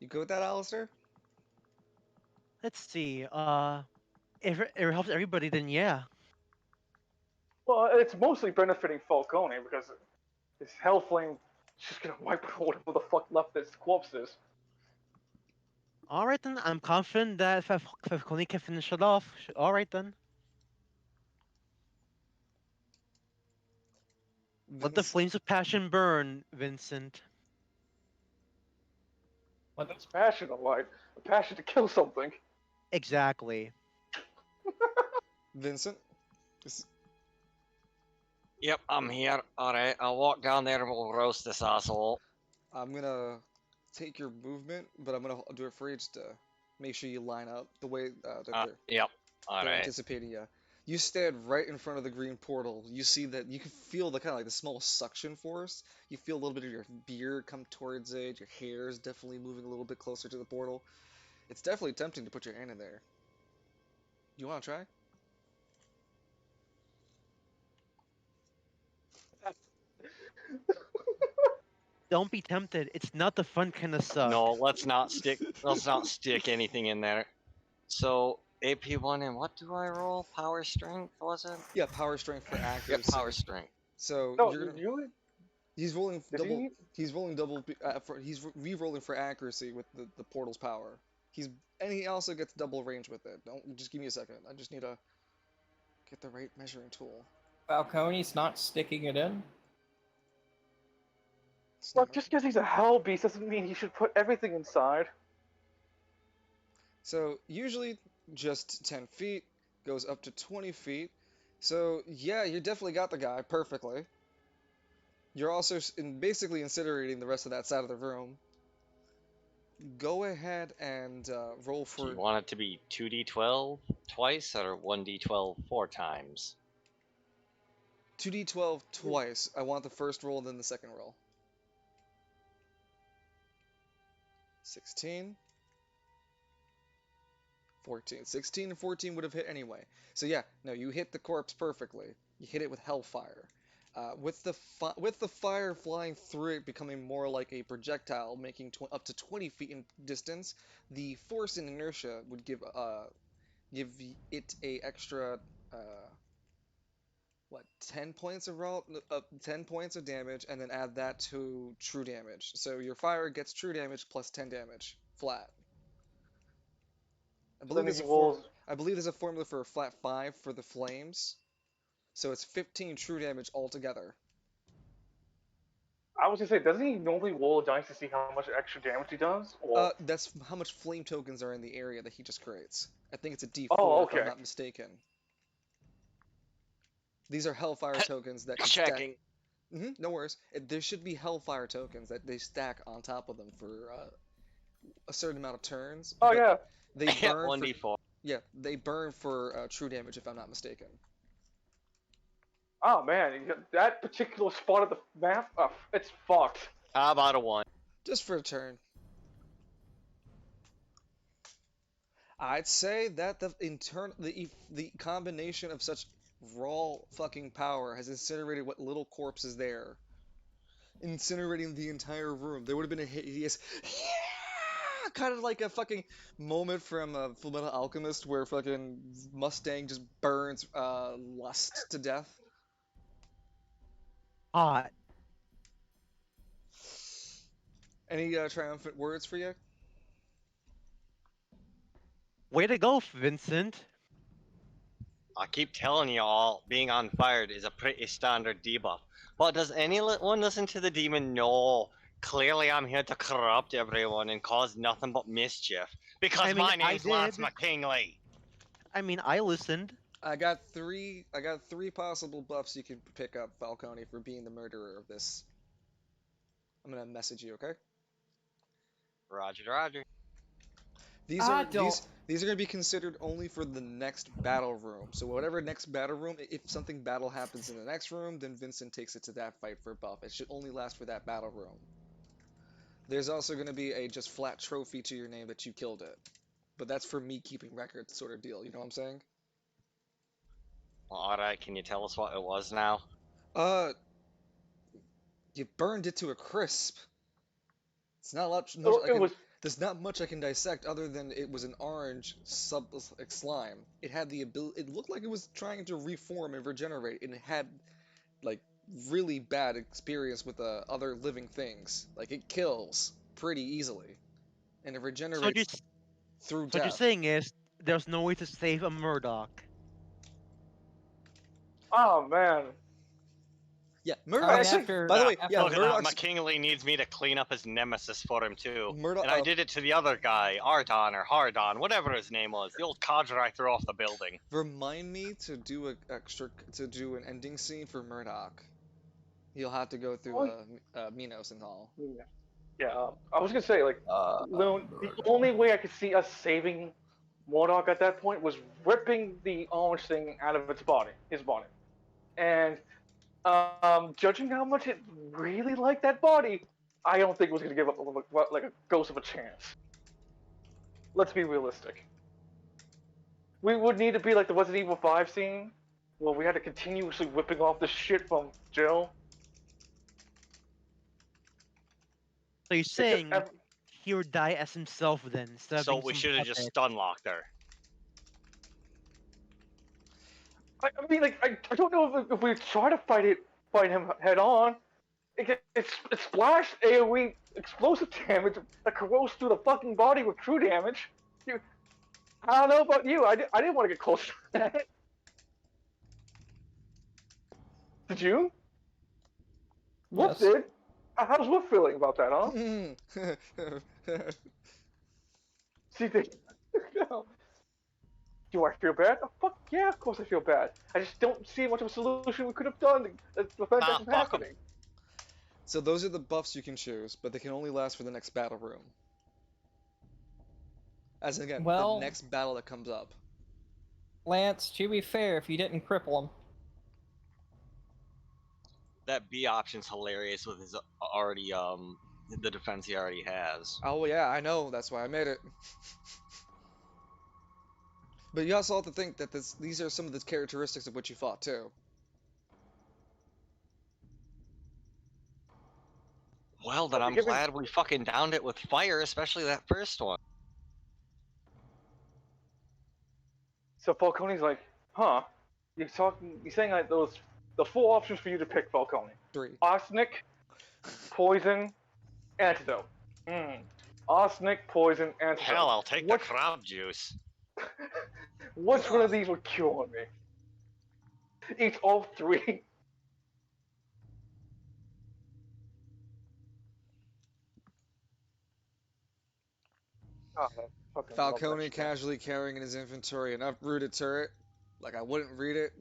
You good with that, Alistair? let's see. If it helps everybody, then yeah. Well, it's mostly benefiting Falcone because his Hellflame is just gonna wipe out whatever the fuck left this corpse is. All right then. I'm confident that Falcone can finish it off. All right then. Let the Vince, flames of passion burn, Vincent. That's passion of light, a passion to kill something. Exactly. Vincent, this- Yep, I'm here. Alright, I'll walk down there and we'll roast this asshole. I'm gonna take your movement, but I'm gonna do it for you just to make sure you line up the way that Yep, they're alright. anticipating you. You stand right in front of the green portal. You see that you can feel the kind of like the small suction force. You feel a little bit of your beard come towards it. Your hair is definitely moving a little bit closer to the portal. It's definitely tempting to put your hand in there. You want to try? Don't be tempted. It's not the fun kind of suck. No, let's not stick anything in there. So AP1 and what do I roll? Power strength, was it? Yeah, power strength for Yep, accuracy. power strength. So No, you're gonna. you. He's rolling Did double. he? He's rolling double. He's re-rolling for accuracy with the portal's power. And he also gets double range with it. Don't just give me a second. I just need to get the right measuring tool. Falcone's not sticking it in. It's Look, not- just because he's a hell beast doesn't mean he should put everything inside. So usually just 10 feet, goes up to 20 feet. So, yeah, you definitely got the guy perfectly. You're also basically incinerating the rest of that side of the room. Go ahead and roll Do you for want it to be 2d12 twice or 1d12 four times? 2d12 twice. I want the first roll and then the second roll. 16, 14. 16 and 14 would have hit anyway. So yeah, no, you hit the corpse perfectly. You hit it with hellfire. With the fire flying through it, becoming more like a projectile, making up to 20 feet in distance, the force and inertia would give it a extra uh, what 10 points of 10 points of damage, and then add that to true damage. So your fire gets true damage plus 10 damage flat. I So believe then there's he a form. rolls. I believe there's a formula for a flat 5 for the flames. So it's 15 true damage altogether. I was gonna say, doesn't he normally roll a dice to see how much extra damage he does? Or That's how much flame tokens are in the area that he just creates. I think it's a oh, D4 if I'm okay. not mistaken. These are Hellfire tokens that can stack. Checking. No worries. There should be Hellfire tokens that they stack on top of them for a certain amount of turns, Oh but yeah. they Yeah, burn for 1d4. yeah, they burn for true damage if I'm not mistaken. Oh man, that particular spot of the map, it's fucked. How about a 1? Just for a turn. I'd say that the combination of such raw fucking power has incinerated what little corpse is there, incinerating the entire room. There would have been a hideous, yeah, kind of like a fucking moment from Fullmetal Alchemist where fucking Mustang just burns Lust to death. Hot. Any triumphant words for you? Way to go, Vincent. I keep telling you all, being on fire is a pretty standard debuff. But does anyone listen to the demon? No. Clearly I'm here to corrupt everyone and cause nothing but mischief. Because I mean, my I name's Lance did. McKinley. I mean, I listened. I got three possible buffs you can pick up, Falcone, for being the murderer of this. I'm gonna message you, okay? Roger, Roger. These I are don't. these are gonna be considered only for the next battle room. So whatever next battle room, if something battle happens in the next room, then Vincent takes it to that fight for a buff. It should only last for that battle room. There's also gonna be a just flat trophy to your name that you killed it. But that's for me keeping records sort of deal, you know what I'm saying? Well, alright, can you tell us what it was now? Uh, you burned it to a crisp. It's not a lot much So I it can. was. There's not much I can dissect other than it was an orange sub like slime. It had the ability. It looked like it was trying to reform and regenerate, and it had like really bad experience with other living things. Like it kills pretty easily, and it So what you're, regenerates s- through so what you're death. saying is there's no way to save a Murdoch. Oh man. Yeah, I Murdoch. mean, Actually, after By the way, after yeah, Look at that, Murdoch's McKinley needs me to clean up his nemesis for him too. Murdoch. And I did it to the other guy, Ardon or Hardon, whatever his name was, the old codger I threw off the building. Remind me to do to do an ending scene for Murdoch. He'll have to go through oh, Minos and all. yeah. Yeah. I was gonna say like, Loon. The only way I could see us saving Mordok at that point was ripping the orange thing out of its body, his body, and judging how much it really liked that body, I don't think it was gonna give up like a ghost of a chance. Let's be realistic. We would need to be like the Resident Evil 5 scene, where we had to continuously whipping off the shit from Jill. So you're It's just, saying he would die as himself then, instead of So being we some should have just puppet. stun locked her. I mean, like, I don't know if we try to fight him head on. It splashed AoE explosive damage that corrodes through the fucking body with true damage. I don't know about you. I didn't want to get close to that. Did you? Woof Yes. did. How's Woof feeling about that, huh? See, no. Do I feel bad? Oh, fuck yeah, of course I feel bad. I just don't see much of a solution we could have done to prevent that Ah, from fuck 'em. happening. So those are the buffs you can choose, but they can only last for the next battle room. As in, again, the Well, next battle that comes up. Lance, to be fair, if you didn't cripple him. That B option's hilarious with his already the defense he already has. Oh yeah, I know. That's why I made it. But you also have to think that these are some of the characteristics of what you fought too. Well, then I'm Given glad we fucking downed it with fire, especially that first one. so Falcone's like, huh? You're saying like the four options for you to pick, Falcone: 3. arsenic, poison, antidote. Hmm. Arsenic, poison, antidote. Hell, I'll take the What? crab juice. Which one of these would cure me? Eat all three. Oh, I fucking love that Falcone shit. casually carrying in his inventory an uprooted turret. Like I wouldn't read it.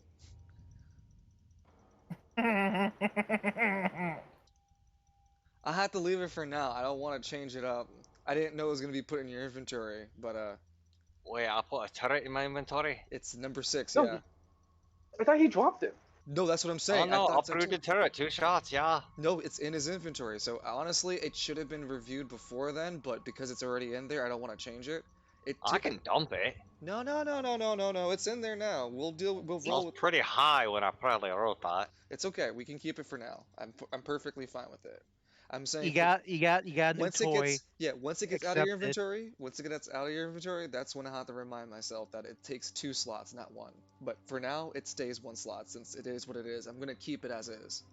I had to leave it for now. I don't want to change it up. I didn't know it was gonna be put in your inventory, but Wait, I put a turret in my inventory? it's number 6. No, Yeah. I thought he dropped it. No, that's what I'm Oh saying. I no, thought so too. uprooted turret, 2 shots, yeah. No, it's in his inventory. So honestly, it should have been reviewed before then, but because it's already in there, I don't want to change it. It I took can dump it. No, no, no, no, no, no, no. It's in there now. We'll I roll was with pretty high when I probably wrote that. It's okay. We can keep it for now. I'm perfectly fine with it. I'm saying You for got a new once it toy. gets yeah, once it gets out of your Accept it. inventory, once it gets out of your inventory, that's when I have to remind myself that it takes 2 slots, not one. But for now, it stays 1 slot since it is what it is. I'm gonna keep it as is.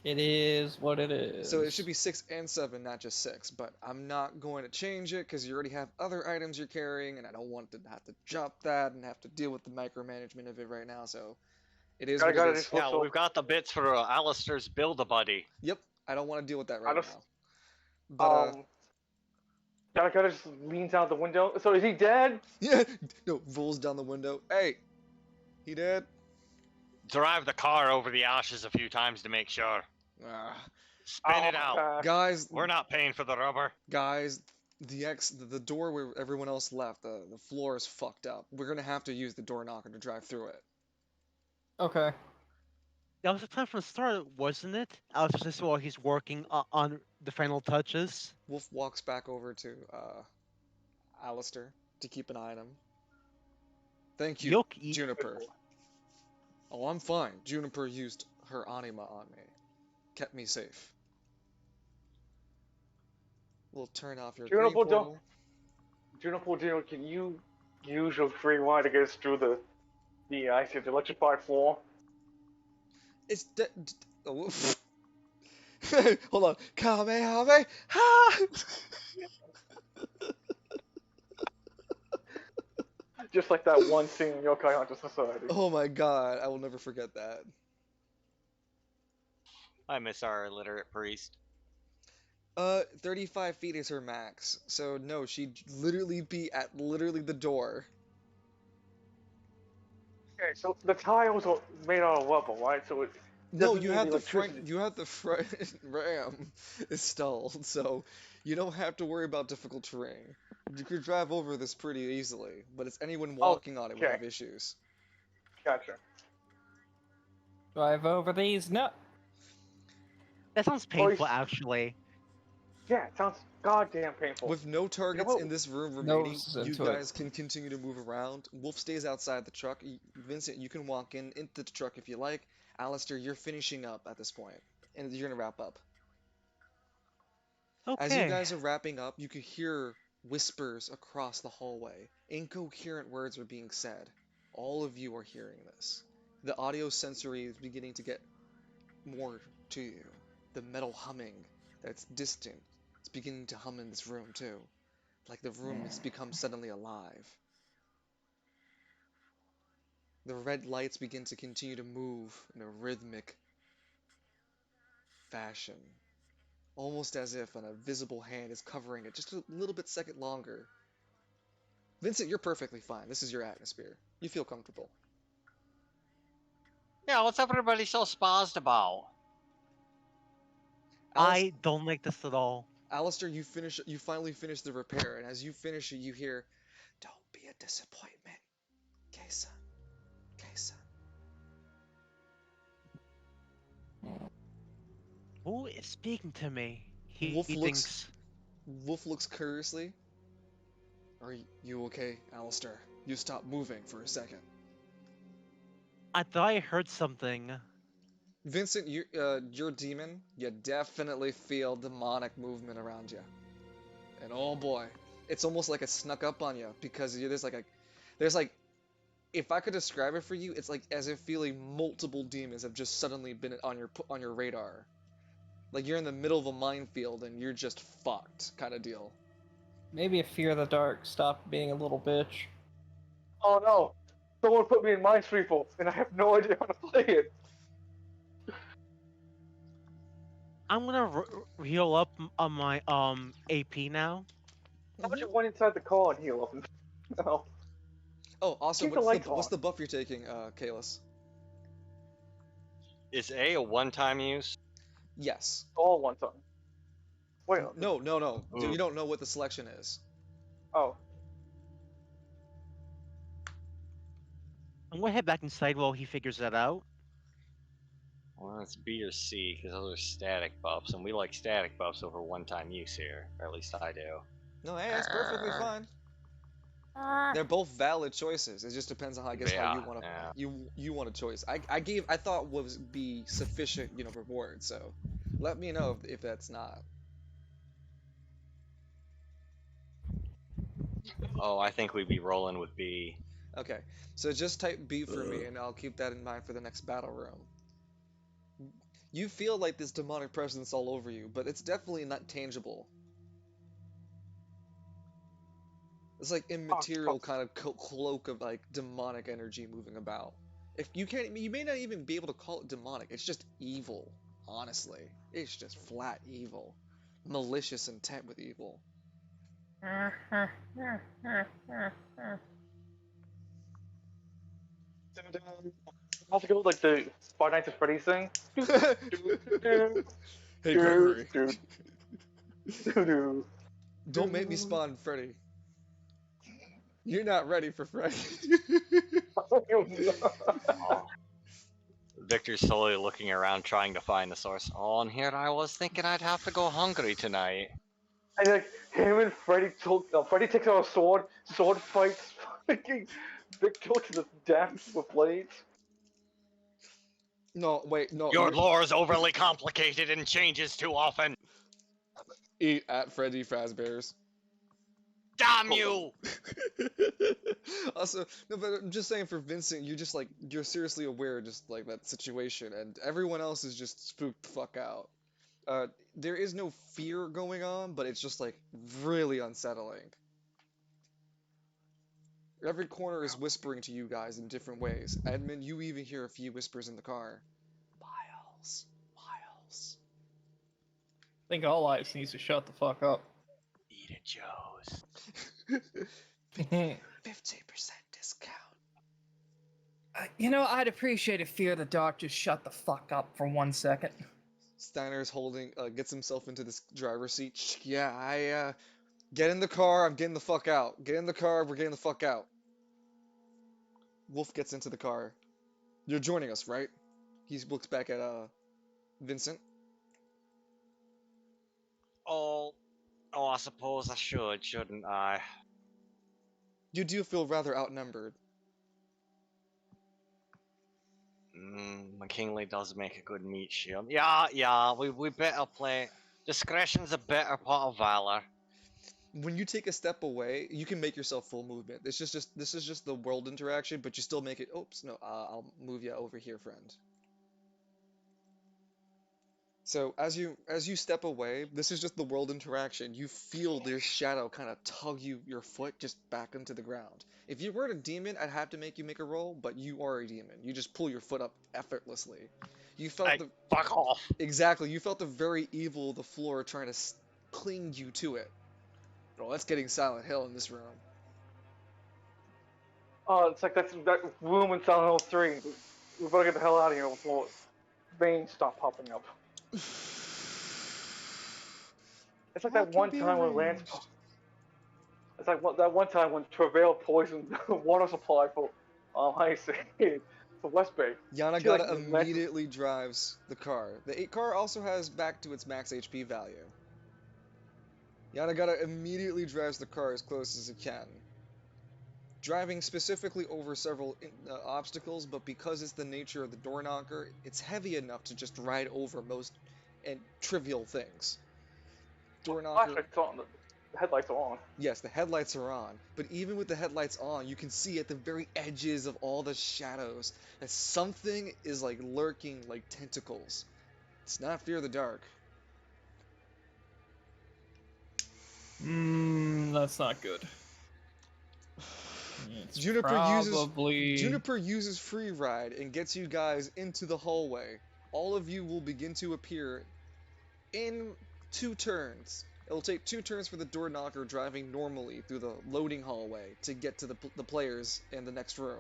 It is what it So it should is. be 6 and 7, not just 6. But I'm not going to change it because you already have other items you're carrying, and I don't want to have to jump that and have to deal with the micromanagement of it right now. So it is I what it gotta is. just look Yeah, well, so. we've got the bits for Alistair's Build-A-Buddy. Yep, I don't want to deal with that I right just now. But Gotta just leans out the window. So is he dead? yeah, no, rolls down the window. Hey, he dead? Drive the car over the ashes a few times to make sure. Ah, Spin it out. guys, We're not paying for the rubber. guys, the door where everyone else left, the floor is fucked up. We're gonna have to use the door knocker to drive through it. Okay. That was the plan from the start, wasn't it? I was just while he's working on the final touches. Wolf walks back over to Alistair to keep an eye on him. Thank you, Yoki. Juniper. Oh, I'm fine. Juniper used her anima on me. Kept me safe. We'll turn off your green Juniper, don't. portal. Juniper, can you use your free wire to get us through the I see the electrified floor? It's oh, hold on. Kamehameha! Ha! Just like that one scene in Yokai Hunter Society. Oh my god, I will never forget that. I miss our illiterate priest. 35 feet is her max. So no, she'd literally be at literally the door. Okay, so the tiles are made out of rubber, right? So it No, doesn't you need have the the front electricity. you have the front ram installed, so you don't have to worry about difficult terrain. You could drive over this pretty easily, but it's anyone walking on it would Okay. have issues. Gotcha. Drive over these. No. That sounds Oh, painful, actually. Yeah, it sounds goddamn painful. With no targets what? in this room No remaining, you into it. guys can continue to move around. Wolf stays outside the truck. Vincent, you can walk into the truck if you like. Alistair, you're finishing up at this point, and you're gonna wrap up. As you Okay. guys are wrapping up, you could hear whispers across the hallway. Incoherent words are being said. All of you are hearing this. The audio sensory is beginning to get more to you. The metal humming that's distant. It's beginning to hum in this room too. Like the room has become suddenly alive. The red lights begin to continue to move in a rhythmic fashion. Almost as if an invisible hand is covering it just a little bit second longer. Vincent, you're perfectly fine. This is your atmosphere. You feel comfortable. Yeah, what's everybody so spazzed about? I don't like this at all. Alistair, you finally finish the repair, and as you finish it, you hear, "Don't be a disappointment, Kesa, Kesa." Who is speaking to me? He Wolf looks, thinks. Wolf looks curiously. Are you okay, Alistair? You stop moving for a second. I thought I heard something. Vincent, you're demon. You definitely feel demonic movement around you. And oh boy, it's almost like it snuck up on you because there's like, if I could describe it for you, it's like as if feeling multiple demons have just suddenly been on your radar. Like you're in the middle of a minefield and you're just fucked, kind of deal. Maybe a Fear the Dark. Stop being a little bitch. Oh no! Someone put me in Minesweeper, and I have no idea how to play it. I'm gonna heal up on my AP now. How about you went inside the car and heal up? And... no. Oh, also, Keep the lights what's on. the buff you're taking, Kalis? Is A one-time use? Yes. All one time. Wait. No. Ooh. You don't know what the selection is. Oh. I'm gonna head back inside while he figures that out. Well, it's B or C, because those are static buffs, and we like static buffs over one-time use here. Or at least I do. No, hey, that's perfectly fine. They're both valid choices. It just depends on how you want to you want a choice. I thought was be sufficient, reward. So let me know if that's not. Oh, I think we'd be rolling with B. Okay, so just type B for me, and I'll keep that in mind for the next battle room. You feel like this demonic presence all over you, but it's definitely not tangible. It's like immaterial kind of cloak of like demonic energy moving about. If you can't, you may not even be able to call it demonic. It's just evil. Honestly, it's just flat evil, malicious intent with evil. I have to go with like the Five Nights at Freddy's thing. Hey Gregory, Do. don't make me spawn Freddy. You're not ready for Freddy. Oh. Victor's slowly looking around trying to find the source. Oh, and here I was thinking I'd have to go hungry tonight. And like him and Freddy Freddy takes out a sword fights fucking Victor to the death with blades. No, wait, no. Your lore is overly complicated and changes too often. Eat at Freddy Fazbear's. Damn you! Also, no, but I'm just saying for Vincent, you're seriously aware of just like that situation, and everyone else is just spooked the fuck out. There is no fear going on, but it's just like really unsettling. Every corner is whispering to you guys in different ways. Edmund, you even hear a few whispers in the car. Miles, Miles. I think All Eyes needs to shut the fuck up. Eat it, Joe's. 50% discount. I'd appreciate if Fear the Dark just shut the fuck up for 1 second. Steiner's gets himself into this driver's seat. Yeah, get in the car, I'm getting the fuck out. Get in the car, we're getting the fuck out. Wolf gets into the car. You're joining us, right? He looks back at, Vincent. Oh, I suppose I should, shouldn't I? You do feel rather outnumbered. McKinley does make a good meat shield. Yeah, we better play. Discretion's a better part of valor. When you take a step away, you can make yourself full movement. This is just the world interaction, but you still make it. Oops, no, I'll move you over here, friend. So as you step away, this is just the world interaction. You feel their shadow kind of tug your foot just back into the ground. If you weren't a demon, I'd have to make you make a roll, but you are a demon. You just pull your foot up effortlessly. You felt Hey, fuck off. Exactly. You felt the very evil of the floor trying to cling you to it. Oh, that's getting Silent Hill in this room. Oh, it's like that room in Silent Hill 3. We better get the hell out of here before veins stop popping up. It's like that What can one be time when Lance. arranged? It's like that one time when Travail poisoned the water supply for Ice for West Bay. She like Yanagata Lance. immediately drives the car. The 8 car also has back to its max HP value. Yanagata immediately drives the car as close as it can, driving specifically over several obstacles, but because it's the nature of the door knocker, it's heavy enough to just ride over most and trivial things. Door knocker, Flashlight's on. The headlights are on. yes, the headlights are on, but even with the headlights on, you can see at the very edges of all the shadows that something is like lurking like tentacles. It's not Fear the Dark. That's not good. It's Juniper probably... uses free ride and gets you guys into the hallway. All of you will begin to appear in 2 turns. It'll take 2 turns for the door knocker driving normally through the loading hallway to get to the players in the next room.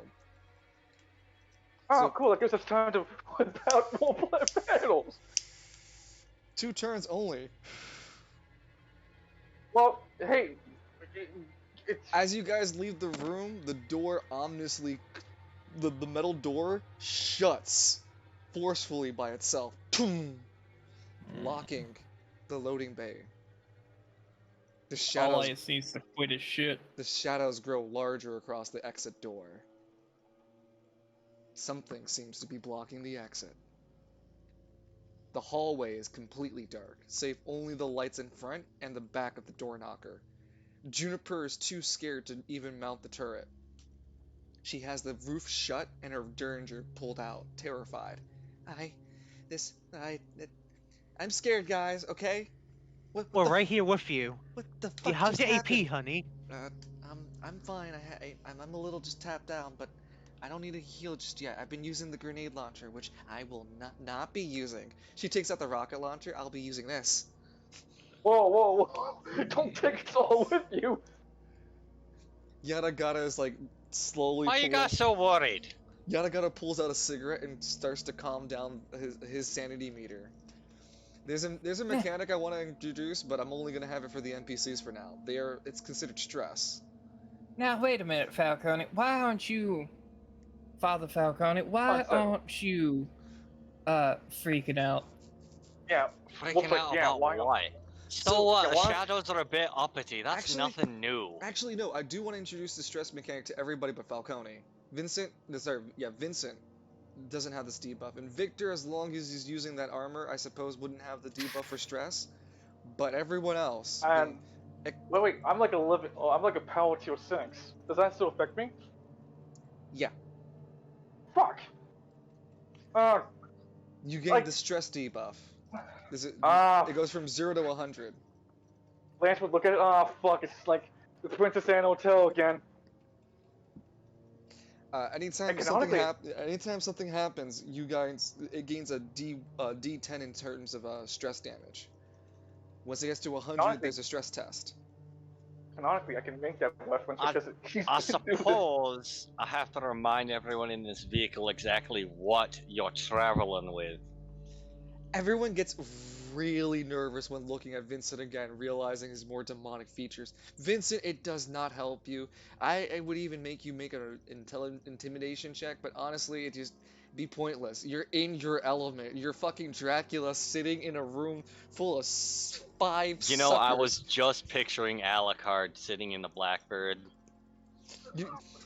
Oh, So, cool! That gives us time to put out more panels. 2 turns only. Well, hey, it's As you guys leave the room, the door ominously, the metal door shuts forcefully by itself, locking the loading bay. The All shadows, Ice needs to quit his shit. the shadows grow larger across the exit door. Something seems to be blocking the exit. The hallway is completely dark, save only the lights in front and the back of the door knocker. Juniper is too scared to even mount the turret. She has the roof shut and her derringer pulled out, terrified. I'm scared, guys, okay? We're right here with you. What the fuck How's just your happened? AP, honey? I'm fine. I'm a little just tapped down, but I don't need to heal just yet. I've been using the grenade launcher, which I will not be using. She takes out the rocket launcher. I'll be using this. whoa! Don't take us all with you. Yanagata is like slowly. Why you guys so worried? Yanagata pulls out a cigarette and starts to calm down his sanity meter. There's a mechanic I want to introduce, but I'm only gonna have it for the NPCs for now. It's considered stress. Now, wait a minute, Falcone. Why aren't you... Father Falcone, why aren't you, freaking out? Yeah. Freaking out about what? So what? The shadows are a bit uppity. That's Actually- nothing new. Actually, no. I do want to introduce the stress mechanic to everybody but Falcone. Vincent doesn't have this debuff, and Victor, as long as he's using that armor, I suppose wouldn't have the debuff for stress. But everyone else. And wait, I'm like a power tier 6. Does that still affect me? Yeah. Fuck. You gain like- the stress debuff. It goes from 0 to 100. Lance would look at it. Oh fuck! It's like the Princess Anne Hotel again. Anytime something happens, it gains a D10 in terms of stress damage. Once it gets to 100, there's a stress test. Canonically, I can make that reference because I suppose I have to remind everyone in this vehicle exactly what you're traveling with. Everyone gets really nervous when looking at Vincent again, realizing his more demonic features. Vincent, it does not help you. I would even make you make an intimidation check, but honestly, it just be pointless. You're in your element. You're fucking Dracula sitting in a room full of 5 You know, I suckers. was just picturing Alucard sitting in the Blackbird.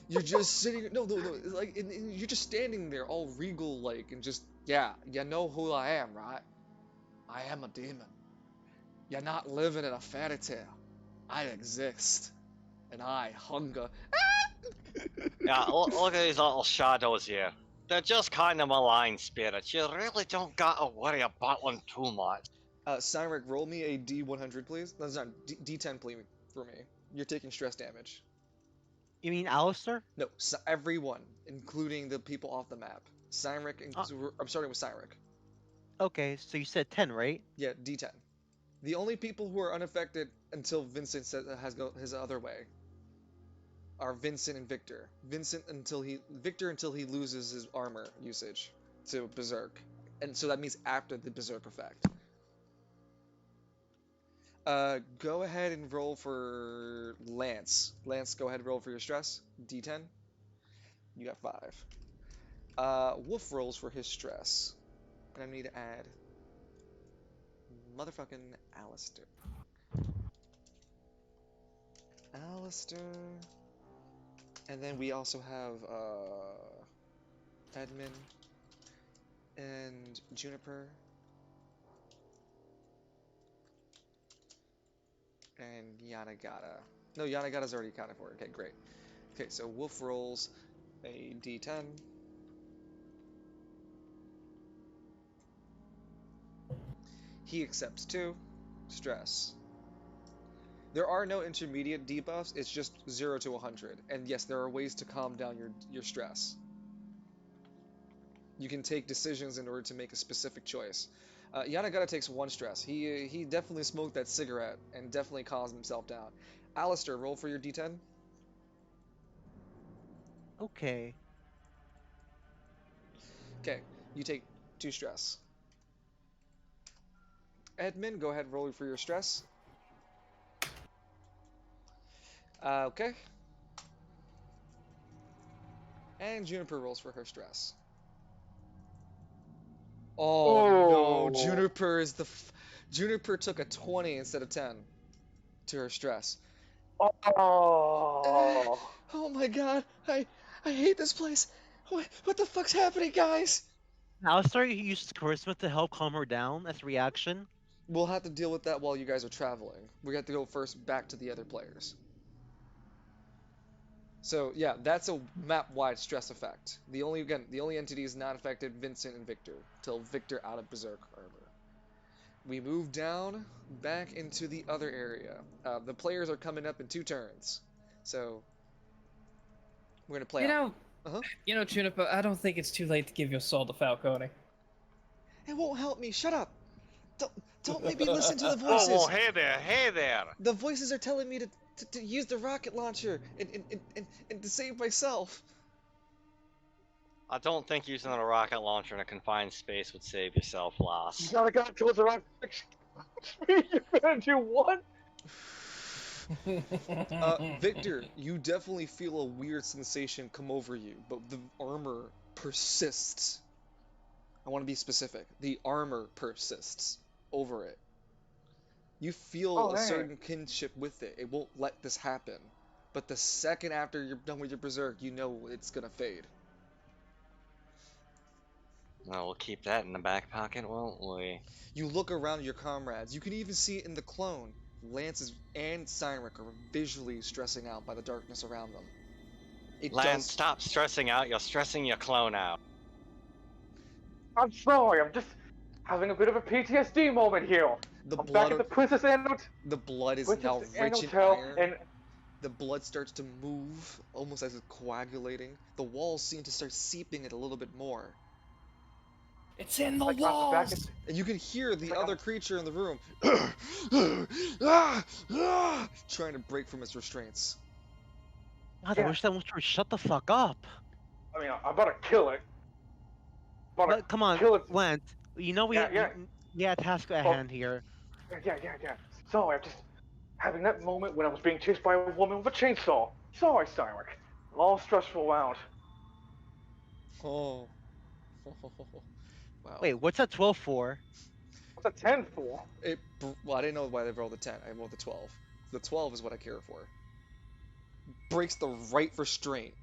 You're just sitting. No. Like you're just standing there, all regal like, and just you know who I am, right? I am a demon. You're not living in a fairy tale. I exist, and I hunger. Yeah, look at these little shadows here. They're just kind of malign spirits. You really don't gotta worry about them too much. Cynric, roll me a D100, please. That's not D10, please, for me. You're taking stress damage. You mean Alistair? No, everyone, including the people off the map. Cynric, I'm starting with Cynric. Okay, so you said 10, right? Yeah, D10. The only people who are unaffected until Vincent has go his other way. are Vincent and Victor. Victor until he loses his armor usage to Berserk, and so that means after the Berserk effect. Go ahead and roll for Lance. Lance, go ahead and roll for your stress. D10. You got 5. Wolf rolls for his stress. And I need to add motherfucking Alistair. Alistair. And then we also have Edmund and Juniper and Yanagata. No, Yanagata's already accounted for. Okay, great. Okay, so Wolf rolls a D10. He accepts 2. Stress. There are no intermediate debuffs, it's just 0 to 100. And yes, there are ways to calm down your stress. You can take decisions in order to make a specific choice. Yanagata takes 1 stress. He definitely smoked that cigarette and definitely calms himself down. Alistair, roll for your D10. Okay. Okay, you take 2 stress. Edmund, go ahead and roll for your stress. Okay. And Juniper rolls for her stress. Oh no, Oh. Juniper is Juniper took a 20 instead of 10 to her stress. Oh. Oh my god, I hate this place. What the fuck's happening, guys? Alistair uses charisma to help calm her down as a reaction. We'll have to deal with that while you guys are traveling. We have to go first back to the other players. So yeah, that's a map-wide stress effect. The only entities not affected, Vincent and Victor, till Victor out of Berserk armor. We move down back into the other area. The players are coming up in 2 turns, so we're gonna play You out. know, Uh-huh. Juniper, I don't think it's too late to give your soul to Falcone. It won't help me. Shut up. Don't make me listen to the Whoa, whoa, voices. hey there, hey there. The voices are telling me to use the rocket launcher and to save myself. I don't think using a rocket launcher in a confined space would save yourself, Lass. You gotta go towards the right. You're gonna do what? Victor, you definitely feel a weird sensation come over you, but the armor persists. I want to be specific. The armor persists over it. You feel Oh, a hey. certain kinship with it. It won't let this happen. But the second after you're done with your berserk, you know it's gonna fade. Well, we'll keep that in the back pocket, won't we? You look around your comrades. You can even see it in the clone. Lance and Cynric are visually stressing out by the darkness around them. Lance, stop stressing out. You're stressing your clone out. I'm sorry. I'm just having a bit of a PTSD moment here. I'm back at the Princess Anno. The blood is Princess now Anno rich in Hotel, iron. and The blood starts to move, almost as it's coagulating. The walls seem to start seeping it a little bit more. It's in the like, I'm back walls! at, And you can hear the like other I'm- creature in the room trying to break from its restraints. God, Yeah. I wish that monster would shut the fuck up. I mean, I'm about to kill it. But come on, kill it. Lance. You know we Yeah. we had a task at hand here. Yeah. Sorry, I'm just having that moment when I was being chased by a woman with a chainsaw. Sorry, Cynric. Long, stressful round. Oh. Wow. Wait, what's that 12 for? What's a 10 for? Well, I didn't know why they rolled the 10. I rolled the 12. The 12 is what I care for. Breaks the right restraint.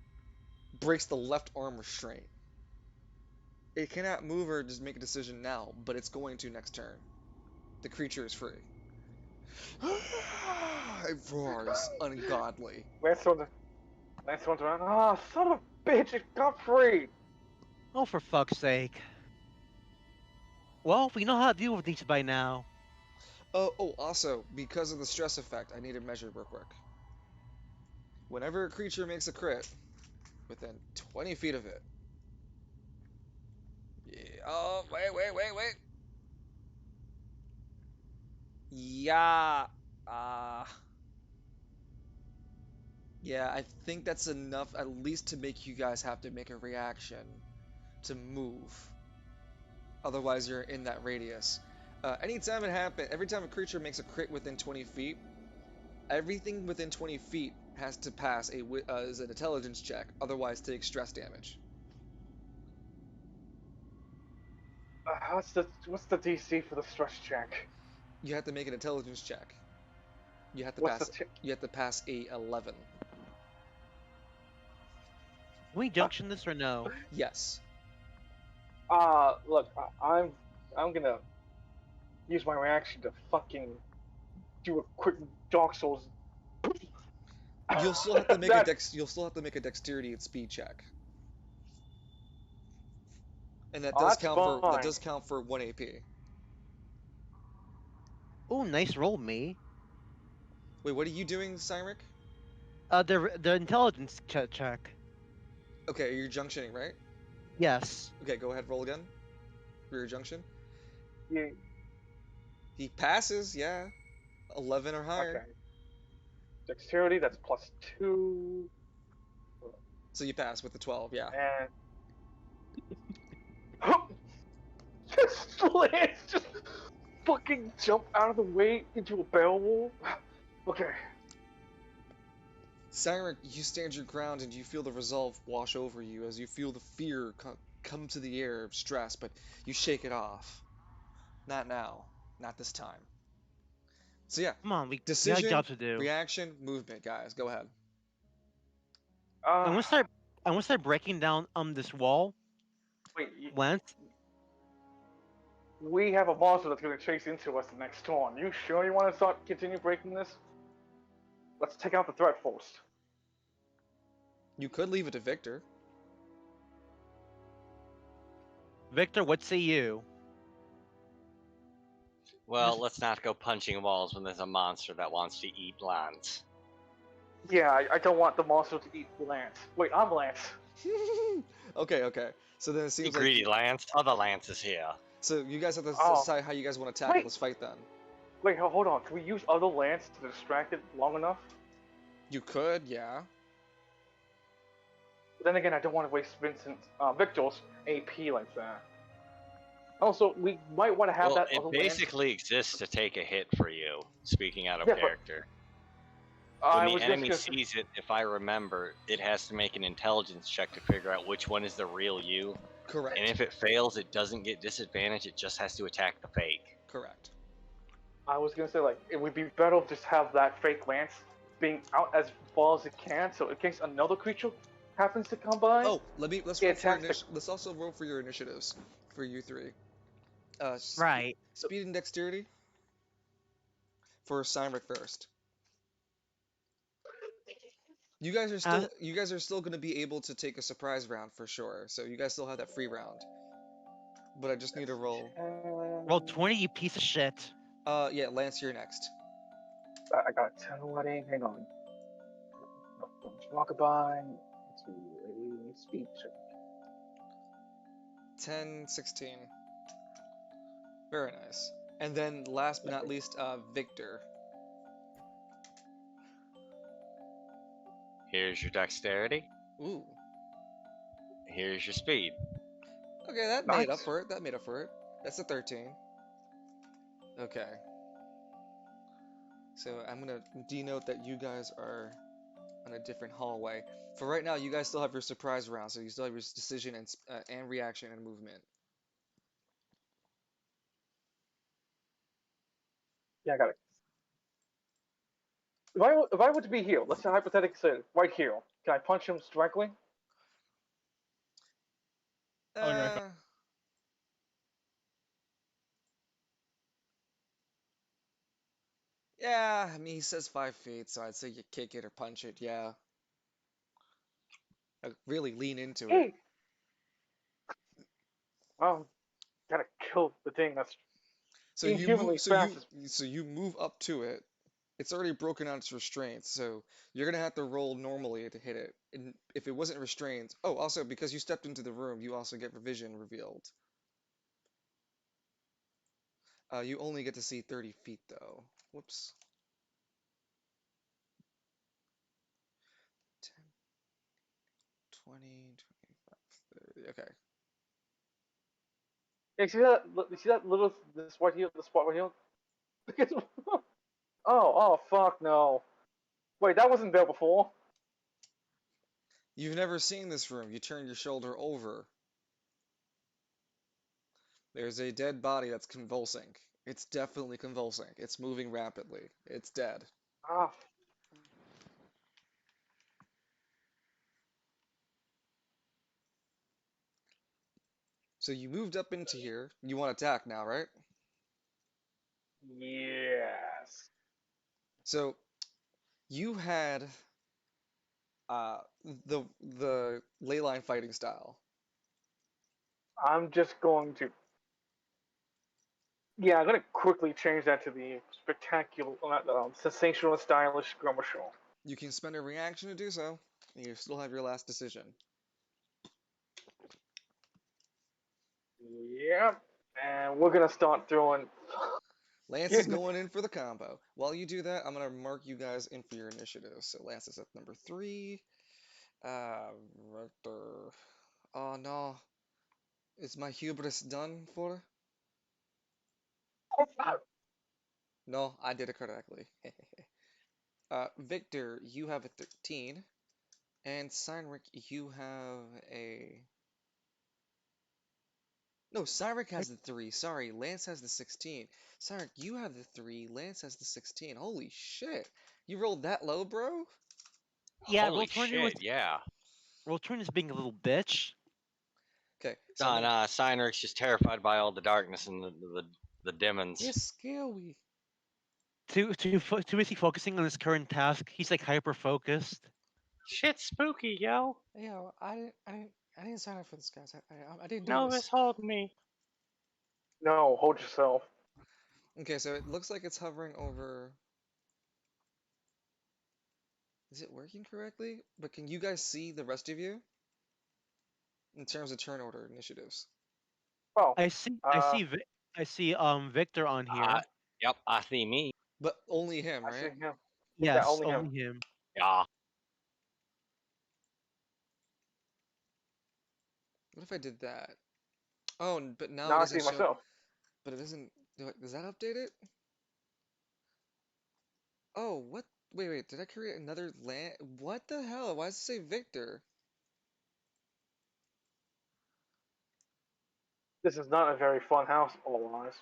Breaks the left arm restraint. It cannot move or just make a decision now, but it's going to next turn. The creature is free. It roars ungodly. Last one's around. Ah, son of a bitch, it got free. Oh, for fuck's sake. Well, we know how to deal with these by now. Also, because of the stress effect, I need to measure real quick. Whenever a creature makes a crit, within 20 feet of it. Yeah. Oh, wait. Yeah. Yeah, I think that's enough at least to make you guys have to make a reaction to move. Otherwise, you're in that radius. Anytime it happens, every time a creature makes a crit within 20 feet, everything within 20 feet has to pass is an intelligence check, otherwise takes stress damage. What's the DC for the stress check? You have to make an intelligence check. You have to What's the pass. You have to pass a 11. Can we junction this or no? Yes. Look, I'm gonna use my reaction to fucking do a quick Dark Souls. You'll still have to make a That dex. You'll still have to make a dexterity and speed check, and that's that fine. does count for 1 AP. Oh, nice roll, me. Wait, what are you doing, Cymric? The intelligence check. Okay, you're junctioning, right? Yes. Okay, go ahead, roll again. For your junction. Yeah, He passes, yeah. 11 or higher. okay. Dexterity, that's +2, So you pass with the 12, yeah. and just fucking jump out of the way into a barrel roll. Okay. Cyril, you stand your ground and you feel the resolve wash over you as you feel the fear come to the air of stress, but you shake it off. Not now. Not this time. So yeah, Come on, we got a decision, job to do. reaction, movement, guys. Go ahead. I'm gonna start. I'm gonna start breaking down this wall. Wait, Lance. we have a monster that's gonna chase into us the next turn. You sure you want to continue breaking this? Let's take out the threat first. You could leave it to Victor. Victor, what say you? Well, let's not go punching walls when there's a monster that wants to eat lands. Yeah, I don't want the monster to eat Lance. Wait, I'm Lance. Okay. So then it You seems greedy like Lance. Other Lance is here. so you guys have to Oh. decide how you guys want to tackle Wait. this fight then. Wait, hold on. Can we use other Lance to distract it long enough? You could, yeah. But then again, I don't want to waste Victor's AP like that. Also, we might want to have Well, that it other basically exists to take a hit for you. Speaking out of Yeah, but- character. Lance. I When was the just enemy gonna- sees it, if I remember, it has to make an intelligence check to figure out which one is the real you. Correct. And if it fails, it doesn't get disadvantage. It just has to attack the fake. Correct. I was gonna say, like, it would be better to just have that fake Lance being out as far as it can, so in case another creature happens to come by. Oh, let's Yeah, roll for tactic. let's also roll for your initiatives for you three. Right. Speed and dexterity for Cymric first. You guys are still going to be able to take a surprise round for sure. So you guys still have that free round. But I just need a roll. Roll 20, you piece of shit. Yeah, Lance, you're next. I got 10 already. Hang on. Rockabye. Let's see, a speed check. 10, 16. Very nice. And then last but not least, Victor. Here's your dexterity. Ooh. Here's your speed. Okay, that made up Nice. for it. That made up for it. That's a 13. Okay. So I'm gonna denote that you guys are on a different hallway. For right now, you guys still have your surprise round, so you still have your decision and reaction and movement. Yeah, I got it. If I were to be here, let's say hypothetically say right here, can I punch him directly? Oh, no. Uh, yeah, I mean, he says 5 feet, so I'd say you kick it or punch it, yeah. Really lean into it. Hey! Gotta kill the thing that's So you inhumanly move, fast. so you move up to it. It's already broken out its restraints, so you're gonna have to roll normally to hit it. And if it wasn't restrained, oh, also because you stepped into the room, you also get vision revealed. You only get to see 30 feet though. Whoops. 20, 25, 30. Okay. Hey, see that? You see that little this right here, the spot right here? Oh, fuck no. Wait, that wasn't there before. You've never seen this room. You turn your shoulder over. There's a dead body that's convulsing. It's definitely convulsing. It's moving rapidly. It's dead. Ah, So you moved up into here. You want to attack now, right? yes. So you had the ley line fighting style. I'm just going to. Yeah, I'm gonna quickly change that to the spectacular, sensational, stylish skirmisher. You can spend a reaction to do so, and you still have your last decision. Yep. And we're gonna start throwing. Lance is going in for the combo. While you do that, I'm gonna mark you guys in for your initiative. So Lance is at number 3. Rector. Oh no. Is my hubris done for? No, I did it correctly. Victor, you have a 13. And Cynric, you have a... No, Cynric has the 3. Sorry, Lance has the 16. Cynric, you have the 3. Lance has the 16. Holy shit. You rolled that low, bro? Yeah, Holy shit, yeah. Roll20 is being a little bitch. Okay, so I'm gonna... Nah, Cynric's just terrified by all the darkness and the demons. It's scary. Too busy focusing on his current task, he's like hyper focused. Shit's spooky, yo. Yo, I didn't sign up for this, guys. I didn't do Novus, this. hold me. No, hold yourself. Okay, so it looks like it's hovering over... Is it working correctly? But can you guys see the rest of you? In terms of turn order initiatives. Oh, I see Victor on here. Yep, I see me. But only him, I see right? him. Yeah, Yes, only him. only him. Yeah. What if I did that? Oh, but now it Now I see doesn't show... myself. But it doesn't... Does that update it? Oh, what? Wait, did I create another land? What the hell? Why does it say Victor? This is not a very fun house, otherwise.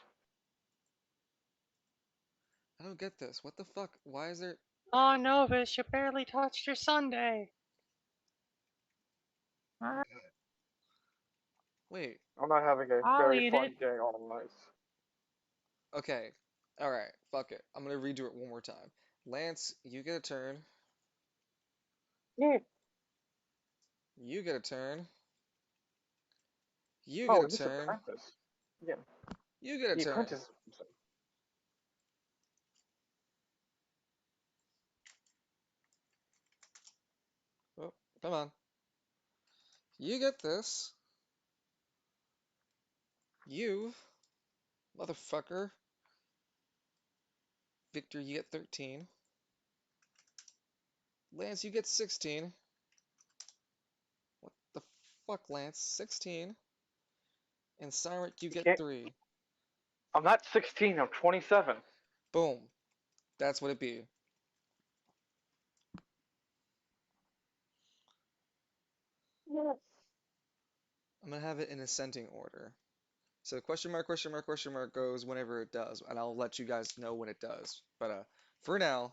I don't get this. What the fuck? Why is there... Oh, Novus, you barely touched your Sunday. Wait. I'm not having a I'll very eat fun it. day, otherwise. Okay. Alright, fuck it. I'm gonna redo it one more time. Lance, you get a turn. Yeah. You get a turn. You get Oh, a this turn. apprentice. Yeah, You get a the turn. apprentice. Oh, come on. You get this. You, motherfucker. Victor, you get 13. Lance, you get 16. What the fuck, Lance? 16. And Cyrus, you You get can't. 3. I'm not 16. I'm 27. Boom. That's what it be. Yes. I'm gonna have it in ascending order. So question mark, question mark, question mark goes whenever it does, and I'll let you guys know when it does. But for now,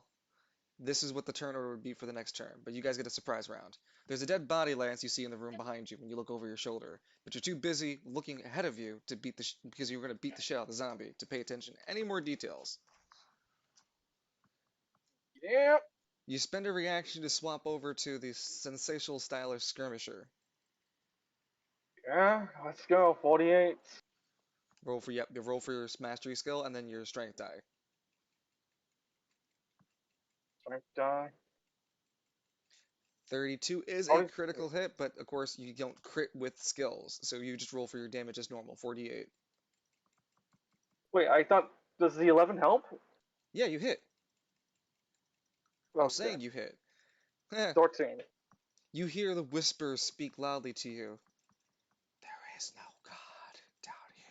this is what the turn order would be for the next turn. But you guys get a surprise round. There's a dead body, Lance, you see in the room behind you when you look over your shoulder. But you're too busy looking ahead of you to beat the because you're gonna beat the shit out of the zombie to pay attention to any more details. Yep. You spend a reaction to swap over to the sensational stylish skirmisher. Yeah. Let's go. 48. Roll for roll for your mastery skill and then your strength die. Strength die. 32 is a 40. critical hit, but of course you don't crit with skills, so you just roll for your damage as normal. 48. Wait, I thought. Does the 11 help? Yeah, you hit. I'm Okay. saying you hit. Eh, 13. You hear the whispers speak loudly to you. There is no God down here.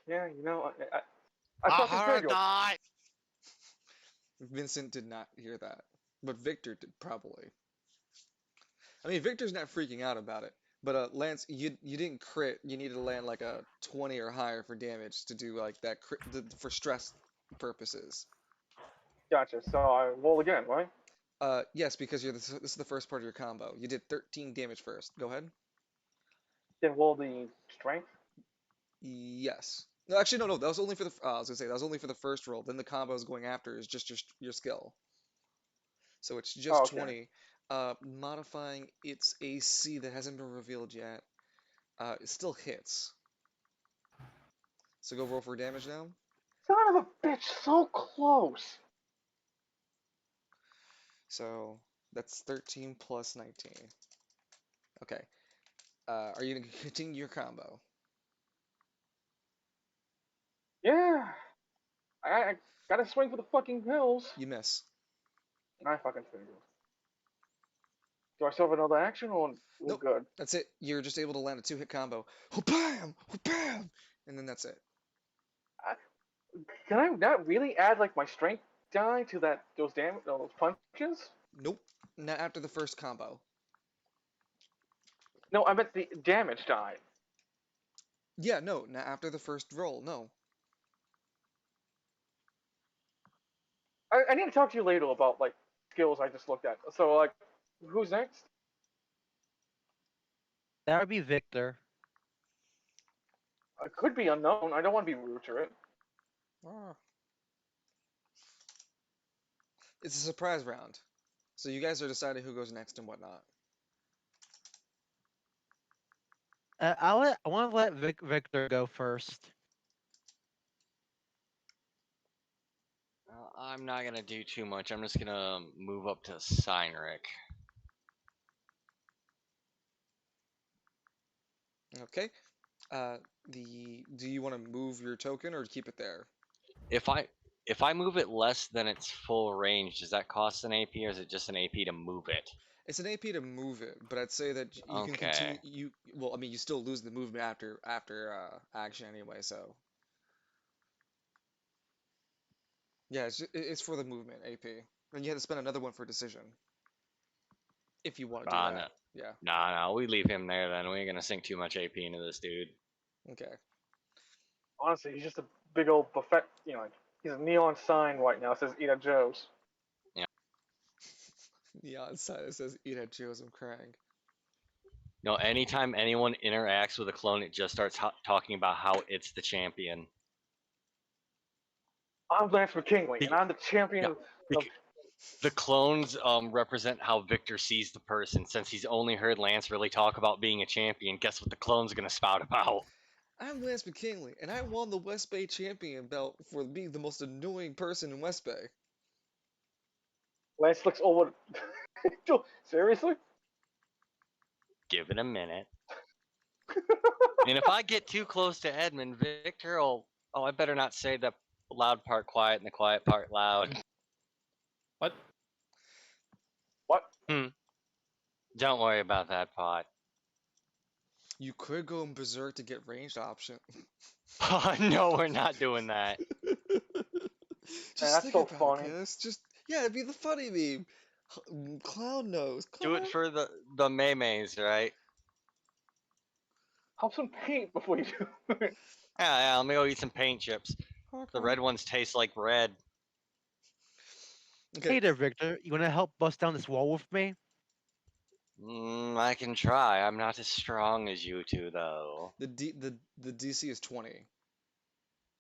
Yeah, yeah. I I fucking heard figured. that. Vincent did not hear that, but Victor did probably. I mean, Victor's not freaking out about it, but Lance, you didn't crit. You needed to land like a 20 or higher for damage to do like that for stress purposes. Gotcha. So I roll again, right? Yes, because this is the first part of your combo. You did 13 damage first. Go ahead. Then roll the strength. Yes. No, actually, no, no. That was only for the. I was gonna say that was only for the first roll. Then the combo is going after is just your skill. So it's just Oh, okay. 20. Modifying its AC that hasn't been revealed yet. It still hits. So go roll for damage now. Son of a bitch, so close. So that's 13 plus 19. Okay. Are you gonna continue your combo? Yeah. I gotta swing for the fucking pills. You miss. I fucking figured. Do I still have another action or we're Nope. good? That's it. You're just able to land a two-hit combo. Bam! Bam! And then that's it. I, can I not really add like my strength die to those punches? Nope. Not after the first combo. No, I meant the damage die. Yeah, no, not after the first roll. No. I need to talk to you later about like skills I just looked at. So like, who's next? That would be Victor. It could be unknown. I don't want to be rude to it. Ah. It's a surprise round. So you guys are deciding who goes next and whatnot. I want to let Victor go first. I'm not gonna do too much. I'm just gonna move up to Seinrich. Okay. Do you want to move your token or keep it there? If I move it less than its full range, does that cost an AP or is it just an AP to move it? It's an AP to move it, but I'd say that you can continue. Okay. Well, I mean, you still lose the movement after action anyway. So yeah, it's for the movement AP, and you had to spend another one for decision if you want to do Ah, no. that. Yeah. Nah, we leave him there then. We ain't gonna sink too much AP into this dude. Okay. Honestly, he's just a big old buffet. Like he's a neon sign right now. It says "Eat at Joe's." Yeah. Neon side it says "Eat at Joe's." I'm crying. No, anytime anyone interacts with a clone, it just starts talking about how it's the champion. I'm Lance McKinley, and I'm the Yeah, champion of. the clones represent how Victor sees the person. Since he's only heard Lance really talk about being a champion, guess what the clone's gonna spout about? I'm Lance McKinley, and I won the West Bay champion belt for being the most annoying person in West Bay. Lance looks over. Seriously? Give it a minute. And if I get too close to Edmund, Victor will. Oh, I better not say the loud part quiet and the quiet part loud. What? What? Don't worry about that, Pot. You could go in Berserk to get ranged option. No, we're not doing that. Just that's think so about funny. it, guys. Just yeah, it'd be the funny meme. Clown nose. Do it for the Maymays, right? Have some paint before you do it. Yeah, let me go eat some paint chips. The red ones taste like bread. Okay, Hey there, Victor. You want to help bust down this wall with me? I can try. I'm not as strong as you two, though. the DC is 20.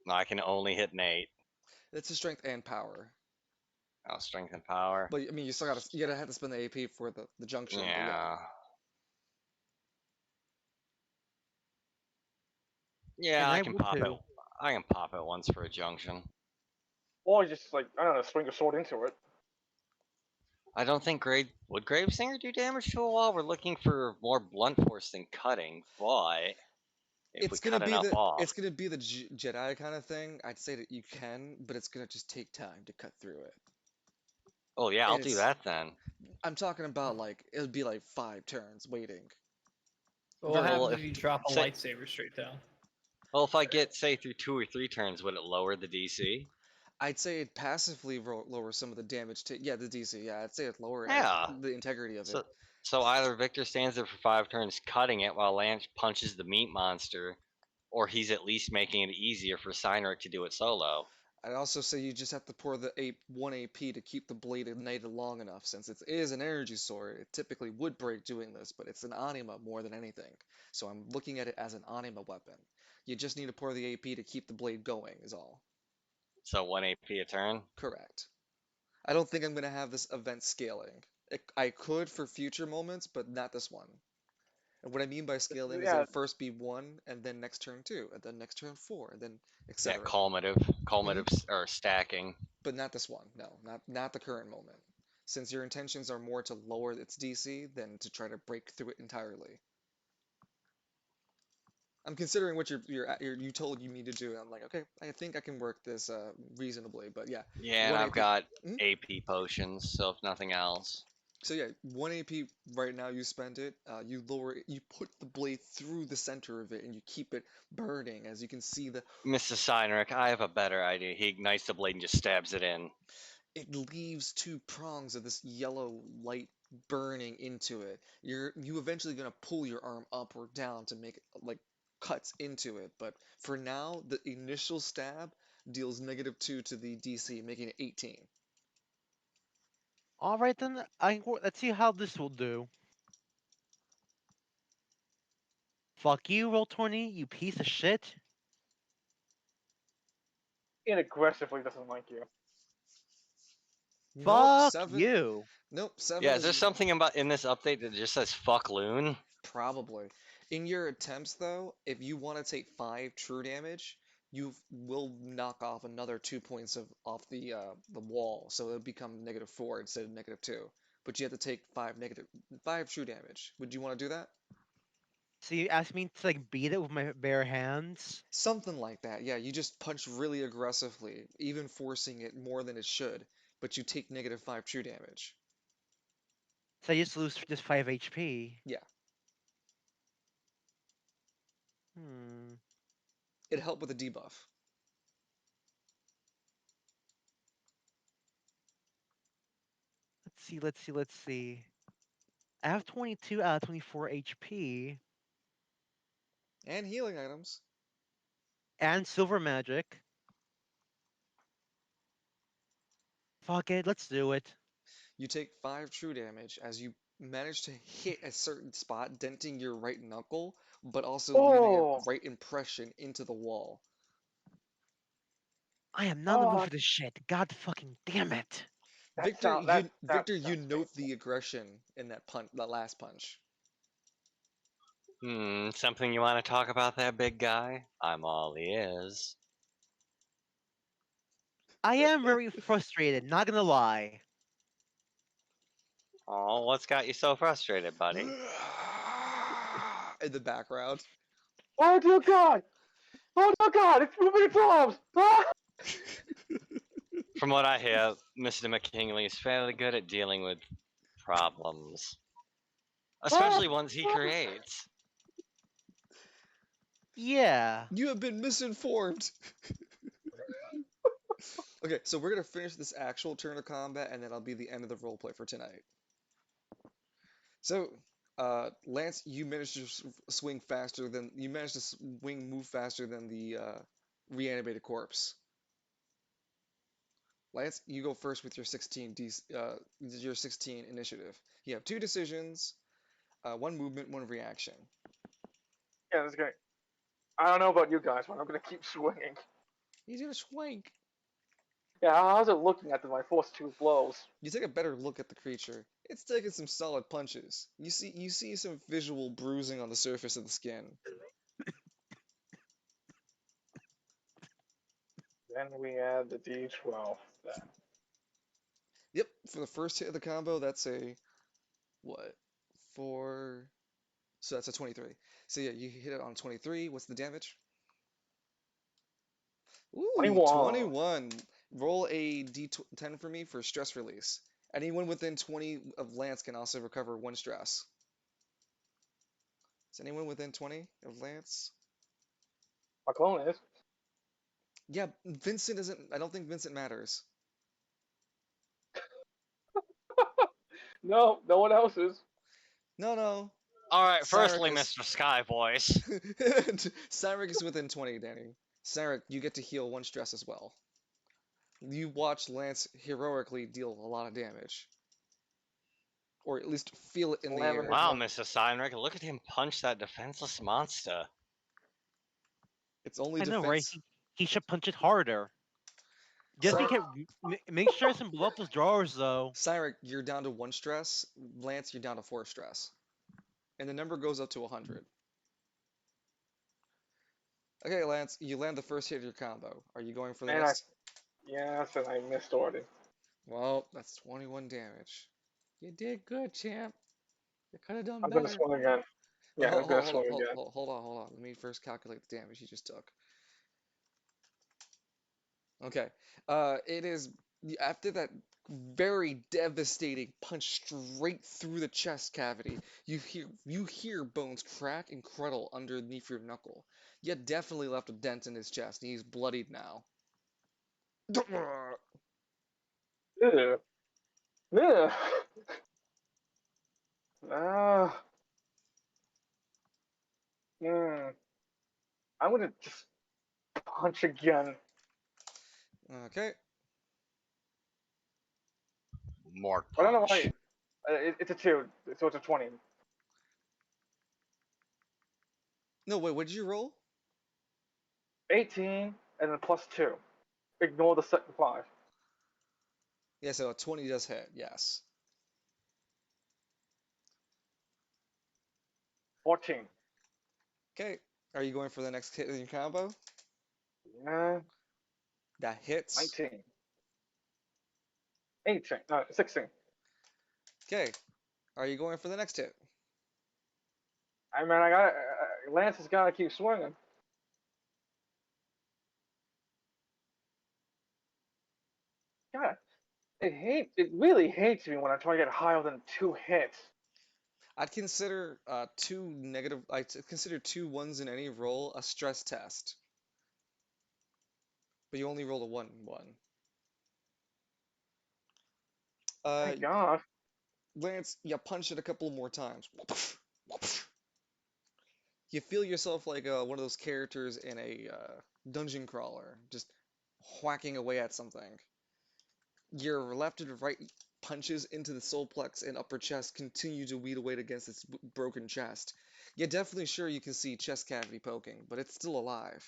I can only hit an 8. That's a strength and power. Oh, strength and power. But I mean, you gotta have to spend the AP for the junction. But Yeah. Yeah, And I I can will pop it. too. I can pop it once for a junction. Or just like I don't know, swing a sword into it. I don't think would Gravesinger do damage to a wall? We're looking for more blunt force than cutting, but if we cut enough off, it's gonna be the Jedi kind of thing. I'd say that you can, but it's gonna just take time to cut through it. Oh yeah, I'll And do it's that then. I'm talking about like it would be like 5 turns waiting. But what Very Well, happens long. if you drop a say, lightsaber straight down? well, if I get say through 2 or 3 turns, would it lower the DC? I'd say it passively lowers some of the damage to yeah the DC. Yeah, I'd say it lower Yeah. the integrity of it. So so either Victor stands there for 5 turns cutting it while Lance punches the meat monster, or he's at least making it easier for Cynric to do it solo. I'd also say you just have to pour the 1 AP to keep the blade ignited long enough. Since it is an energy sword, it typically would break doing this, but it's an anima more than anything. So I'm looking at it as an anima weapon. You just need to pour the AP to keep the blade going, is all. So 1 AP a turn. Correct. I don't think I'm going to have this event scaling. I could for future moments, but not this one. And what I mean by scaling is Yeah, it'll first be 1, and then next turn 2, and then next turn 4, and then Yeah, etc. culminative or stacking. But not this one. No, not the current moment. Since your intentions are more to lower its DC than to try to break through it entirely. I'm considering what you told me to do. And I'm like, okay, I think I can work this reasonably. But yeah, Yeah, and 1 I've AP. got Mhm. AP potions, so if nothing else. So yeah, 1 AP right now you spend it. You lower it, you put the blade through the center of it, and you keep it burning. As you can see, Mr. Cynric, I have a better idea. He ignites the blade and just stabs it in. it leaves 2 prongs of this yellow light burning into it. You eventually gonna pull your arm up or down to make it like cuts into it, but for now, the initial stab deals -2 to the DC, making it 18. All right then. Let's see how this will do. Fuck you, roll 20, you piece of shit. it aggressively doesn't like you. Nope, Fuck 7. you. Nope, 7 Yeah, is there is something about in this update that just says fuck loon? probably. In your attempts, though, if you want to take 5 true damage, you will knock off another 2 points off the wall, so it'll become -4 instead of -2. But you have to take 5 true damage. Would you want to do that? So you asked me to like beat it with my bare hands? Something like that. Yeah, you just punch really aggressively, even forcing it more than it should, but you take -5 true damage. So I just lose just 5 HP. Yeah, Hmm. it helped with the debuff. Let's see. I have 22 out of 24 HP And healing items. and silver magic. Fuck it, let's do it. You take 5 true damage as you manage to hit a certain spot, denting your right knuckle, but also leaving a Oh, right impression into the wall. I am not in the mood oh, for this shit. God fucking damn it. Victor, that You sounds note painful. the aggression in that last punch. Something you want to talk about that big guy? I'm all ears. I am very frustrated, not gonna lie. Oh, what's got you so frustrated, buddy? In the background. Oh dear God! Oh dear God! It's moving its arms! Ah! From what I hear, Mr. McKinley is fairly good at dealing with problems, Ah! especially ones he Ah! creates. Yeah. You have been misinformed. Okay, so we're gonna finish this actual turn of combat, and then that'll be the end of the roleplay for tonight. So, Lance, you managed to move faster than the reanimated corpse. Lance, you go first with your 16 initiative. You have 2 decisions, 1 movement, 1 reaction. Yeah, that's great. I don't know about you guys, but I'm gonna keep swinging. He's gonna swank. Yeah, how's it looking after my first 2 blows? You take a better look at the creature. It's taking some solid punches. You see some visual bruising on the surface of the skin. Then we add the D12. Then. Yep, for the first hit of the combo, that's a what? 4. So that's a 23. So yeah, you hit it on 23. What's the damage? Ooh, 21. 21. Roll a d10 for me for stress release. Anyone within 20 of Lance can also recover 1 stress. Is anyone within 20 of Lance? My clone is. Yeah, Vincent isn't. I don't think Vincent matters. No, no one else is. No, no. All right, Cyric firstly, is. Mr. Sky Voice. Cyric is within 20, Danny. Cyric, you get to heal 1 stress as well. You watch Lance heroically deal a lot of damage. Or at least feel it in the Slamming air. his Wow, mouth. Mr. Steinrich, look at him punch that defenseless monster. It's only I know, right? defense. He should punch it harder. Just in Cyric, case, make sure it doesn't blow up those drawers, though. Cyric, you're down to 1 stress. Lance, you're down to 4 stress. And the number goes up to 100. Okay, Lance, you land the first hit of your combo. Are you going for the And next? yes, and I missed already. Well, that's 21 damage. You did good, champ. You could have done I'm gonna better. swing again. But Yeah, I'm gonna swing again. hold on. Let me first calculate the damage you just took. Okay. It is after that very devastating punch straight through the chest cavity. You hear bones crack and cruddle underneath your knuckle. You definitely left a dent in his chest, and he's bloodied now. Ew. Ew. Ah. Hmm. I'm gonna just punch again. Okay. More I don't know why. punch. It's a 2, so it's a 20. No, wait, what did you roll? 18 and then plus 2. Ignore the second 5. Yeah, so a 20 does hit, yes. 14. Okay. Are you going for the next hit in your combo? Yeah. That hits. 19. 18. 16. Okay. Are you going for the next hit? I mean, I got Lance has got to keep swinging. God, it really hates me when I try to get higher than 2 hits. I'd consider two negative. Consider 2 1s in any roll a stress test, but you only rolled a 1 1. Uh, Thank God. Lance, you punch it a couple more times. You feel yourself like one of those characters in a dungeon crawler, just whacking away at something. Your left and right punches into the soul plex and upper chest continue to weed away against its broken chest. You're definitely sure you can see chest cavity poking, but it's still alive.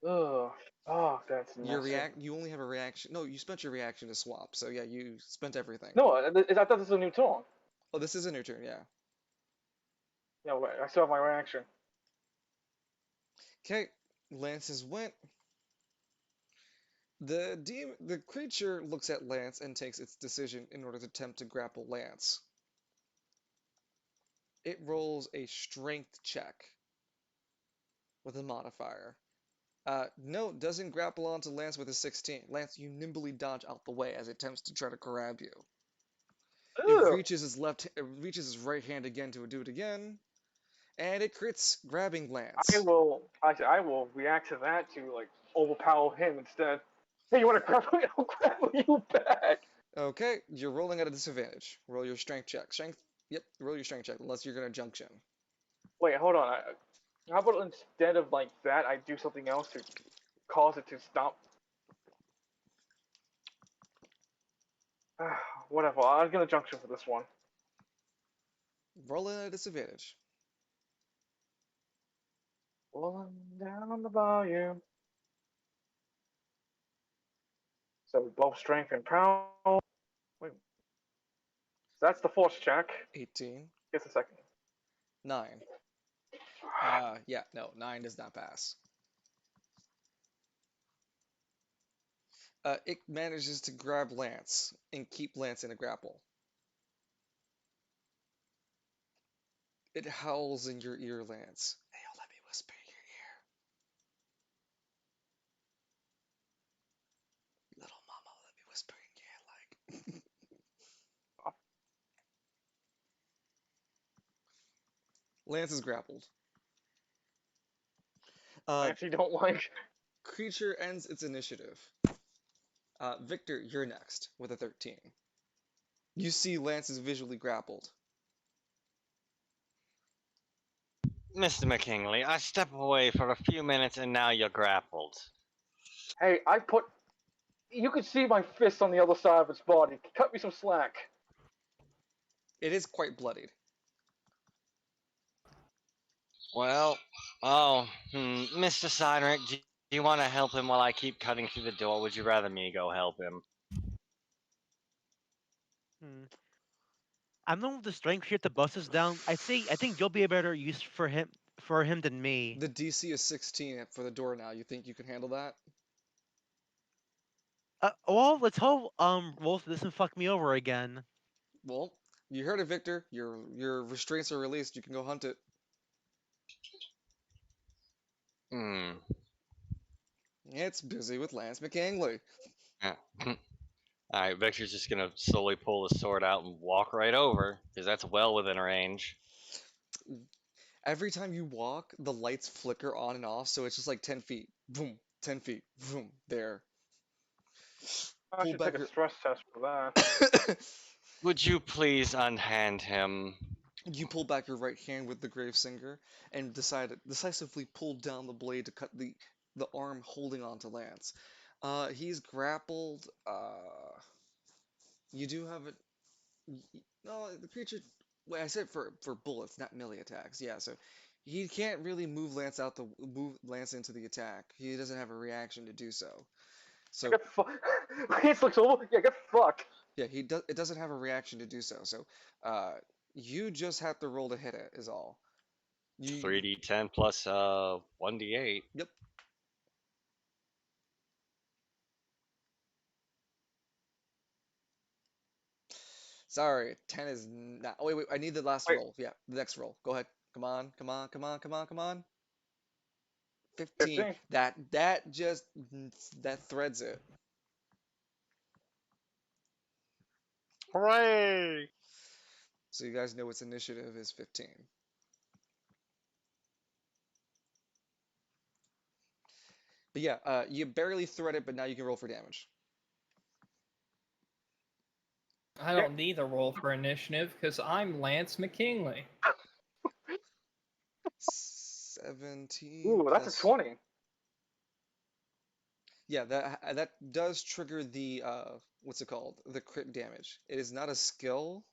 Ugh. Oh, that's Your messy. you only have a reaction. No, you spent your reaction to swap. So yeah, you spent everything. No, I thought this was a new tone. Oh, this isn't your turn, yeah. Yeah, wait, I still have my reaction. Okay, Lance's went. The creature looks at Lance and takes its decision in order to attempt to grapple Lance. It rolls a strength check with a modifier. No, doesn't grapple onto Lance with a 16. Lance, you nimbly dodge out the way as it attempts to try to grab you. It Ugh. reaches his right hand again to do it again, and it crits, grabbing I Lance. will. I will react to that to like overpower him instead. Hey, you want to grapple me? I'll grapple you back. Okay, you're rolling at a disadvantage. Roll your strength check. Yep, roll your strength check, unless you're gonna junction. Wait, hold on. How about instead of like that, I do something else to cause it to stop? Whatever. I'm gonna junction for this one. Roll at a disadvantage. Rolling down the volume. So both strength and power. Wait. So that's the force check. 18. Just a second. 9. Yeah, no, 9 does not pass. It manages to grab Lance and keep Lance in a grapple. It howls in your ear, Lance. Hey, let me whisper in your ear. Little mama, let me whisper in your ear, like. Lance is grappled. Uh, Fancy don't like. creature ends its initiative. Victor, you're next with a 13. You see Lance is visually grappled. Mr. McKinley, I step away for a few minutes and now you're grappled. Hey, I put. You can see my fist on the other side of its body. Cut me some slack. It is quite bloodied. Well, Mr. Cynric, do you want to help him while I keep cutting through the door? Would you rather me go help him? Hmm. I'm not with the strength here to bust us down. I think you'll be a better use for him than me. The DC is 16 for the door now. You think you can handle that? Well, let's hope Wolf doesn't fuck me over again. Well, you heard it, Victor. Your restraints are released. You can go hunt it. Hmm. It's busy with Lance McKinley. Yeah. Alright, Victor's just gonna slowly pull his sword out and walk right over, because that's well within range. Every time you walk, the lights flicker on and off, so it's just like 10 feet. Boom, 10 feet. Boom, there. I Pull should back take a your. stress test for that. Would you please unhand him? You pull back your right hand with the Gravesinger and decisively pull down the blade to cut the arm holding on to Lance. He's grappled. You do have it. No, the creature. Well, I said for bullets, not melee attacks. Yeah, so he can't really move Lance into the attack. He doesn't have a reaction to do so. I So get fucked. Lance looks over. Yeah, get fucked. yeah, he does. It doesn't have a reaction to do so. So uh, you just have to roll to hit it. Is all. You 3d10 plus 1d8. Yep. Sorry, 10 is not. Oh, wait. I need the last Wait, roll. Yeah, the next roll. Go ahead. Come on, come on, come on, come on, come on. 15. 15. That just that threads it. Hooray! So you guys know its initiative is 15. But yeah, you barely thread it, but now you can roll for damage. I Yeah. don't need a roll for initiative because I'm Lance McKinley. 17 Ooh, that's a plus. 20. Yeah, that does trigger the what's it called? The crit damage. It is not a skill,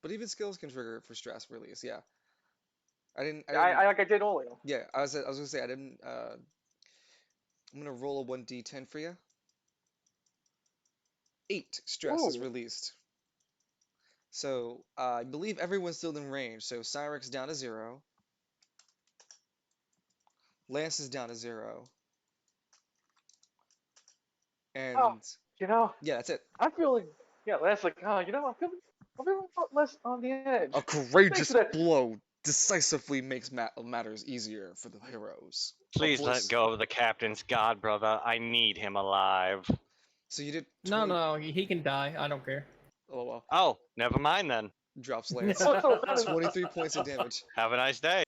but even skills can trigger it for stress release. Yeah. I didn't I like I did earlier. Yeah, I was gonna say I didn't I'm gonna roll a 1d10 for you. 8 stress is Ooh. released. So I believe everyone's still in range. So Cyrix down to 0. Lance is down to 0. Oh, And you know, yeah, that's it. I'm feeling. Yeah, Lance like, I'm feeling a lot less on the edge. A Thanks courageous for that. blow decisively makes matters easier for the heroes. A Please let voice. go of the captain's god, brother. I need him alive. So you did No, 20. no, he can die. I don't care. Oh well. Oh, never mind then. Drops Lance. Oh, so that is 23 points of damage. Have a nice day.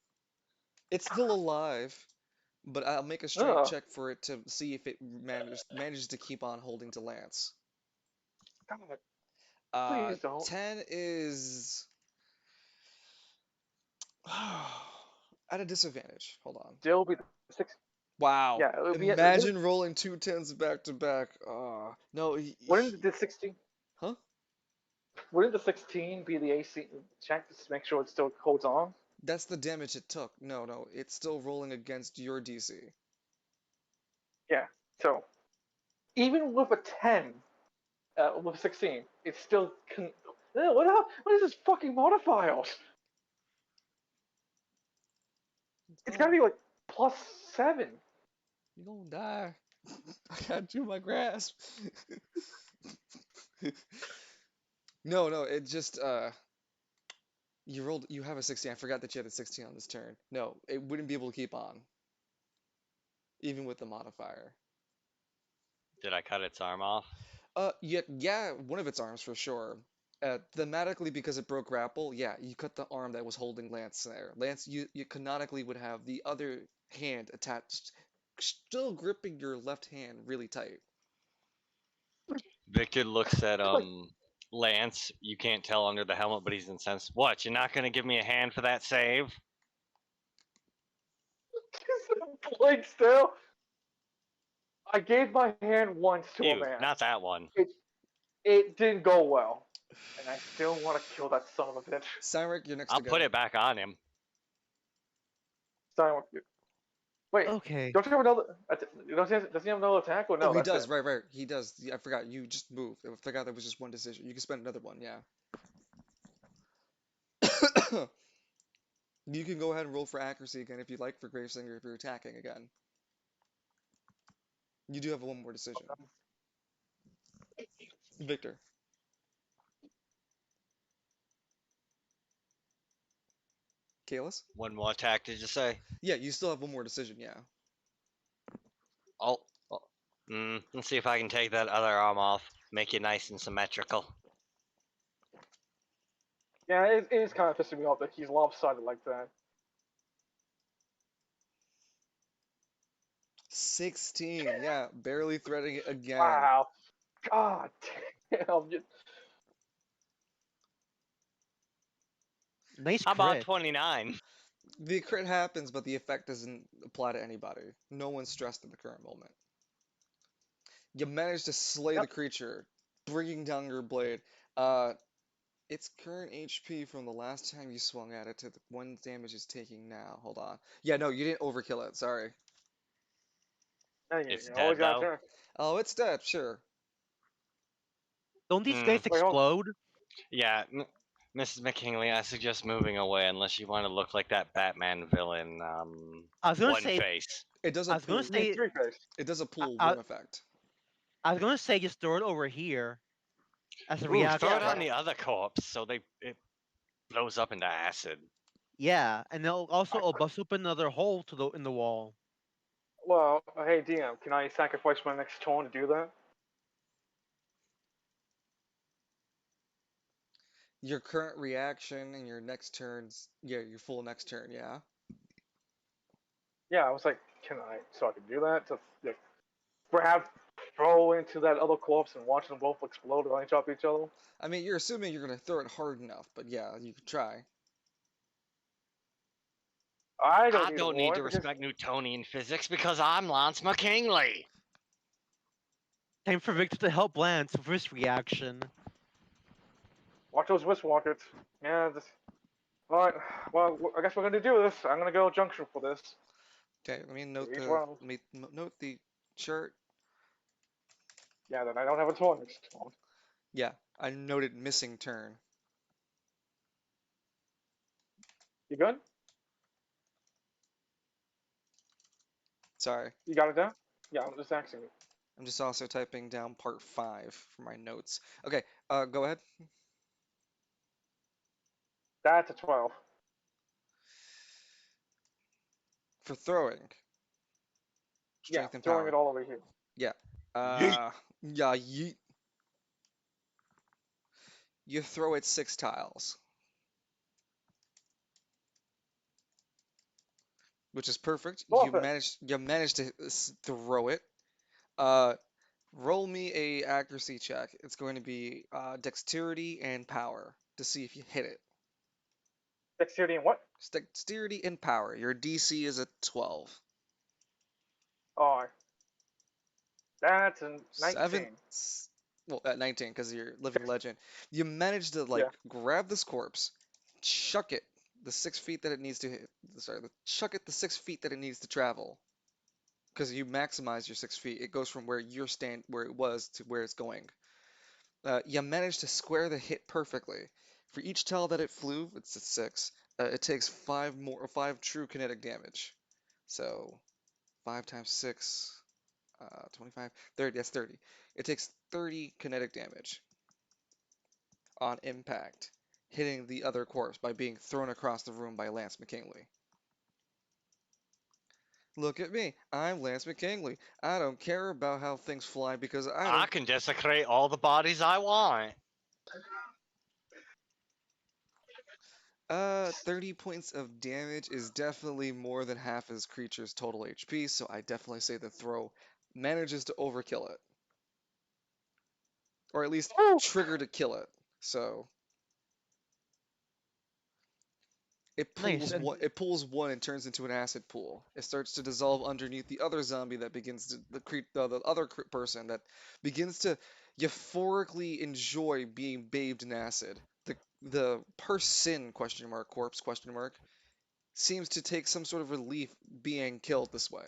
It's still alive, but I'll make a strength Ugh. check for it to see if it manages to keep on holding to Lance. God, please don't. 10 is at a disadvantage. Hold on. Still be the six. Wow. Yeah, it'll be. Imagine rolling 2 10s back to back. No. Wouldn't the 16? Huh? Wouldn't the 16 be the AC check to make sure it still holds on? That's the damage it took. No, no. It's still rolling against your DC. Yeah. So even with a 10, with 16, it's still. What is this fucking modifiers? It's gotta be like +7. You gonna die. I got you in my grasp. No, no, it just you have a 16. I forgot that you had a 16 on this turn. No, it wouldn't be able to keep on, even with the modifier. Did I cut its arm off? Yeah, one of its arms for sure. Thematically, because it broke grapple, yeah, you cut the arm that was holding Lance there. Lance, you canonically would have the other hand attached, still gripping your left hand really tight. Victor looks at Like, Lance. You can't tell under the helmet, but he's incensed. What? You're not gonna give me a hand for that save? like still, I gave my hand once to a You, man. not that one. It didn't go well, and I still want to kill that son of a bitch. Cyrek, you're next I'll to go. put it back on him. Sorry, wait, Okay. don't you have another? Does he have another attack or no? Oh, he That's does. it. Right, right. He does. Yeah, I forgot. You just moved. I forgot there was just one decision. You can spend another one. Yeah. You can go ahead and roll for accuracy again if you'd like for Gravesinger if you're attacking again. You do have one more decision. Victor. Kalis? One more attack, did you say? Yeah, you still have one more decision, yeah. Oh. Let's see if I can take that other arm off. Make it nice and symmetrical. Yeah, it is kind of pissing me off that he's lopsided like that. 16, yeah, barely threading it again. Wow. God damn. Nice How about crit. 29? The crit happens, but the effect doesn't apply to anybody. No one's stressed at the current moment. You manage to slay the creature, bringing down your blade. Its current HP from the last time you swung at it to the one damage it's taking now. Hold on. Yeah, no, you didn't overkill it. Sorry. Dang it, It's you dead always got though. to turn. Oh, it's dead. Sure. Don't these Hmm. guys Wait, hold on. explode? Yeah, Mrs. McKinley, I suggest moving away unless you want to look like that Batman villain, I was gonna One say. Face. It does I a was gonna pull. say. Three face. It does a pull I, one effect. I was gonna say just throw it over here as a Ooh, throw reaction. it on the other corpse so it blows up into acid. Yeah, and it'll bust open another hole to the in the wall. Well, hey DM, can I sacrifice my next turn to do that? Your current reaction and your next turns, yeah, your full next turn, yeah. Yeah, I was like, can I? So I can do that to like, perhaps throw into that other corpse and watch them both explode and each off each other. I mean, you're assuming you're gonna throw it hard enough, but yeah, you could try. I don't I need a don't need warrant to because respect Newtonian physics because I'm Lance McKinley. Time for Victor to help Lance with his reaction. watch those wrist rockets. Yeah, this. All right. Well, I guess we're gonna do this. I'm gonna go junction for this. Okay, let me note Each the round. let me note the chart. Yeah, then I don't have a turn next turn. Yeah, I noted missing turn. You good? Sorry. You got it down? Yeah, I'm just asking you. I'm just also typing down part 5 for my notes. Okay, go ahead. That's a 12. For throwing. Yeah, Strength and throwing power. it all over here. Yeah. Yeet. Yeah, you throw it 6 tiles, which is perfect. You Perfect. managed to throw it. Uh, roll me a accuracy check. It's going to be dexterity and power to see if you hit it. Dexterity and what? Dexterity and power. Your DC is a 12. Oh, that's a 7. 19. Well, at 19 because you're living legend. You manage to Yeah. grab this corpse, chuck it the 6 feet that it needs to hit. Sorry, chuck it the 6 feet that it needs to travel. Because you maximize your 6 feet, it goes from where where it was to where it's going. You manage to square the hit perfectly. For each tile that it flew, it's a 6. It takes 5 true kinetic damage. So 5 times 6, 25, 30. That's 30. It takes 30 kinetic damage on impact, hitting the other corpse by being thrown across the room by Lance McKinley. Look at me. I'm Lance McKinley. I don't care about how things fly because I I don't. can desecrate all the bodies I want. 30 points of damage is definitely more than half his creature's total HP, so I definitely say the throw manages to overkill it, or at least Woo! trigger to kill it. So it Nice. pulls one. It pulls one and turns into an acid pool. It starts to dissolve underneath the other zombie that begins to the other person that begins to euphorically enjoy being bathed in acid. The person question mark corpse question mark seems to take some sort of relief being killed this way.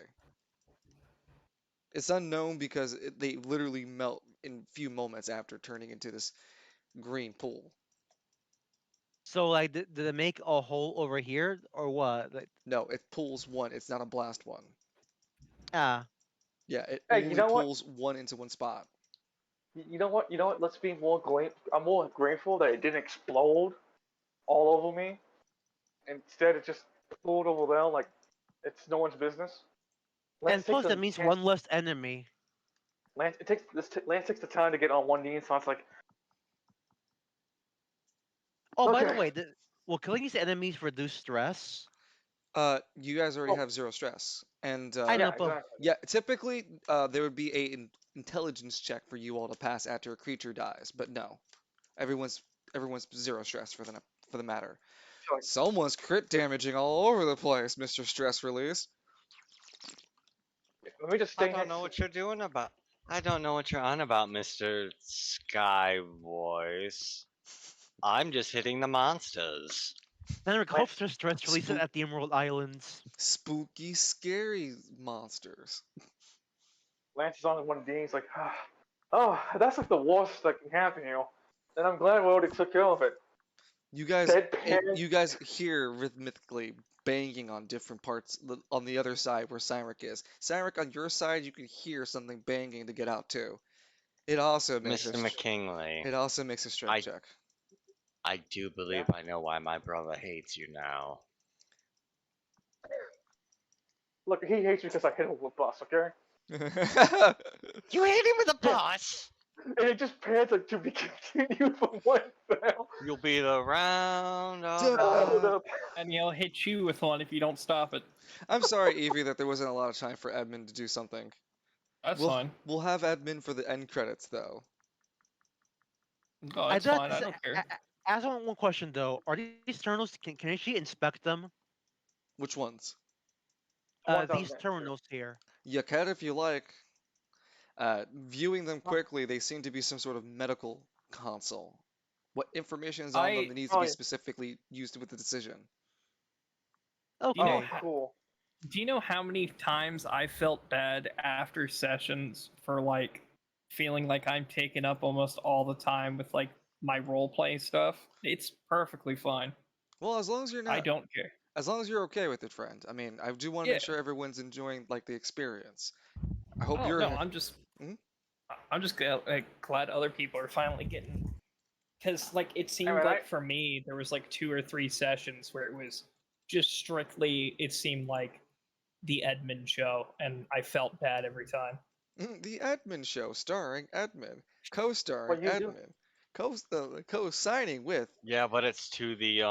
It's unknown because they literally melt in few moments after turning into this green pool. So like, did it make a hole over here or what? Like, No, it pulls one. It's not a blast one. ah, Yeah, it Hey, you only know what? pulls one into one spot. You know what? You know what? Let's be more I'm more grateful that it didn't explode all over me. Instead, it just pulled over there like it's no one's business. Lance and takes plus the that means chance. one less enemy. Lance takes the time to get on one knee, so it's like, Oh, by the okay. way, will killing these enemies reduce stress? You guys already Oh, have zero stress, and I yeah, know, but exactly. yeah, typically there would be a intelligence check for you all to pass after a creature dies, but no, everyone's everyone's zero stress for the matter. So, like, Someone's crit damaging all over the place, Mr. Stress Release. let me just I stay don't next. know what you're doing about. I don't know what you're on about, Mr. Sky Voice. I'm just hitting the monsters. Henrik Lance, hopes their stress releases Spook, at the Emerald Islands. spooky, scary monsters. Lance is on one knee. He's like, oh, that's like the worst that can happen, And I'm glad we already took care of it. Deadpan. You guys hear rhythmically banging on different parts on the other side where Cyric is. Cyric, on your side, you can hear something banging to get out too. It also makes Mr. McKinley, a strength I check. I do believe Yeah. I know why my brother hates you now. Look, he hates me because I hit him with a bus, okay? You hit him with a Yeah. bus. And it just pans like to be continued from one fail. You'll be the round of Duh. And he'll hit you with one if you don't stop it. I'm sorry, Evie, that there wasn't a lot of time for admin to do something. That's fine. We'll have admin for the end credits though. Oh, I that's thought fine. I don't care. ask one question though. Are these terminals can actually inspect them? Which ones? The ones on These that. terminals here. You can if you like. Viewing them Oh, quickly, they seem to be some sort of medical console. What information is on them I that needs to oh, be yeah. specifically used with the decision? you know Oh, Okay. cool. do you know how many times I felt bad after sessions for like feeling like I'm taking up almost all the time with like my role play stuff? It's perfectly fine. Well, as long as you're I not, don't care. as long as you're okay with it, friend. I mean, I do want to Yeah. make sure everyone's enjoying like the experience. I hope Oh you're. no, Mhm. I'm just glad other people are finally getting, because like it I seemed mean, like for me there was like 2 or 3 sessions where it was just strictly, it seemed like the Edmund show, and I felt bad every time. The Admin Show, starring Admin, co-starring what you do? Admin, co-signing with. Yeah, but it's to the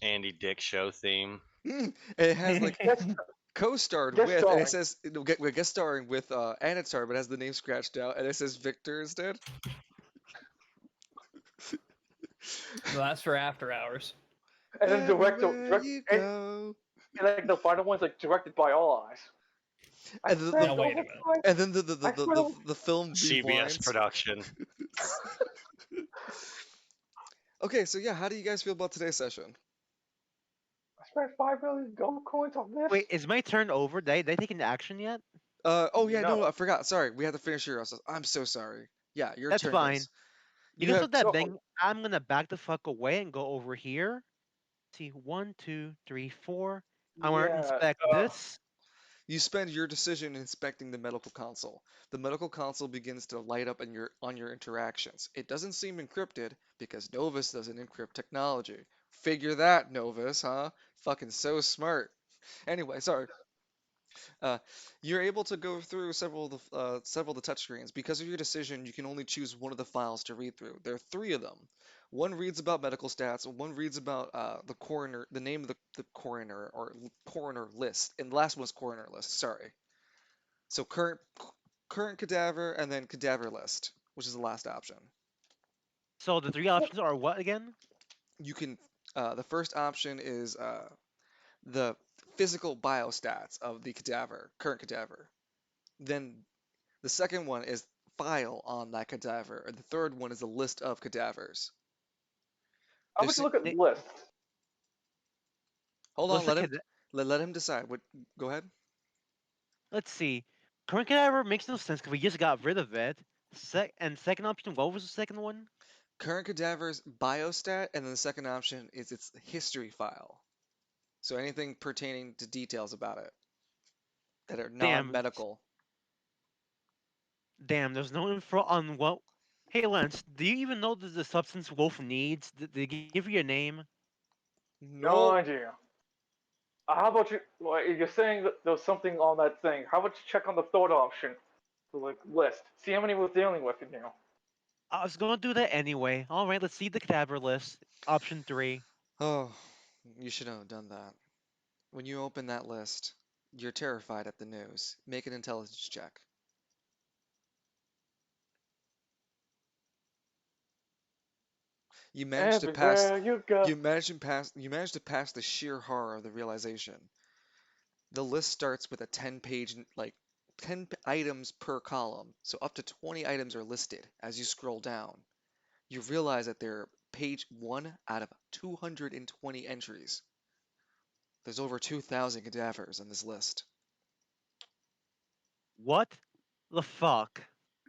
Andy Dick show theme. It has like Guest, co-starred guest with, and it starring. says we're guest starring with Anatar, but it has the name scratched out, and it says Victor instead. So that's for after hours. And then Everywhere you and, go. and like the final one's like directed by All Eyes. I And Now spent wait a over minute. time. and then I spent over, the film CBS rewinds. production. Okay, so yeah, how do you guys feel about today's session? I spent 5 million gold coins on this. Wait, is my turn over? They taken action yet? Oh yeah, no, No. I forgot. Sorry, we had to finish your. I'm so sorry. Yeah, your That's turn, fine. Liz. You Because have of that No. bang, I'm gonna back the fuck away and go over here. See, 1, 2, 3, 4. I want to Yeah. inspect this. You spend your decision inspecting the medical console. The medical console begins to light up in on your interactions. It doesn't seem encrypted because Novus doesn't encrypt technology. Figure that, Novus, huh? Fucking so smart. Anyway, sorry. Uh, you're able to go through several of the touchscreens. Because of your decision, you can only choose one of the files to read through. There are three of them. One reads about medical stats, one reads about the coroner, the name of the coroner or coroner list, and the last one's coroner list. Sorry. So current cadaver and then cadaver list, which is the last option. So the three options are what again? You can the first option is the physical biostats of the cadaver, current cadaver. Then the second one is file on that cadaver, and the third one is a list of cadavers. I'm going There's to look at They- lists. hold on, List of cada- let him decide. What? Go ahead. Let's see. Current cadaver makes no sense because we just got rid of it. And second option, what was the second one? Current cadaver's biostat, and then the second option is its history file. So anything pertaining to details about it that are Damn, non-medical. damn. There's no info on what. Hey Lance, do you even know the substance Wolf needs? Did they give you a name? No No. idea. How about you? Well, you're saying that there was something on that thing. How about you check on the third option, the like list? See how many we're dealing with, I was gonna do that anyway. All right, let's see the cadaver list. Option 3. Oh, you should have done that. When you open that list, you're terrified at the news. Make an intelligence check. You managed to pass. Everywhere you go. You managed to pass the sheer horror of the realization. The list starts with a 10-page, like 10 items per column, so up to 20 items are listed. As you scroll down, you realize that they're page 1 out of 220 entries. There's over 2,000 cadavers on this list. What the fuck?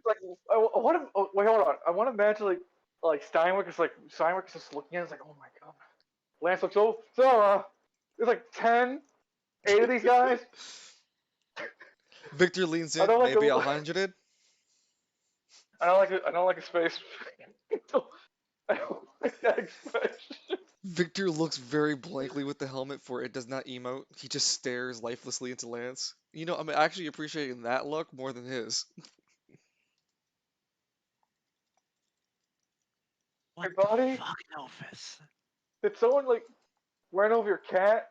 Like, I want to. Oh, wait, hold on. I want to imagine like Steinwick is just looking at it, it's like, oh my god. Lance looks over. So, there's like 8 of these guys. Victor leans I in, don't like maybe the- 100. I don't like a space. I don't like that expression. Victor looks very blankly with the helmet, for it does not emote. He just stares lifelessly into Lance. You know, I'm actually appreciating that look more than his. What Hey, the buddy, fuck, Elvis? did someone like run over your cat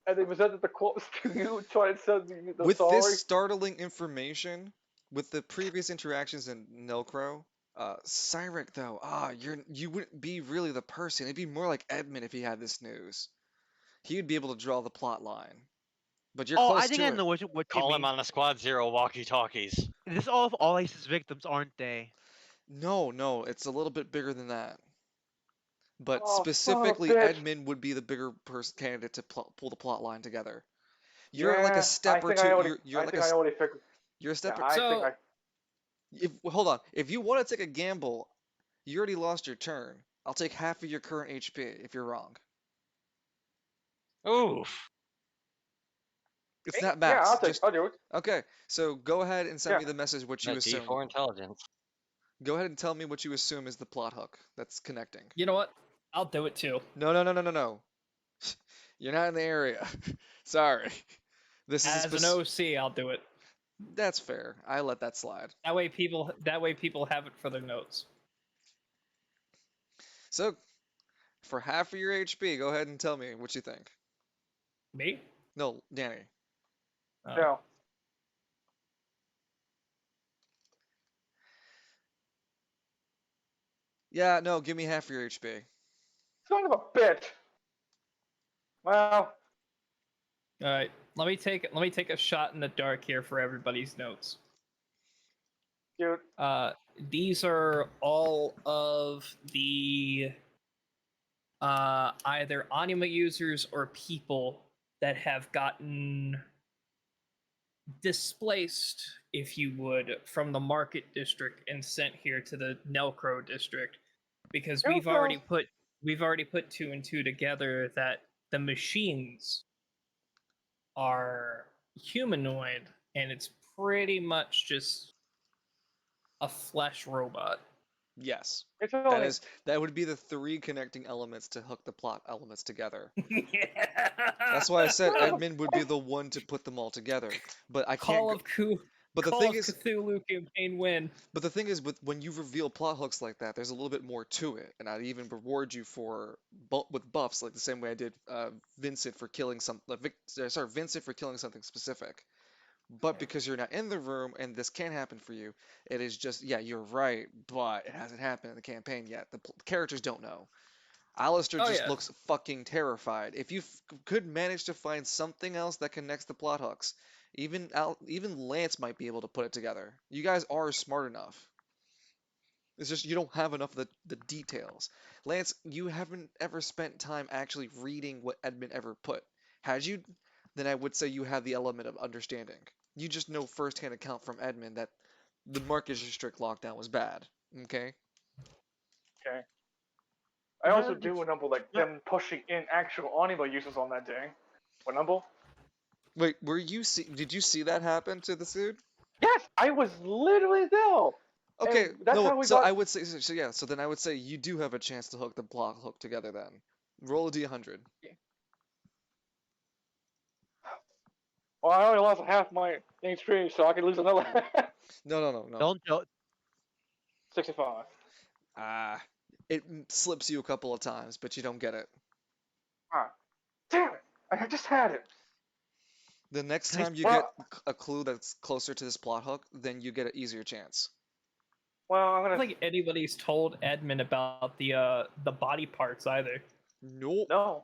and they presented the corpse to you and tried to send you the With sorry? this startling information, with the previous interactions in Nelcru, Cyric though, you wouldn't be really the person. It'd be more like Edmund if he had this news. He would be able to draw the plot line. But you're Oh, I close think to I it. know what you Call him mean. on the Squad Zero walkie-talkies. This is all of All Ace's victims, aren't they? No, it's a little bit bigger than that. But Oh, son of a specifically, bitch. Edmund would be the bigger candidate to pull the plot line together. You're like a Yeah, I step or think I two. already. You're I like think I already figured. you're a step. Yeah, I think So I. Hold on. If you want to take a gamble, you already lost your turn. I'll take half of your current HP if you're wrong. Oof. It's not Yeah, max. Just I'll do it. okay. So go ahead and send Yeah. me the message what you That assume. D4 intelligence. Go ahead and tell me what you assume is the plot hook that's connecting. you know what? I'll do it too. No. You're not in the area. Sorry. This is As an OC, I'll do it. That's fair. I let that slide. That way people have it for their notes. So, for half of your HP, go ahead and tell me what you think. Me? No, Danny. No. Yeah, no, give me half of your HP. Son of a bitch. Well, All right. Let me take a shot in the dark here for everybody's notes. dude. These are all of the either anima users or people that have gotten displaced, if you would, from the market district and sent here to the Nelcro district, because we've already put two and two together that the machines are humanoid, and it's pretty much just a flesh robot. Yes. It's That only. that would be the three connecting elements to hook the plot elements together. Yeah. That's why I said Well, Edmund would be the one to put them all together. But I can't Call go, of Cthulhu. But the Call thing of is, Cthulhu campaign win. but the thing is, when you reveal plot hooks like that, there's a little bit more to it, and I'd even reward you for with buffs, like the same way I did Vincent for killing Vincent for killing something specific. But because you're not in the room and this can happen for you, it is just, yeah, you're right, but it hasn't happened in the campaign yet. The characters don't know. Alistair Oh just yeah. looks fucking terrified. If you could manage to find something else that connects the plot hooks, even Lance might be able to put it together. You guys are smart enough. It's just you don't have enough of the details. Lance, you haven't ever spent time actually reading what Edmund ever put. Had you, then I would say you have the element of understanding. You just know firsthand account from Edmund that the Marcus District lockdown was bad. Okay? Okay. I No, also do remember like no, them pushing in actual anima users on that day. Remember? Wait, did you see that happen to the suit? Yes, I was literally there. Okay, And that's no, how we so got. I would say, so yeah, so then I would say you do have a chance to hook the plot hook together then. Roll a d100. Well, I only lost half my HP, so I could lose another No. don't. 65. Ah, it slips you a couple of times, but you don't get it. Ah, damn it! I just had it. The next Can I, time you get Well, a clue that's closer to this plot hook, then you get an easier chance. well, I'm I gonna. don't think anybody's told Edmund about the body parts either. Nope. No.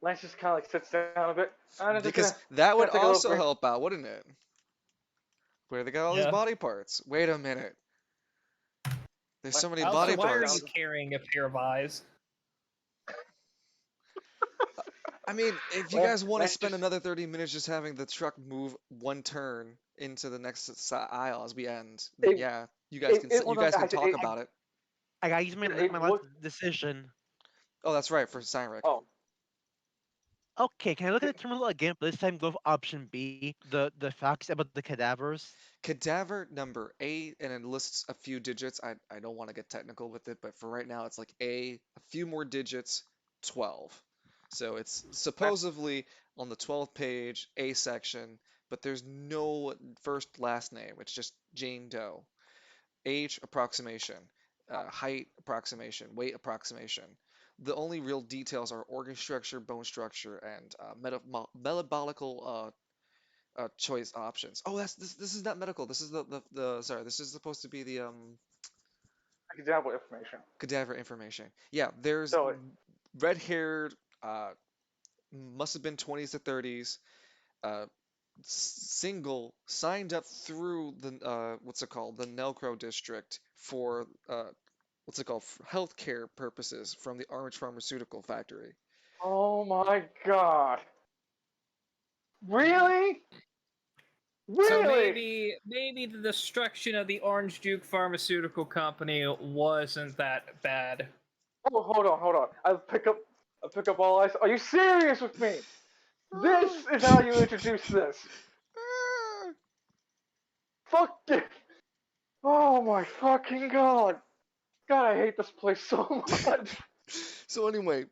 Lance just kind of like sits down a bit. I'm just Because gonna, that would take a little also break. help out, wouldn't it? Where they got all these Yeah. body parts. Wait a minute. There's so many Also, body why are parts. you carrying a pair of eyes? I mean, if you Lance, guys want to Lance spend just. another 30 minutes just having the truck move one turn into the next aisle as we end, then It, yeah, you guys can hold on, talk about it. I gotta use it my last would. decision. Oh, that's right, for Cynric. Oh, Okay, can I look at the terminal again? But this time go for option B, the facts about the cadavers. Cadaver number 8, and it lists a few digits. I don't want to get technical with it, but for right now, it's like a few more digits, 12. So it's supposedly on the 12th page, A section, but there's no first last name. It's just Jane Doe. Age approximation, height approximation, weight approximation. The only real details are organ structure, bone structure, and metabolical choice options. Oh, this is not medical. This is the sorry. This is supposed to be the example information. cadaver information. Yeah, there's So, red-haired, must have been 20s to 30s, uh, single, signed up through the what's it called, the Nelcru district for what's it called, for healthcare purposes from the Orange Pharmaceutical Factory. oh my god. Really? So Really? maybe the destruction of the Orange Duke Pharmaceutical Company wasn't that bad. Oh, hold on. I'll pick up all eyes. Are you serious with me? This is how you introduce this. Fuck it. Oh my fucking god. God, I hate this place so much. So anyway,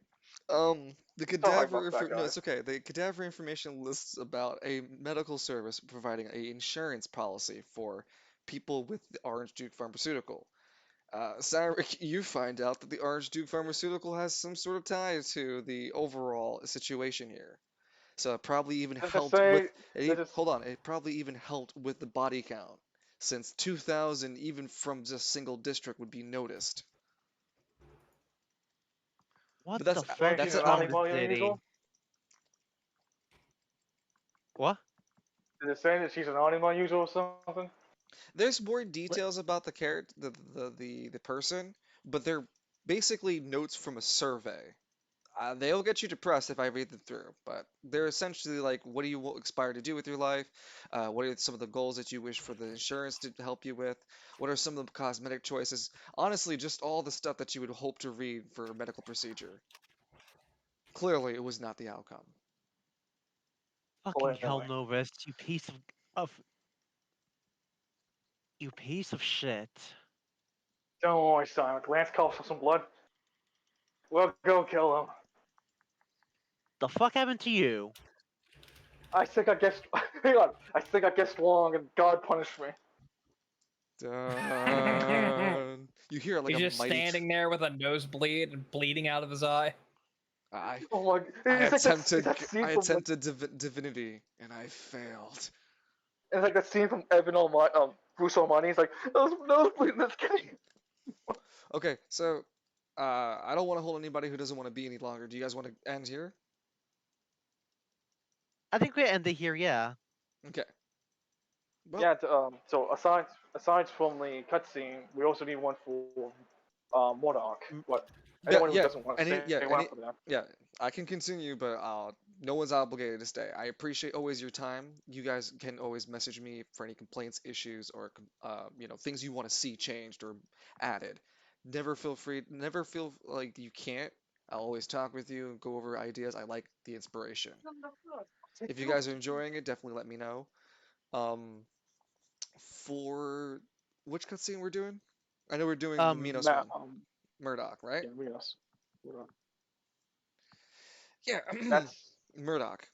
the Sorry cadaver about that, no, guys. it's okay. The cadaver information lists about a medical service providing a insurance policy for people with the Orange Duke Pharmaceutical. Cyrus, you find out that the Orange Duke Pharmaceutical has some sort of tie to the overall situation here. So it probably even Does it helped with say? Does it? hold on, it probably even helped with the body count, since 2,000 even from just single district would be noticed. What But the Say fuck she's that's is an wrong with a this anima user? city? What? Did it say that she's an anima user or something? there's more What? details about the character, the person, but they're basically notes from a survey. They'll get you depressed if I read them through, but they're essentially like, what do you aspire to do with your life? What are some of the goals that you wish for the insurance to help you with? What are some of the cosmetic choices? Honestly, just all the stuff that you would hope to read for a medical procedure. Clearly, it was not the outcome. Fucking hell, Clearly. Novus, of you piece of shit. Don't worry, Simon. Lance calls for some blood. We'll go kill him. The fuck happened to you? I think I guessed. Hang on. I think I guessed wrong, and God punished me. Dun. You hear like He's a just mighty. standing there with a nosebleed and bleeding out of his eye. I Oh my! I It's like attempted that scene I from like attempted divinity and I failed. it's like that scene from Bruce Almighty. He's like, those please, that's kidding. Okay, so I don't want to hold anybody who doesn't want to be any longer. Do you guys want to end here? I think we end it here. Yeah. Okay. Well, Yeah. So aside from the cutscene, we also need one for Modok. Mm, But yeah, anyone who yeah, doesn't want to stay any around for that. yeah, I can continue, but no one's obligated to stay. I appreciate always your time. You guys can always message me for any complaints, issues, or things you want to see changed or added. Never feel like you can't. I'll always talk with you and go over ideas. I like the inspiration. If you guys are enjoying it, definitely let me know. Um, for which cutscene we're doing? I know we're doing the Um. Minos Now, one, Murdoch, right? yeah, Minos. Yeah, That's Murdoch.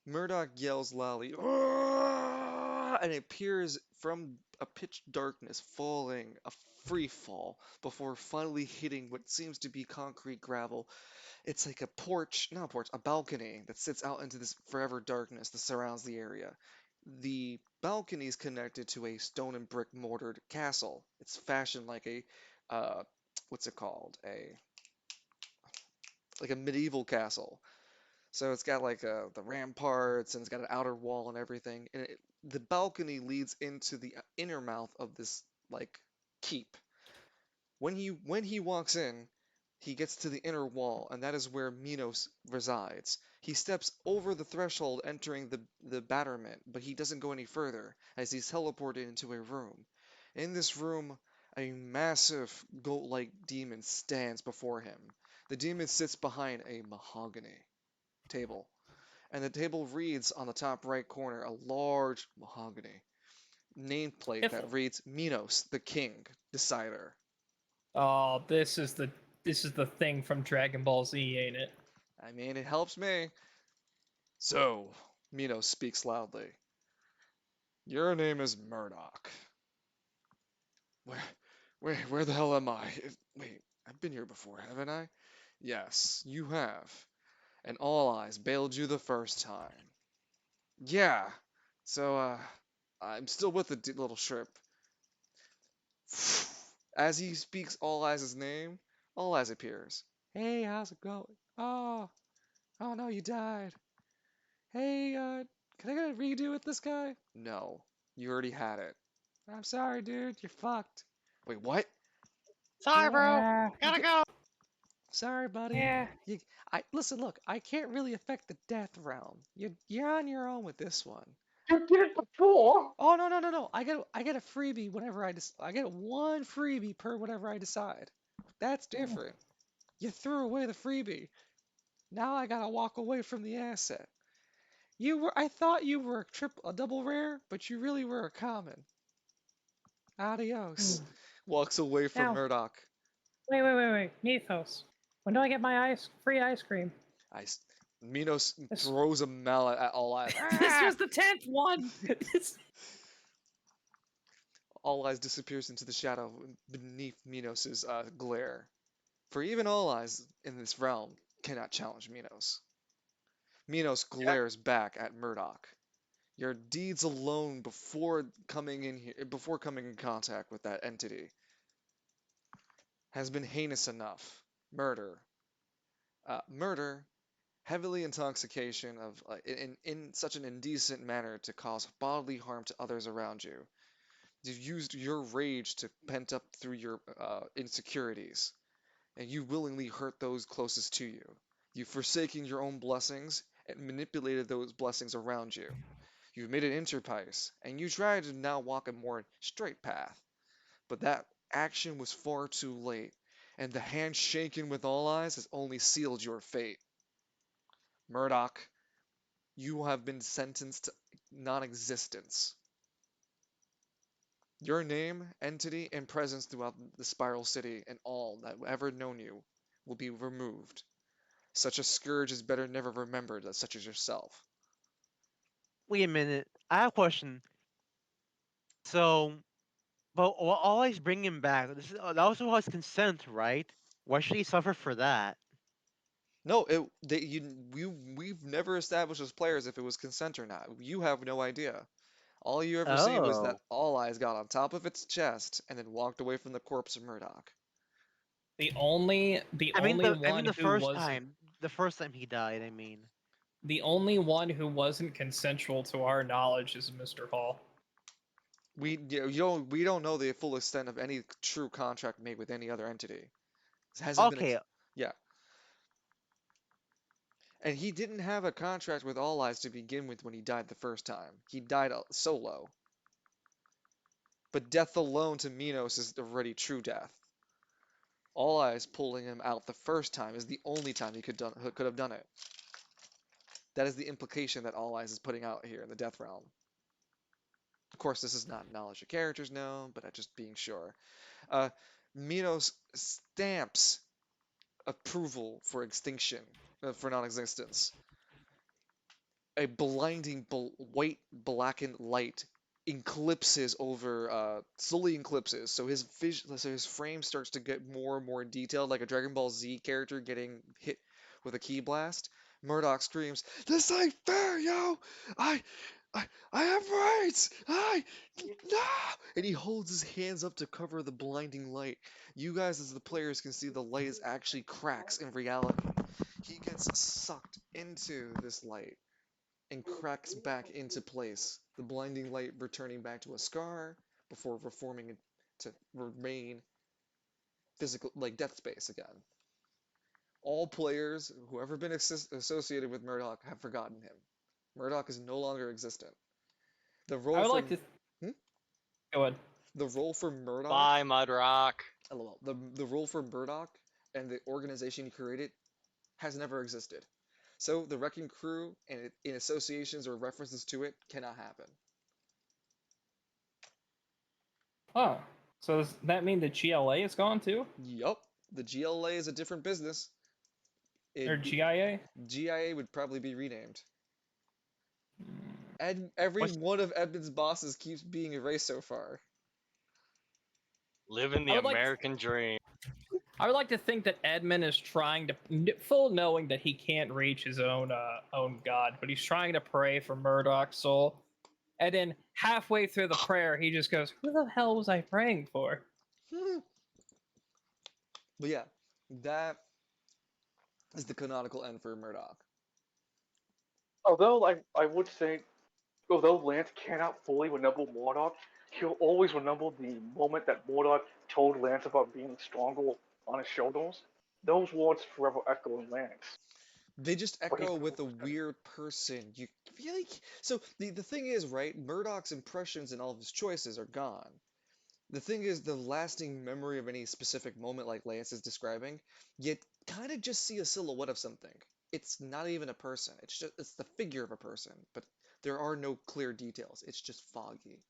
Murdoch yells loudly, "Aah!" and appears from a pitch darkness, falling a free fall before finally hitting what seems to be concrete gravel. It's like a porch, not a porch, a balcony that sits out into this forever darkness that surrounds the area. The balcony is connected to a stone and brick mortared castle. It's fashioned like a, uh, what's it called? Like a medieval castle. So it's got like the ramparts and it's got an outer wall and everything. And the balcony leads into the inner mouth of this like keep. When he walks in, he gets to the inner wall, and that is where Minos resides. He steps over the threshold entering the batterment, but he doesn't go any further as he's teleported into a room. In this room, a massive goat-like demon stands before him. The demon sits behind a mahogany table, and the table reads on the top right corner a large mahogany nameplate If that reads Minos, the King, Decider. oh, this is the thing from Dragon Ball Z, ain't it? I mean, it helps me. So, Minos speaks loudly. Your name is Murdoch. Where, where the hell am I? Wait, I've been here before, haven't I? Yes, you have. And All Eyes bailed you the first time. Yeah. So, I'm still with the little shrimp. As he speaks All Eyes' name, All Eyes appears. Hey, how's it going? Oh no, you died. Hey, can I get a redo with this guy? No, you already had it. I'm sorry, dude. You're fucked. Wait, what? Sorry, bro. Yeah. Gotta go. Sorry, buddy. Yeah. I listen. Look, I can't really affect the death realm. You're on your own with this one. you did it before. Oh no, no, no, no. I get a freebie whenever I get one freebie per whatever I decide. That's different. You threw away the freebie. Now I gotta walk away from the asset. I thought you were a double rare, but you really were a common. Adios. Walks away from Now, Murdoch. wait. Mythos. When do I get my free ice cream? I, Minos This, throws a mallet at All Eyes. this Ah! was the 10th one! All Eyes disappears into the shadow beneath Minos' glare. For even All Eyes in this realm cannot challenge Minos. Minos Yeah. glares back at Murdoch. Your deeds alone before coming in contact with that entity has been heinous enough. Murder, heavily intoxication of in such an indecent manner to cause bodily harm to others around you. You've used your rage to pent up through your insecurities, and you willingly hurt those closest to you. You've forsaken your own blessings and manipulated those blessings around you. You've made an enterprise, and you try to now walk a more straight path. But that action was far too late, and the hand shaken with All Eyes has only sealed your fate. Murdoch, you have been sentenced to non-existence. Your name, entity, and presence throughout the Spiral City and all that have ever known you will be removed. Such a scourge is better never remembered, as such as yourself. Wait a minute. I have a question. So, but what always bring him back? That also has consent, right? Why should he suffer for that? No, we've never established as players if it was consent or not. You have no idea. All you ever see was that Oh. All Eyes got on top of its chest and then walked away from the corpse of Murdoch. The only I mean one who wasn't the first time he died. I mean. the only one who wasn't consensual to our knowledge is Mr. Hall. We don't know the full extent of any true contract made with any other entity. It hasn't been Okay. yeah. And he didn't have a contract with All Eyes to begin with when he died the first time. He died solo. But death alone to Minos is already true death. All Eyes pulling him out the first time is the only time he could have done it. That is the implication that All Eyes is putting out here in the Death Realm. Of course, this is not knowledge of characters known, but just being sure. Minos stamps approval for extinction, for non-existence. A blinding white blackened light eclipses over, slowly eclipses. So his frame starts to get more and more detailed, like a Dragon Ball Z character getting hit with a key blast. Murdoch screams, "This ain't fair, yo! I, I have rights! No!" And he holds his hands up to cover the blinding light. You guys, as the players, can see the light is actually cracks in reality. He gets sucked into this light and cracks back into place, the blinding light returning back to a scar before reforming to remain physical, like Death Space again. All players who ever been associated with Murdoch have forgotten him. Murdoch is no longer existent. The I role would for like to hmm? go ahead. the role for Murdoch, Bye, Mudrock. lol, the role for Murdoch and the organization he created has never existed. So the Wrecking Crew and in associations or references to it cannot happen. Oh, so does that mean the GLA is gone too, Yup, the GLA is a different business. or GIA? GIA would probably be renamed. And every What's one of Edmund's bosses keeps being erased so far. Living the I would like American dream. I would like to think that Edmund is trying to, full knowing that he can't reach his own god, but he's trying to pray for Murdoch's soul. And then halfway through the prayer, he just goes, "Who the hell was I praying for?" But yeah, that is the canonical end for Murdoch. Although I would say, although Lance cannot fully resemble Mordok, he'll always resemble the moment that Mordok told Lance about being stronger on his shoulders. Those words forever echo in Lance. They just But he echo with a proves that. weird person. You really so the thing is, right? Murdoch's impressions and all of his choices are gone. The thing is, the lasting memory of any specific moment, like Lance is describing, you kind of just see a silhouette of something. It's not even a person. It's the figure of a person, but there are no clear details. It's just foggy.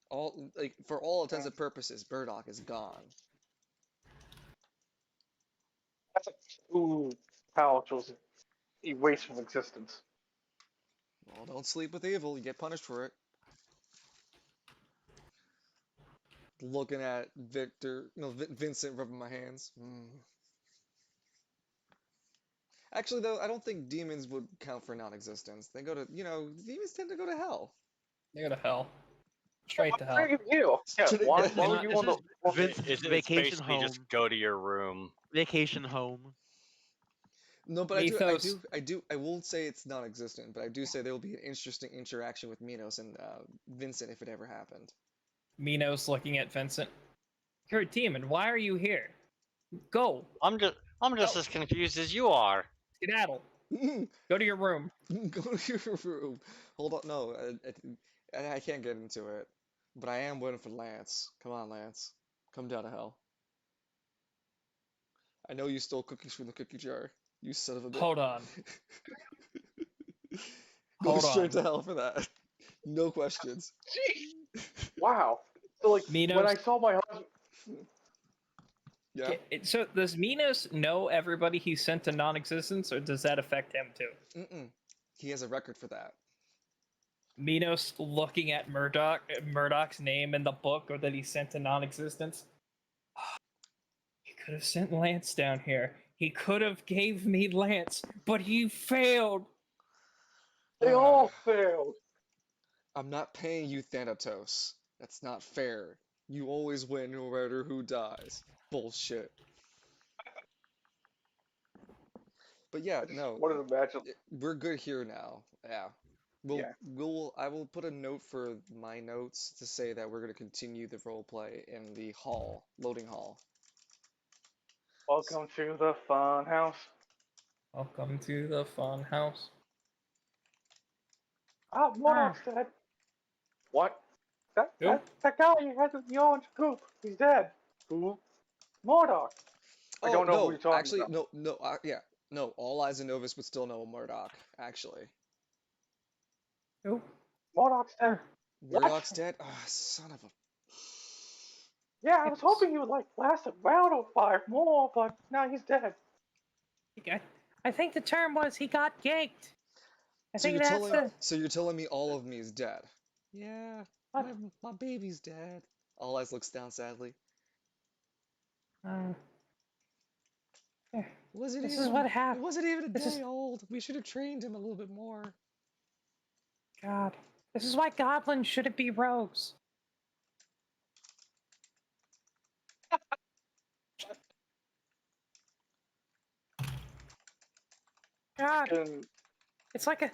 All like for all intents and purposes, Murdoch is gone. That's a true power was erased from existence. Well, don't sleep with evil. You get punished for it. Looking at Vincent rubbing my hands. Actually, though, I don't think demons would count for non-existence. They go to, demons tend to go to hell. They go to hell, straight to Why hell. are you here? Yeah, why were you This on the? is Vince's It's vacation basically just home. go to your room. Vacation home. No, but Mythos. I won't say it's non-existent, but I do say there will be an interesting interaction with Minos and Vincent if it ever happened. Minos looking at Vincent. "You're a demon. Why are you here? Go. I'm just Oh. as confused as you are. Skedaddle. Go to your room." Go to your room. Hold on, no, I can't get into it, but I am waiting for Lance. Come on, Lance, come down to hell. I know you stole cookies from the cookie jar. You son of a bitch. Hold on. Go Hold straight on. to hell for that. No questions. Wow. So like when I Minos. saw my husband, Yeah. So does Minos know everybody he sent to non-existence, or does that affect him too? Mm-mm. He has a record for that. Minos looking at Murdoch's name in the book, or that he sent to non-existence. He could have sent Lance down here. He could have gave me Lance, but he failed. They all failed. I'm not paying you, Thanatos. That's not fair. You always win no matter who dies. Bullshit. But yeah, I just no, wanted to imagine. we're good here now. Yeah. Yeah. I will put a note for my notes to say that we're going to continue the roleplay in the hall, loading hall. Welcome to the fun house. Welcome to the fun house. Ah, Mordoc's dead. What? Who? That guy you had the orange goop. He's dead. Who? Mordoc. I Oh, don't know who you're no, talking actually, about. yeah. No, all eyes and Novus would still know Murdoch, actually. Who? Mordoc's dead. Murdoch's dead? Ah, son of a... Yeah, I was hoping he would like last a round or five more, but now he's dead. I think the term was he got ganked. I So think you're that's telling, the. so you're telling me all of me is dead? Yeah, What? my baby's dead. All eyes looks down sadly. Uh, Was it this even is a, what it happened. wasn't even a This is day old. We should have trained him a little bit more. God. This is why goblins shouldn't be rogues. God, And it's like a.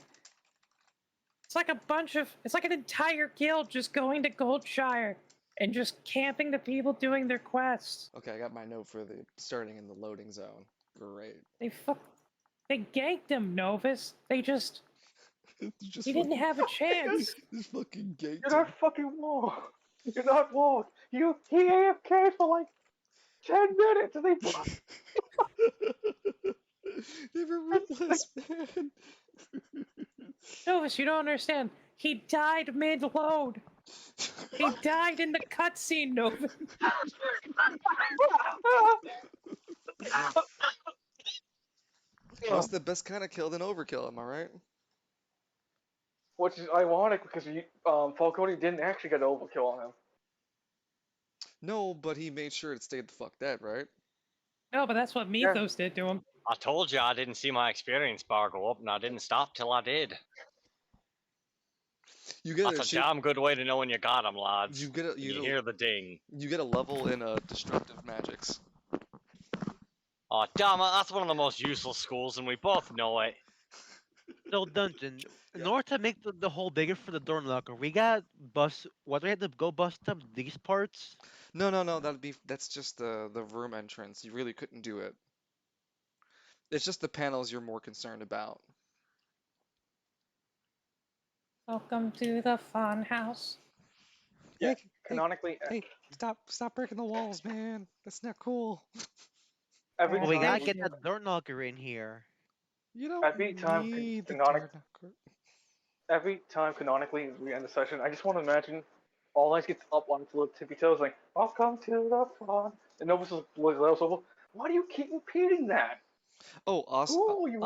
It's like a bunch of. It's like an entire guild just going to Goldshire and just camping the people doing their quests. Okay, I got my note for the starting in the loading zone. Great. They ganked him, Novus. They just. Just He didn't fucking, have a chance. just fucking ganked you're not fucking Wong. You're not Wong. He AFK'd for like 10 minutes and they They were ruthless, man. Novus, you don't understand. He died mid-load. He died in the cutscene, Novus. What's the best kind of kill than overkill, am I right? Which is ironic because Falcone didn't actually get an overkill on him. No, but he made sure it stayed the fuck dead, right? No, but that's what Mythos did to him. I told you I didn't see my experience bar go up, and I didn't stop till I did. You get That's a damn good way to know when you got him, lads. you get a You hear the ding. you get a level in destructive magics. Oh, damn it, that's one of the most useful schools, and we both know it. So dungeon, in Yeah. order to make the hole bigger for the door knocker, we got bust. What do we have to go bust up these parts? No, that's just the room entrance. You really couldn't do it. It's just the panels you're more concerned about. Welcome to the fun house. Yeah, Hey, canonically, stop breaking the walls, man. That's not cool. every Well, we gotta time, get that door knocker in here. You don't every time need the canonic, door knocker. every time canonically we end the session, I just want to imagine All Eyes gets up onto the tippy toes like, "Welcome to the fun," and Novus was over. Why do you keep repeating that? Oh, also, Who you?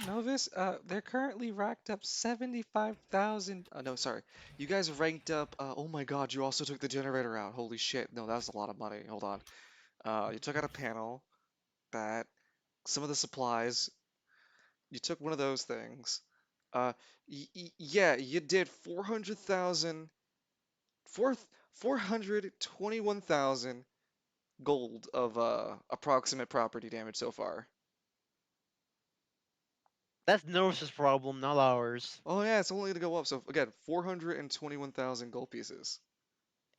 Novus, they're currently racked up 75,000. No, sorry. You guys ranked up. Oh my God, you also took the generator out. Holy shit. No, that was a lot of money. Hold on. You took out a panel, that, some of the supplies. You took one of those things. Yeah, you did 400,000, 421,000 gold of approximate property damage so far. That's Norse's problem, not ours. Oh yeah, it's only gonna go up. So again, 421,000 gold pieces.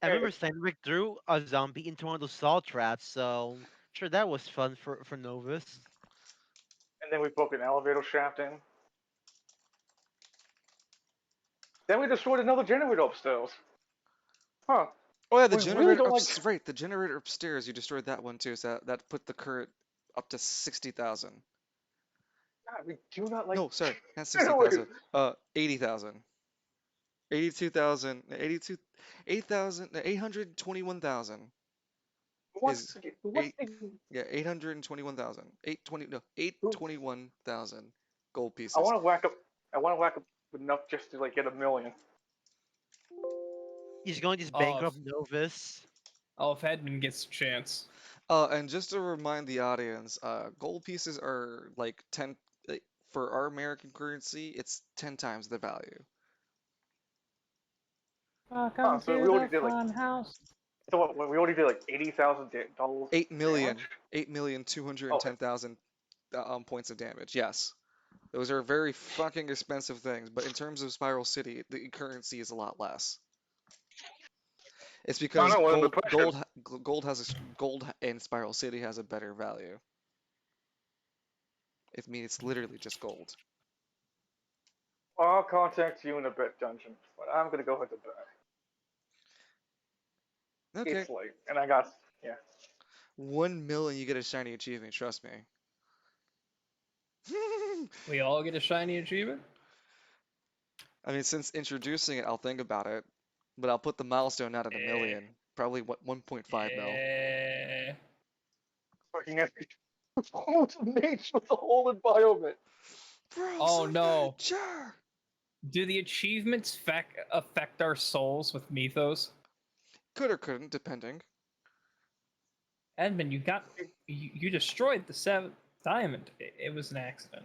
I Hey, remember Sandrick threw a zombie into one of those salt rats, so sure that was fun for Novus. and then we broke an elevator shaft in. Then we destroyed another generator upstairs. Huh? Oh yeah, the We really generator don't like. right, the generator upstairs. You destroyed that one too. So that put the current up to 60,000. God, we do not like No, sorry, not generators. 60,000. 80,000. 82,000. 82, 8,000. 821,000. Who wants is to get? Who wants to? 821,000. 820 no Who, 821,000 gold I pieces. want to whack up. I want to whack up enough just to like get 1,000,000. He's going to just Oh, bankrupt Novus. if Edmund gets a chance. And just to remind the audience, gold pieces are like 10 for our American currency, it's 10 times the value. Welcome So we to already the did like. fun house. So what? We already did like $80,000 8 damage. million, 8,210,000 Oh, points of damage. Yes. Those are very fucking expensive things, but in terms of Spiral City, the currency is a lot less. It's I because know. Well, the question. gold in Spiral City has a better value. It's literally just gold. I'll contact you in a bit, Dungeon. But I'm gonna go hit the bed. Okay. It's late, and I got yeah. 1 million, you get a shiny achievement. Trust me. We all get a shiny achievement? I mean, since introducing it, I'll think about it, but I'll put the milestone out at a Eh, million. Probably what 1.5 mil. eh. Fucking at the whole nature of the whole environment. Bro, Oh no. sure. Do the achievements affect our souls with Mythos? Could or couldn't, depending. Edmund, you destroyed the 7th diamond. It was an accident.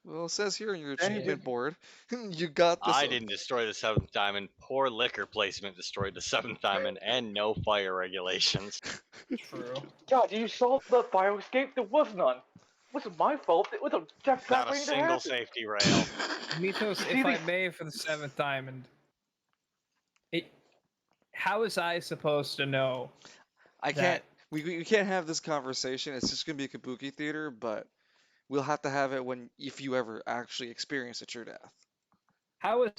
Well, it says here on your Then you achievement did- board, you got this. I didn't destroy the 7th diamond. Poor liquor placement destroyed the 7th diamond, and no fire regulations. True. God, you saw the fire escape? There was none. It wasn't my fault. It was a just Not a waiting to single happen. safety rail. Mythos, See if I the- may, for the 7th diamond. How was I supposed to know I that? can't. We can't have this conversation. It's just gonna be a kabuki theater, but we'll have to have it if you ever actually experience a true death. How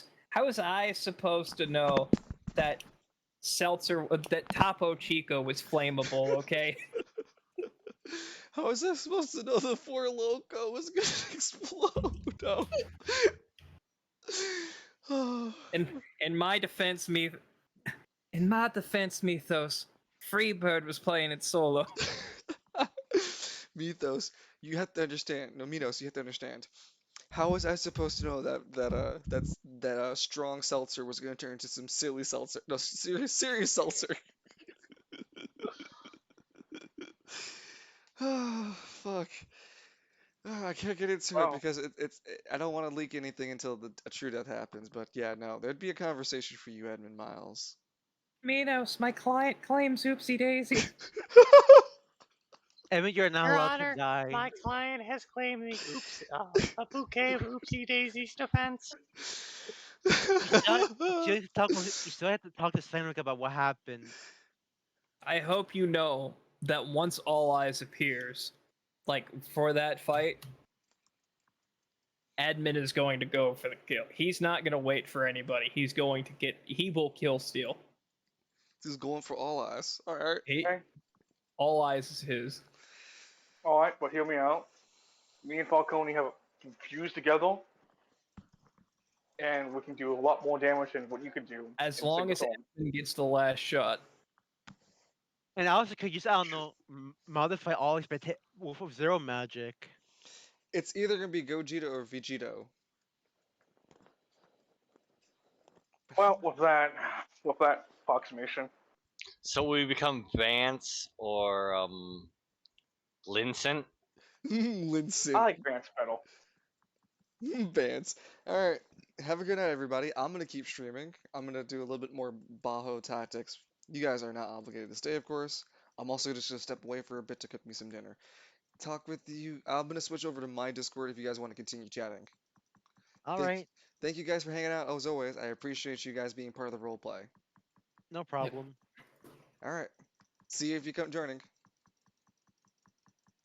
was I supposed to know that that Topo Chico was flammable? Okay. How was I supposed to know the Four Loco was gonna explode? Oh. In my defense, Mythos, Freebird was playing it solo. Mythos, you have to understand. No, Minos, you have to understand. How was I supposed to know that strong seltzer was gonna turn into some silly seltzer? No, serious seltzer. Oh, fuck. I can't get into it Wow. because I don't want to leak anything until a true death happens. But yeah, no, there'd be a conversation for you, Edmund Miles. Mythos, my client claims Oopsie Daisy. I mean, you're not Your allowed Honor, to die. my client has claimed a bouquet of Oopsie Daisies defense. You still have to talk to Sandrick about what happened. I hope you know that once All Eyes appears, like for that fight, Edmund is going to go for the kill. He's not going to wait for anybody. He will kill Steel. He's going for all eyes. All right. Okay. All Eyes is his. All right, but hear me out. Me and Falcone have fused together, and we can do a lot more damage than what you could do. As in long single as zone. Edmund gets the last shot. And I also could just, I don't know, modify all expectations with zero magic. It's either gonna be Gogeta or Vegito. Well, with that approximation, So we become Vance or Lincent. Linson. I like Vance Pedal. Vance. All right. Have a good night, everybody. I'm gonna keep streaming. I'm gonna do a little bit more Bajo tactics. You guys are not obligated to stay, of course. I'm also just gonna step away for a bit to cook me some dinner. Talk with you. I'm gonna switch over to my Discord if you guys want to continue chatting. All Thank, right, thank you guys for hanging out. As always, I appreciate you guys being part of the role play. no problem. All right. See you if you come joining.